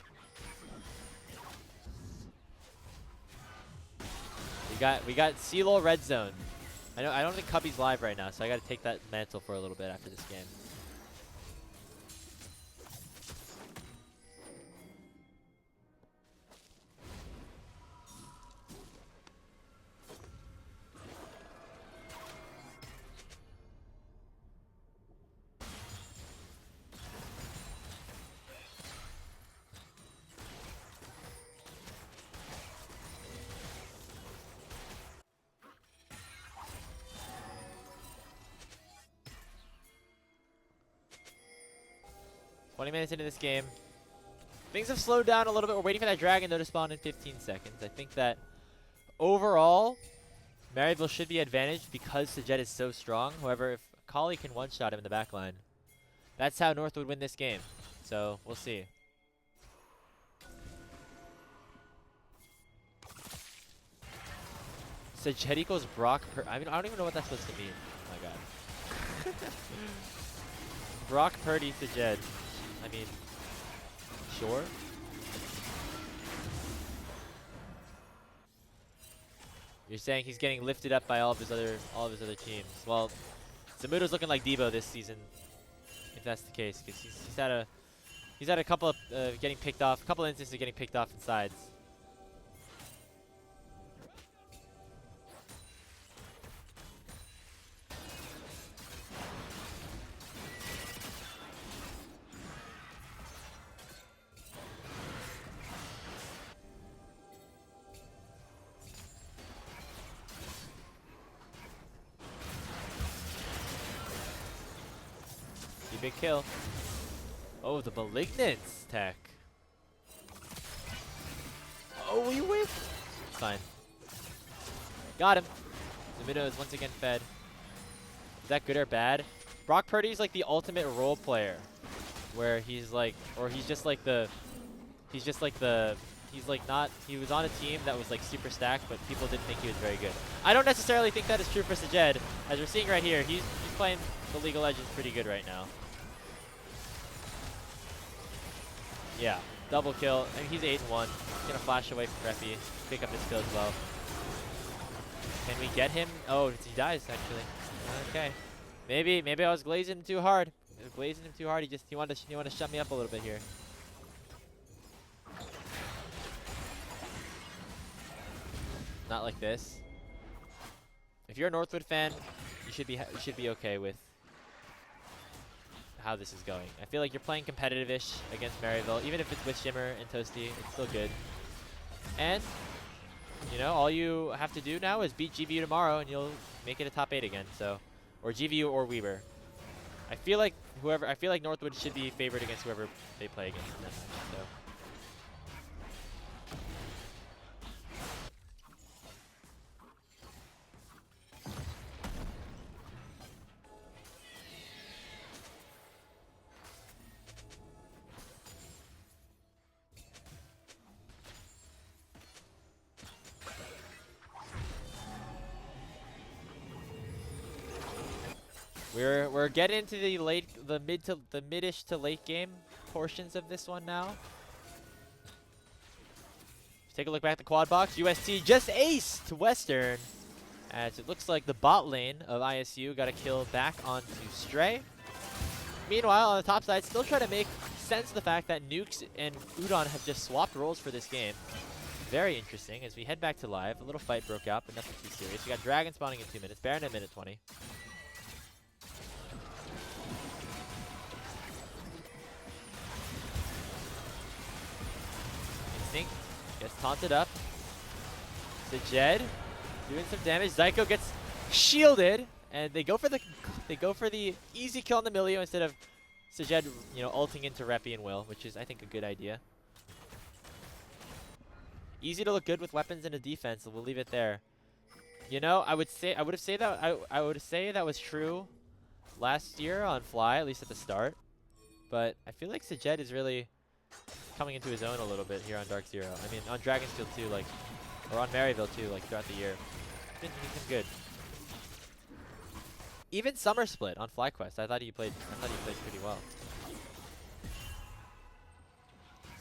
We got CLOL red zone. I don't think Cubby's live right now, so I got to take that mantle for a little bit after this game. 20 minutes into this game. Things have slowed down a little bit. We're waiting for that dragon though to spawn in 15 seconds. I think that overall, Maryville should be advantaged because Sajet is so strong. However, if Kali can one-shot him in the back line, that's how Northwood win this game. So we'll see. Sajet equals Brock. I mean, I don't even know what that's supposed to mean. Oh my god. Brock Purdy Sajet. I mean, sure. You're saying he's getting lifted up by all of his other teams. Well, Zamudo's looking like Debo this season, if that's the case, because he's had a couple of getting picked off, a couple instances of getting picked off in sides. Big kill. Oh, the Malignance tech. Oh, we whiffed. It's fine. Got him. Zamudo is once again fed. Is that good or bad? Brock Purdy's like the ultimate role player, where he's like, or he's like not, he was on a team that was like super stacked, but people didn't think he was very good. I don't necessarily think that is true for Sajed. As we're seeing right here, he's playing the League of Legends pretty good right now. Yeah, double kill. I mean, he's 8-1. He's gonna flash away from Reppy, pick up his kill as well. Can we get him? Oh, he dies actually. Okay, maybe I was glazing him too hard. I was glazing him too hard. He wanted to shut me up a little bit here. Not like this. If you're a Northwood fan, you should be okay with how this is going. I feel like you're playing competitive-ish against Maryville. Even if it's with Shimmer and Toasty, it's still good. And, you know, all you have to do now is beat GVU tomorrow and you'll make it a top 8 again. So, or GVU or Weber. I feel like Northwood should be favored against whoever they play against in that match. So. We're getting into the mid-ish to late game portions of this one now. Let's take a look back at the quad box. UST just aced to Western, as it looks like the bot lane of ISU got a kill back onto Stray. Meanwhile, on the top side, still trying to make sense of the fact that Nukes and Udon have just swapped roles for this game. Very interesting. As we head back to live, a little fight broke out, but nothing too serious. We got Dragon spawning in 2 minutes, Baron in minute 20. Instinct gets taunted up. Sajed doing some damage. Zyko gets shielded, and they go for the easy kill on the Milio instead of Sajed, you know, ulting into Reppy and Will, which is I think a good idea. Easy to look good with weapons and a defense, so we'll leave it there. You know, I would say that was true last year on Fly, at least at the start. But I feel like Sajed is really coming into his own a little bit here on Dark Zero. I mean, on Dragonsteel too, like, or on Maryville too, like throughout the year. He's been good. Even Summer Split on FlyQuest, I thought he played pretty well.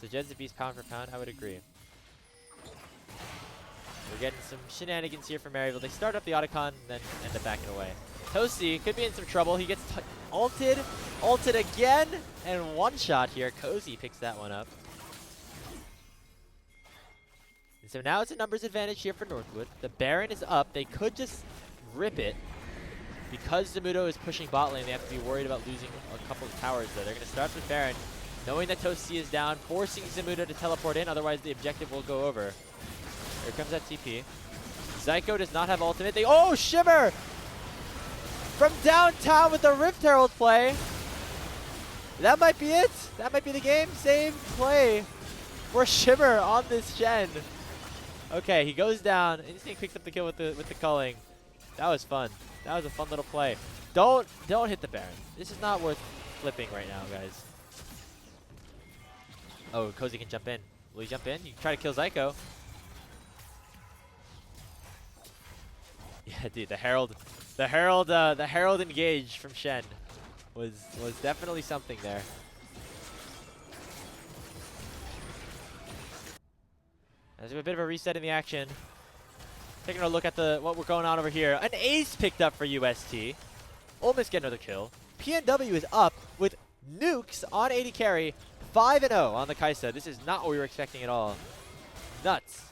Sajed's a beast pound for pound, I would agree. We're getting some shenanigans here from Maryville. They start up the Otacon and then end up backing away. Toasty could be in some trouble. He gets ulted again, and one shot here. Cozy picks that one up. And so now it's a numbers advantage here for Northwood. The Baron is up. They could just rip it. Because Zamudo is pushing bot lane, they have to be worried about losing a couple of towers there. They're going to start with Baron, knowing that Toasty is down, forcing Zamudo to teleport in, otherwise the objective will go over. Here comes that TP. Zyko does not have ultimate. Oh, Shimmer! From downtown with the Rift Herald play. That might be it. That might be the game. Save play for Shimmer on this Shen. Okay, he goes down. Instinct picks up the kill with the culling. That was fun. That was a fun little play. Don't hit the Baron. This is not worth flipping right now, guys. Oh, Cozy can jump in. Will he jump in? You can try to kill Zyko. Yeah, dude, the Herald engage from Shen was definitely something there. There's a bit of a reset in the action. Taking a look at what we're going on over here. An ace picked up for UST. Almost get another kill. PNW is up with nukes on 80 carry. 5-0 on the Kaisa. This is not what we were expecting at all. Nuts.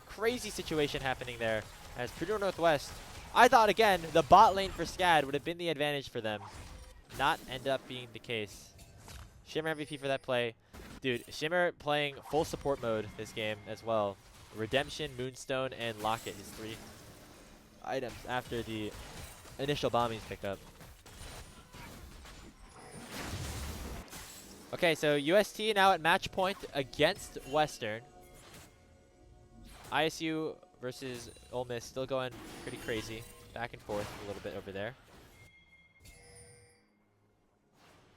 Crazy situation happening there. As Purdue Northwest, I thought again the bot lane for Scad would have been the advantage for them. Not end up being the case. Shimmer MVP for that play. Dude, Shimmer playing full support mode this game as well. Redemption, Moonstone, and Locket, his 3 items after the initial bombings pickup. Okay, so UST now at match point against Western. ISU versus Ole Miss still going pretty crazy. Back and forth a little bit over there.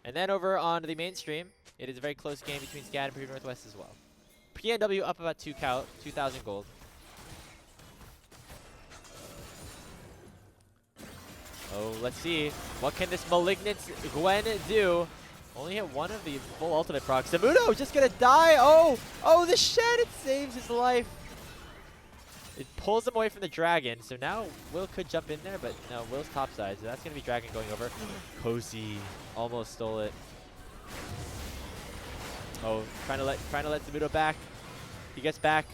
And then over on the mainstream, it is a very close game between SCAD and Purdue Northwest as well. PNW up about 2,000 gold. Oh, let's see. What can this Malignant Gwen do? Only hit one of the full ultimate procs. Zamudo just gonna die. Oh, the Shen, it saves his life. It pulls him away from the dragon. So now Will could jump in there, but no, Will's topside. So that's gonna be dragon going over. Cozy almost stole it. Oh, trying to let Zamudo back. He gets back.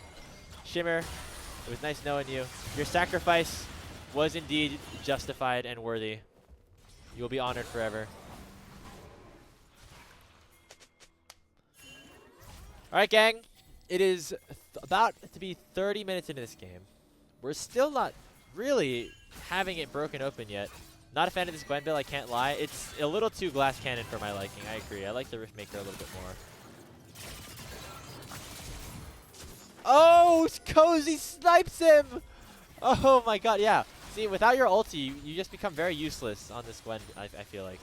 Shimmer, it was nice knowing you. Your sacrifice was indeed justified and worthy. You will be honored forever. All right, gang. It is about to be 30 minutes into this game. We're still not really having it broken open yet. Not a fan of this Gwen build, I can't lie. It's a little too glass cannon for my liking. I agree. I like the Riftmaker a little bit more. Oh, Cozy snipes him! Oh my god, yeah. See, without your ulti, you just become very useless on this Gwen, I feel like.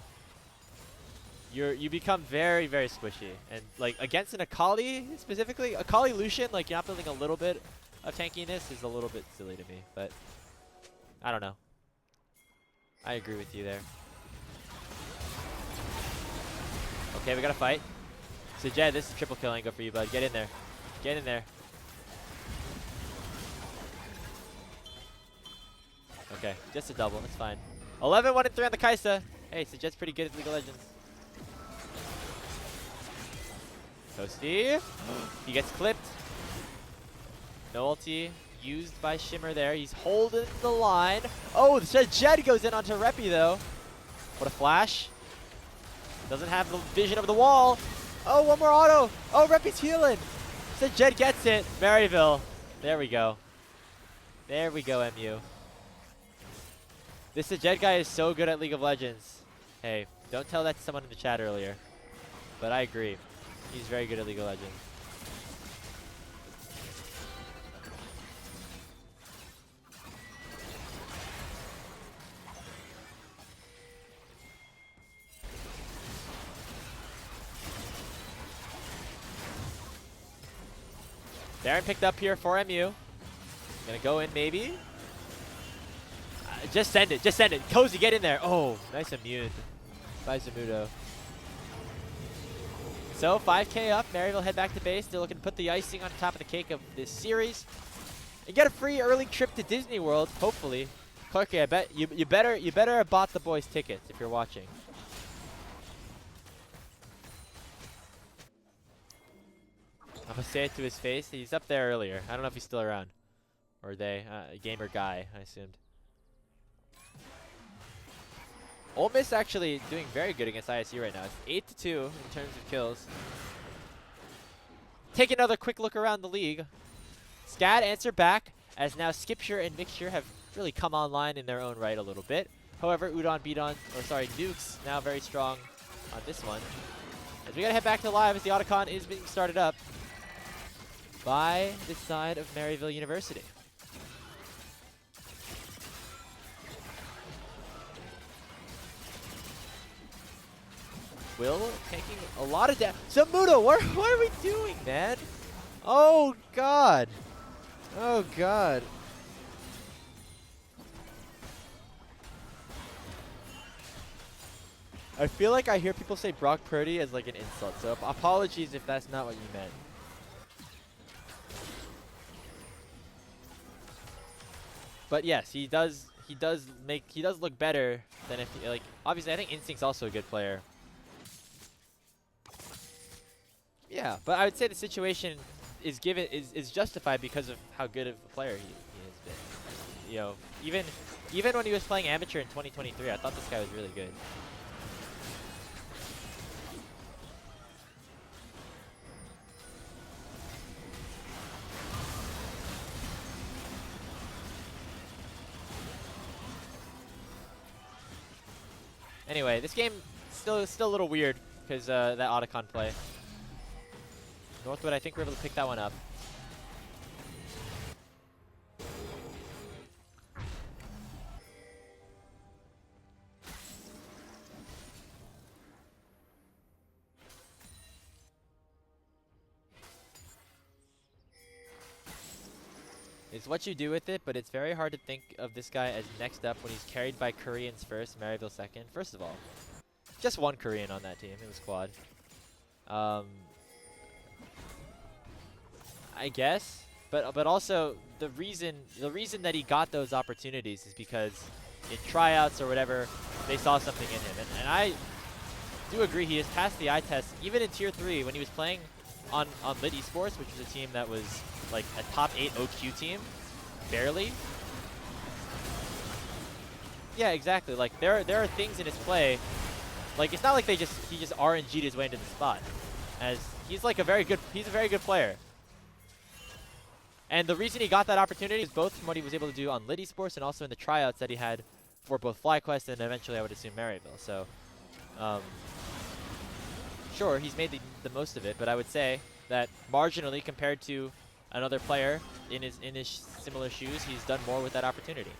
You become very, very squishy. And like against an Akali specifically, Akali Lucian, like you're not building a little bit of tankiness is a little bit silly to me, but I don't know. I agree with you there. Okay, we gotta fight. So Jed, this is triple kill angle for you, bud. Get in there. Get in there. Okay, just a double, it's fine. 11, 1, and 3 on the Kaisa. Hey, so Jed's pretty good at League of Legends. Toasty. He gets clipped. No ulti used by Shimmer there. He's holding the line. Oh, Jed goes in onto Reppy though. What a flash. Doesn't have the vision of the wall. Oh, one more auto. Oh, Reppy's healing. So Jed gets it. Maryville. There we go. There we go, MU. This Jed guy is so good at League of Legends. Hey, don't tell that to someone in the chat earlier. But I agree. He's very good at League of Legends. Baron picked up here for MU. Gonna go in maybe. Just send it. Just send it. Cozy, get in there. Oh, nice immune by Zamudo. So 5K up. Maryville head back to base. They're looking to put the icing on top of the cake of this series and get a free early trip to Disney World. Hopefully, Clarky, I bet you better have bought the boys tickets if you're watching. I'm gonna say it to his face. He's up there earlier. I don't know if he's still around, or they gamer guy. I assumed. Ole Miss actually doing very good against ISU right now. It's 8-2 in terms of kills. Take another quick look around the league. Scad answer back, as now Skipture and Mixture have really come online in their own right a little bit. However, Udon, Nukes now very strong on this one. As we gotta head back to live as the Otacon is being started up by this side of Maryville University. Will taking a lot of damage. Zamudo, what are we doing, man? Oh god. Oh god. I feel like I hear people say Brock Purdy as like an insult, so apologies if that's not what you meant. But yes, he does look better than if he, like, obviously I think Instinct's also a good player. Yeah, but I would say the situation is justified because of how good of a player he has been. You know, even when he was playing amateur in 2023, I thought this guy was really good. Anyway, this game still a little weird because that Otacon play. Northwood, I think we're able to pick that one up. It's what you do with it, but it's very hard to think of this guy as next up when he's carried by Koreans first, Maryville second. First of all, just one Korean on that team. It was quad. I guess, but also the reason that he got those opportunities is because in tryouts or whatever they saw something in him, and I do agree he has passed the eye test even in tier 3 when he was playing on Lit Esports, which was a team that was like a top 8 OQ team, barely. Yeah, exactly. Like there are things in his play, like it's not like he just RNG'd his way into the spot, as he's a very good player. And the reason he got that opportunity is both from what he was able to do on Lit Esports and also in the tryouts that he had for both FlyQuest and eventually I would assume Maryville. So, sure, he's made the most of it, but I would say that marginally compared to another player in his similar shoes, he's done more with that opportunity.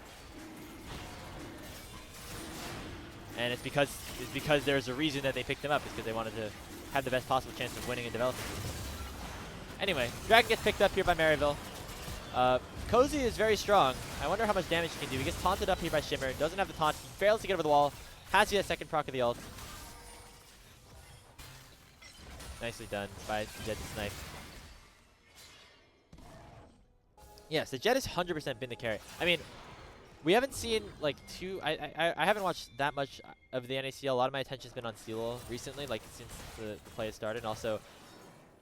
And it's because there's a reason that they picked him up. It's because they wanted to have the best possible chance of winning and developing. Anyway, Dragon gets picked up here by Maryville. Cozy is very strong. I wonder how much damage he can do. He gets taunted up here by Shimmer. Doesn't have the taunt. He fails to get over the wall. Has to get a second proc of the ult. Nicely done by Jet to snipe. Yes, the Jet has 100% been the carry. I mean, we haven't seen like I haven't watched that much of the NACL. A lot of my attention's been on CLOL recently, like since the play has started. And also,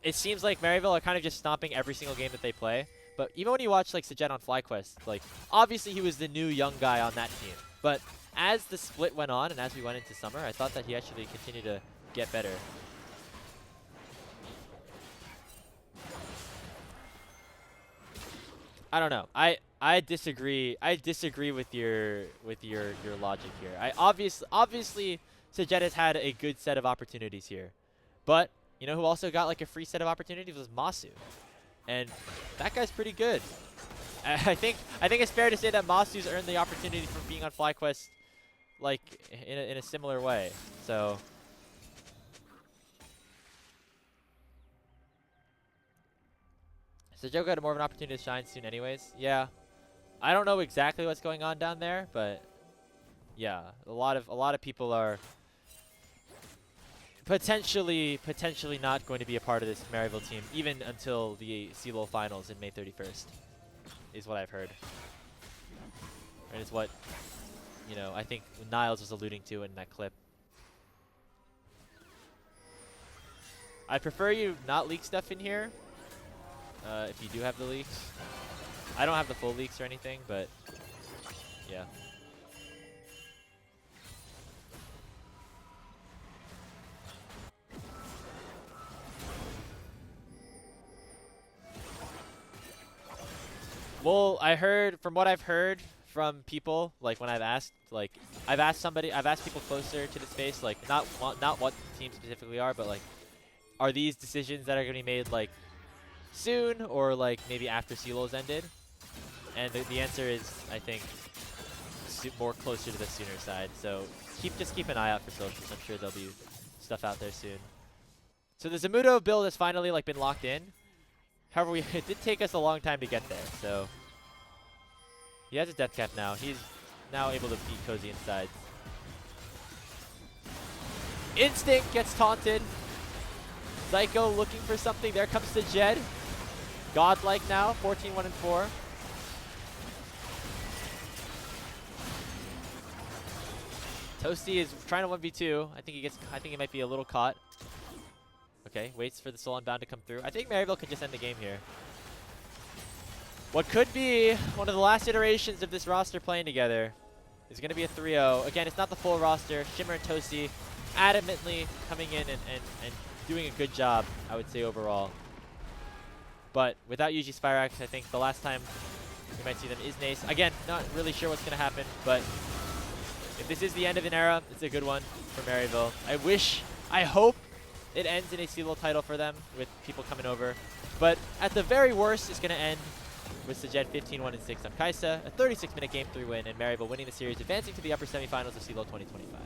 it seems like Maryville are kind of just stomping every single game that they play. But even when you watch like Sejet on FlyQuest, like obviously he was the new young guy on that team. But as the split went on and as we went into summer, I thought that he actually continued to get better. I don't know. I disagree. I disagree with your logic here. Obviously Sejet has had a good set of opportunities here, but you know who also got like a free set of opportunities was Masu, and that guy's pretty good. I think it's fair to say that Masu's earned the opportunity from being on FlyQuest, like in a similar way. So. So Joe got more of an opportunity to shine soon anyways. Yeah. I don't know exactly what's going on down there, but yeah, a lot of people are potentially not going to be a part of this Maryville team even until the CLOL finals in May 31st is what I've heard. And it's what, you know, I think Niles was alluding to in that clip. I prefer you not leak stuff in here. If you do have the leaks. I don't have the full leaks or anything, but yeah. Well, from what I've heard from people, like when I've asked people closer to the space, like not what teams specifically are, but like are these decisions that are going to be made like soon or like maybe after CLOL's ended? And the answer is, I think, more closer to the sooner side. So just keep an eye out for socials. I'm sure there'll be stuff out there soon. So the Zamudo build has finally like been locked in. However, it did take us a long time to get there. So he has a death cap now. He's now able to beat Cozy inside. Instinct gets taunted. Zyko looking for something. There comes the Jed. Godlike now, 14-1-4. Toasty is trying to 1v2. I think he might be a little caught. Okay, waits for the Soul Unbound to come through. I think Maryville could just end the game here. What could be one of the last iterations of this roster playing together is going to be a 3-0. Again, it's not the full roster. Shimmer and Toasty adamantly coming in and doing a good job, I would say, overall. But without Yuji Spyrax, I think the last time we might see them is Nace. Again, not really sure what's going to happen, but if this is the end of an era, it's a good one for Maryville. I hope it ends in a CLOL title for them with people coming over. But at the very worst, it's going to end with Sajed 15-1-6 on Kaisa, a 36-minute Game 3 win, and Maryville winning the series, advancing to the upper semifinals of CLOL 2025.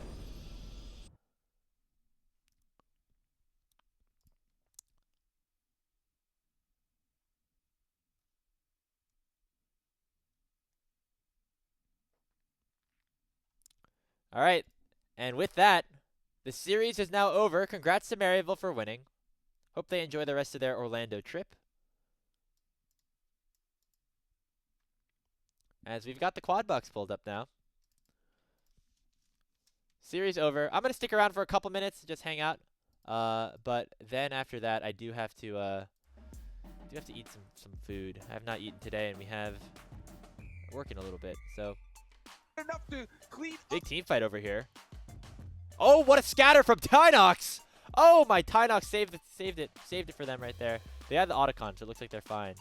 All right, and with that, the series is now over. Congrats to Maryville for winning. Hope they enjoy the rest of their Orlando trip. As we've got the quad box pulled up now. Series over. I'm going to stick around for a couple minutes, just hang out. But then after that, I do have to eat some food. I have not eaten today, and we have working a little bit, so Enough to clean big team fight over here. Oh, what a scatter from Tynox! Oh, my Tynox saved it for them right there. They had the Otacon, so it looks like they're fine.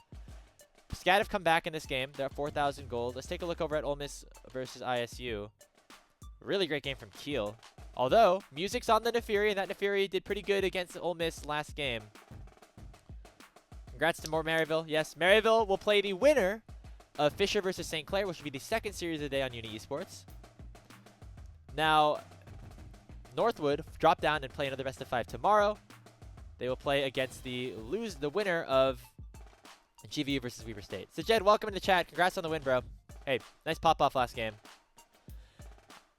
Scat have come back in this game. They're at 4,000 gold. Let's take a look over at Ole Miss versus ISU. Really great game from Kiel. Although, music's on the Nefiri, and that Nefiri did pretty good against Ole Miss last game. Congrats to more Maryville. Yes, Maryville will play the winner of Fisher versus St. Clair, which will be the second series of the day on Uni Esports. Now, Northwood drop down and play another best of 5 tomorrow. They will play against the winner of GVU versus Weber State. So Jed, welcome in the chat. Congrats on the win, bro. Hey, nice pop off last game.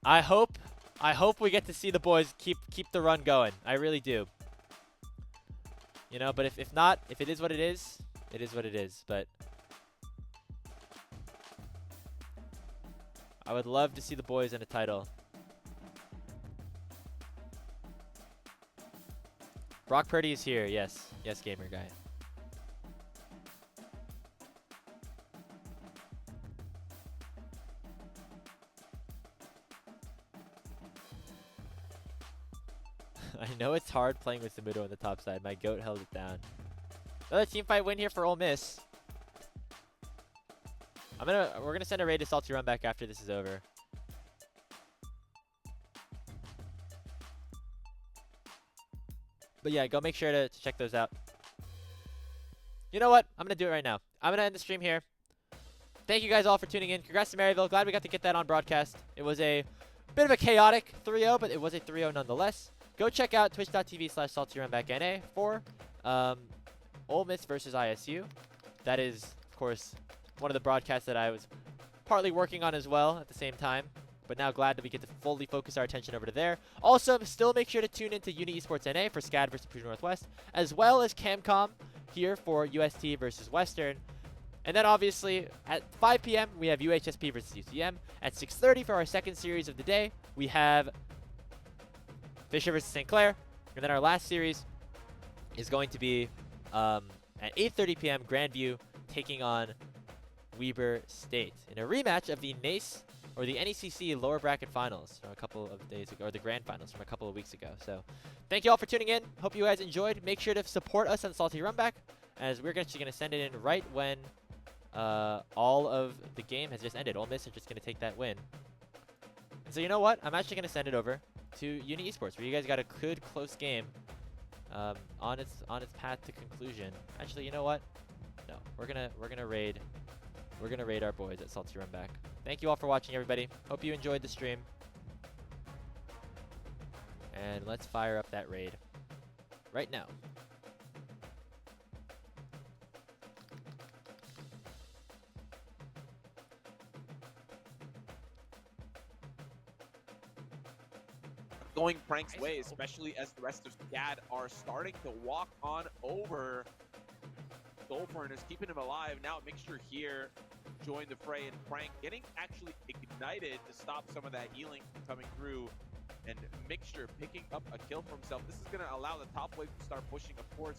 I hope we get to see the boys keep the run going. I really do. You know, but if not, if it is what it is, it is what it is. But I would love to see the boys in a title. Brock Purdy is here. Yes. Yes, gamer guy. I know it's hard playing with Zamudo on the top side. My goat held it down. Another team fight win here for Ole Miss. We're gonna send a raid to Salty Run back after this is over. But yeah, go make sure to check those out. You know what? I'm gonna do it right now. I'm gonna end the stream here. Thank you guys all for tuning in. Congrats to Maryville. Glad we got to get that on broadcast. It was a bit of a chaotic 3-0, but it was a 3-0 nonetheless. Go check out twitch.tv/saltyrunbackna for Ole Miss versus ISU. That is, of course, one of the broadcasts that I was partly working on as well at the same time. But now glad that we get to fully focus our attention over to there. Also, still make sure to tune into Uni Esports NA for SCAD versus Purdue Northwest, as well as Camcom here for UST versus Western. And then obviously at 5 p.m. we have UHSP versus UCM. At 6:30 for our second series of the day, we have Fisher versus St. Clair. And then our last series is going to be at 8:30 p.m. Grandview taking on Weber State in a rematch of the NACE or the NECC lower bracket finals from a couple of days ago, or the grand finals from a couple of weeks ago. So thank you all for tuning in. Hope you guys enjoyed. Make sure to support us on Salty Runback, as we're actually going to send it in right when all of the game has just ended. Ole Miss are just going to take that win. And so you know what? I'm actually going to send it over to Uni Esports, where you guys got a good close game on its path to conclusion. Actually, you know what? No, we're gonna raid our boys at Salty Run Back. Thank you all for watching, everybody. Hope you enjoyed the stream. And let's fire up that raid right now. Going Frank's way, especially as the rest of SCAD are starting to walk on over. Goldfern is keeping him alive. Now Mixture here join the fray, and Frank getting actually ignited to stop some of that healing from coming through. And Mixture picking up a kill for himself. This is going to allow the top wave to start pushing. Of course,